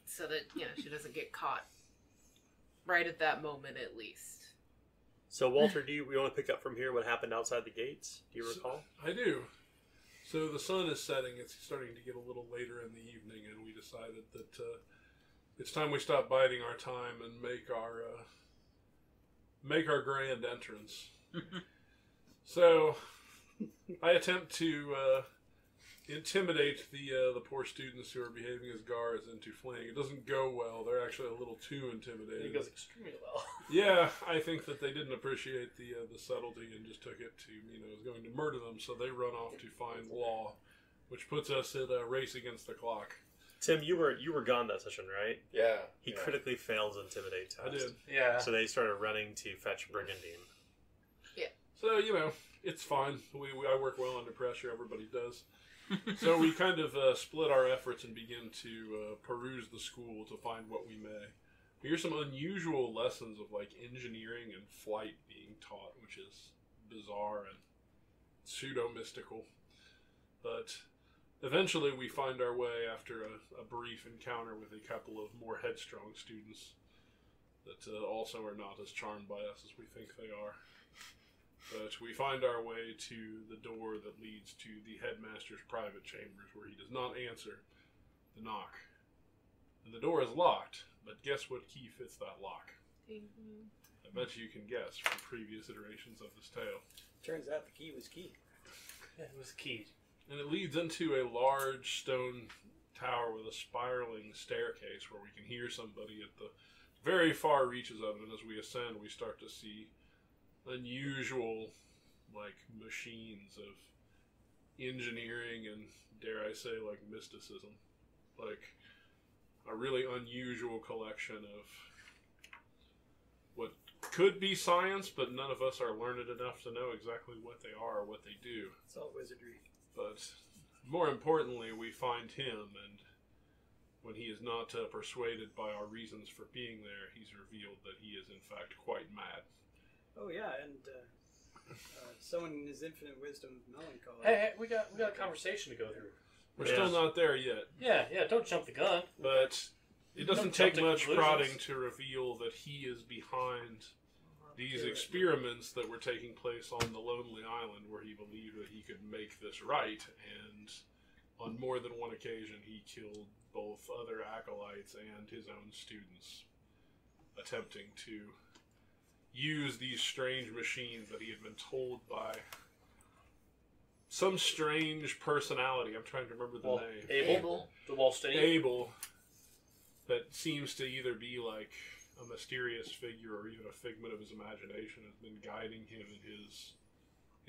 so that, she doesn't get caught right at that moment at least. So, Walter, do you want to pick up from here what happened outside the gates? Do you recall? I do. So the sun is setting. It's starting to get a little later in the evening, and we decided that it's time we stop biding our time and make our grand entrance. So I attempt to intimidate the poor students who are behaving as guards into fleeing. It doesn't go well. They're actually a little too intimidated. It goes extremely well. Yeah, I think that they didn't appreciate the subtlety and just took it to, it was going to murder them, so they run off to find law, which puts us in a race against the clock. Tim, you were gone that session, right? Yeah. He critically failed his intimidate test. I did. Yeah. So they started running to fetch Brigandine. So, it's fine. I work well under pressure, everybody does. So we kind of split our efforts and begin to peruse the school to find what we may. Here's some unusual lessons of engineering and flight being taught, which is bizarre and pseudo-mystical. But eventually we find our way after a brief encounter with a couple of more headstrong students that also are not as charmed by us as we think they are. But we find our way to the door that leads to the headmaster's private chambers, where he does not answer the knock. And the door is locked, but guess what key fits that lock? I bet you can guess from previous iterations of this tale. Turns out the key was key. Yeah, it was key. And it leads into a large stone tower with a spiraling staircase where we can hear somebody at the very far reaches of it. And as we ascend, we start to see unusual, machines of engineering and, dare I say, mysticism. A really unusual collection of what could be science, but none of us are learned enough to know exactly what they are or what they do. It's all wizardry. But more importantly, we find him, and when he is not persuaded by our reasons for being there, he's revealed that he is in fact quite mad. Oh yeah, and someone in his infinite wisdom, melancholy. Hey, we got a conversation to go through. We're still not there yet. Yeah, don't jump the gun. But it doesn't Don't take jump to much conclusions. prodding to reveal that he is behind these experiments that were taking place on the Lonely Island, where he believed that he could make this right, and on more than one occasion he killed both other acolytes and his own students, attempting to use these strange machines that he had been told by some strange personality. I'm trying to remember the name. Abel. The Wallstein. Abel, that seems to either be a mysterious figure or even a figment of his imagination, has been guiding him in his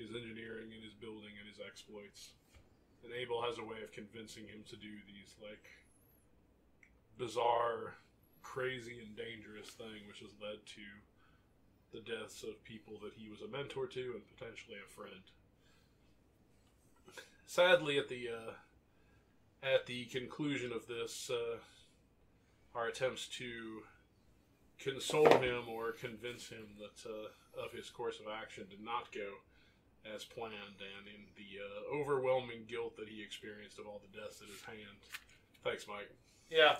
engineering and his building and his exploits. And Abel has a way of convincing him to do these bizarre, crazy, and dangerous thing, which has led to the deaths of people that he was a mentor to and potentially a friend. Sadly, at the conclusion of this, our attempts to console him or convince him that of his course of action did not go as planned, and in the overwhelming guilt that he experienced of all the deaths at his hand, thanks, Mike. Yeah.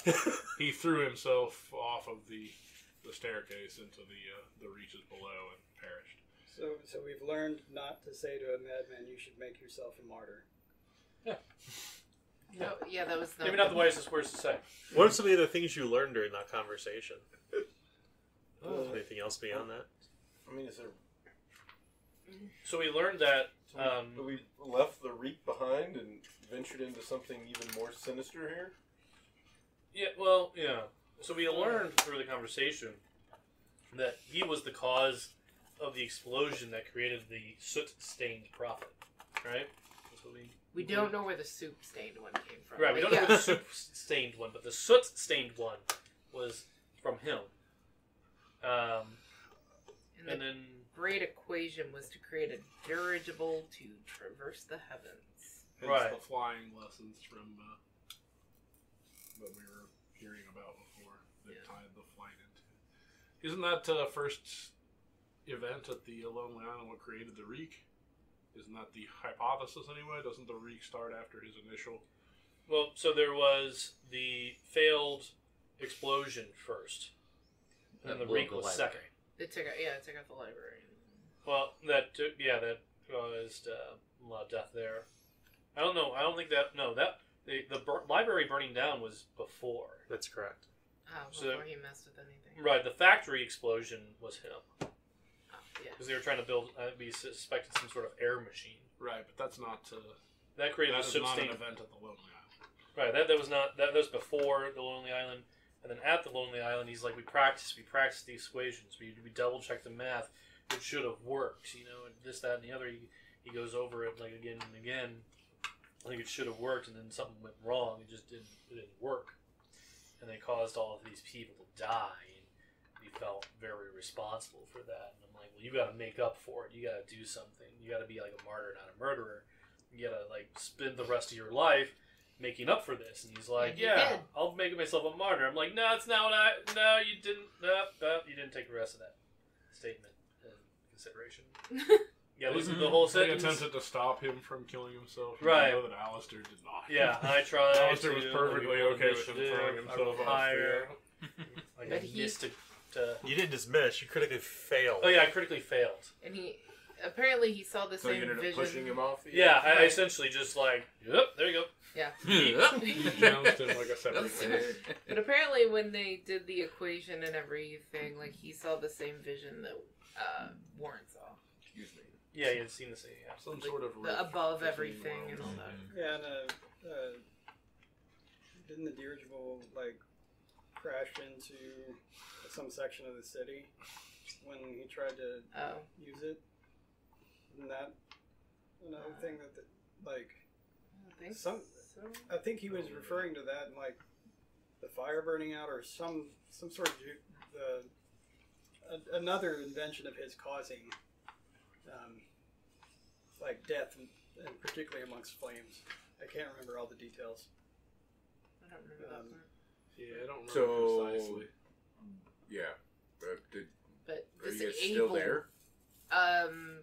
He threw himself off of the staircase into the reaches below and perished. So we've learned not to say to a madman, "You should make yourself a martyr." No, yeah, that was Maybe not the wisest words to say. What are some of the other things you learned during that conversation? Anything else beyond that? I mean, is there... So we learned that. we left the reek behind and ventured into something even more sinister here? Yeah, well, yeah. So we learned through the conversation that he was the cause of the explosion that created the soot-stained prophet, right? That's what We don't know where the soup-stained one came from. Right, we but don't know yeah. where the soot-stained one, but the soot-stained one was from him. And then great equation was to create a dirigible to traverse the heavens. Hence Right. the flying lessons from what we were hearing about before that tied the flight into. Isn't that first event at the Lonely Island what created the reek? Isn't that the hypothesis anyway? Doesn't the reek start after his initial? Well, so there was the failed explosion first, and the reek was second. They took out the library. Well, that caused a lot of death there. I don't know. I don't think that. No, that the library burning down was before. That's correct. Oh, So- before he messed with anything. Right. The factory explosion was him Oh, yeah. because they were trying to build. We suspected some sort of air machine Right, but that's not. that created That a is not an substantial. event at the Lonely Island. Right. That was not. That was before the Lonely Island, and then at the Lonely Island, he's like, we practiced the equations. We double checked the math. It should have worked, you know, and this, that, and the other. He goes over it like again and again. I think it should have worked, and then something went wrong. It just didn't work, and they caused all of these people to die. And he felt very responsible for that. And I'm like, well, you got to make up for it. You got to do something. You got to be like a martyr, not a murderer. You got to like spend the rest of your life making up for this. And he's like, And you yeah, did. I'll make myself a martyr. I'm like, no, it's not what no, you didn't. No, you didn't take the rest of that statement into consideration. Yeah, listen to the whole They sentence. attempted to stop him from killing himself. Right. You know that Alistair did not. Yeah, I tried. Alistair was to, perfectly like, okay with him initiative, throwing I himself rolled off higher. Like But I he- missed to. You didn't just miss. You critically failed. Oh yeah, I critically failed. And he apparently saw the So same you ended up vision. pushing him off? Yeah, I Right. essentially just like, yep, there you go. Yeah. You jounced him like a separate thing. But apparently, when they did the equation and everything, like he saw the same vision that Warren saw. Excuse me. Yeah, you had seen the same. Yeah. Some Like, sort of the above rift everything between and all worlds. that. Yeah, and didn't the dirigible like crash into some section of the city when he tried to Oh, use it? Isn't that another thing that like I don't think Some- so. I think he was referring to that and like the fire burning out or some sort of another invention of his causing like death and particularly amongst flames. I can't remember all the details. I don't remember that part. Yeah, I don't remember So- precisely. Yeah. But Are this you guys able, still there?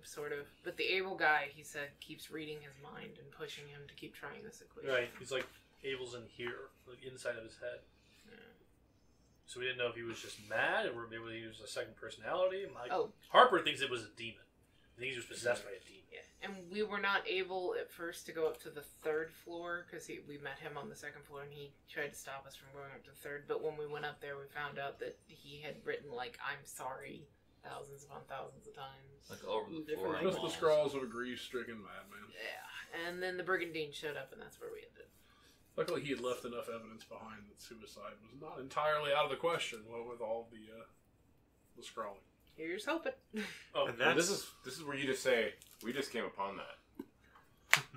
sort of. But the able guy, he said, keeps reading his mind and pushing him to keep trying this equation. Right. He's like Abel's in here, like inside of his head. Yeah. So we didn't know if he was just mad or maybe he was a second personality. Like, Oh. Harper thinks it was a demon. I think he was possessed by a demon. Yeah, and we were not able at first to go up to the third floor because we met him on the second floor and he tried to stop us from going up to the third. But when we went up there, we found out that he had written like "I'm sorry" thousands upon thousands of times. Like over the Different floor. on Just the walls. scrawls of a grief-stricken madman. Yeah, and then the brigandine showed up, and that's where we ended. Luckily, he had left enough evidence behind that suicide was not entirely out of the question. What with all the scrawling. Here's hoping. Oh, And Well, that's this is where you just say, we just came upon that.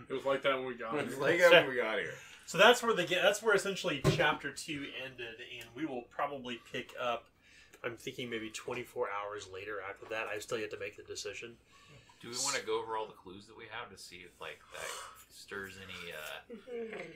It was like that when we got It's here. like that when we got here. so. That's where essentially chapter 2 ended, and we will probably pick up. I'm thinking maybe 24 hours later after that. I still yet to make the decision. Do we want to go over all the clues that we have to see if like that stirs any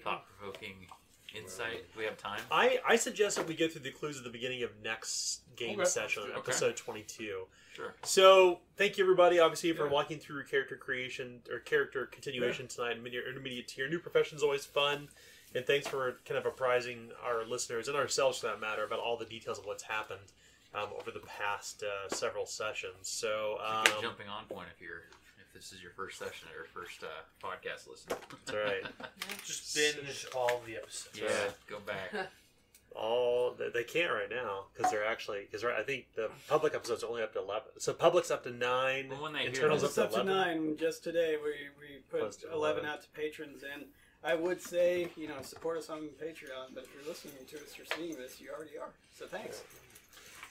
thought-provoking insight? Do we have time? I suggest that we go through the clues at the beginning of next game Okay. session, Okay. episode 22. Sure. So, thank you everybody, obviously, for Yeah. walking through character creation or character continuation tonight. Intermediate tier. New profession is always fun, and thanks for kind of apprising our listeners and ourselves, for that matter, about all the details of what's happened over the past several sessions. So, It's a good jumping on point if this is your first session or first podcast listen. that's all right. just binge all the episodes. Yeah, go back. They can't right now because they're actually I think the public episodes are only up to 11. So public's up to 9. Well, when they hear internals this- up It's to up to 11. 9. Just today we Close put to 11 11. out to patrons, and I would say, support us on Patreon, but if you're listening to us or seeing this, you already are. So thanks.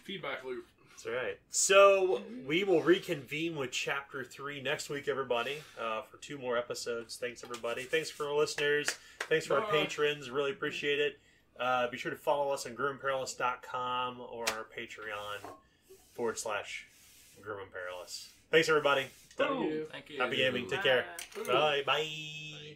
Feedback loop. That's right. So we will reconvene with Chapter 3 next week, everybody, for 2 more episodes. Thanks, everybody. Thanks for our listeners. Thanks for our Bye. patrons. Really appreciate it. Be sure to follow us on GrimandPerilous.com or our Patreon /GrimandPerilous. Thanks, everybody. Thank you. Thank you. Happy gaming. Take care. Bye. Bye. Bye.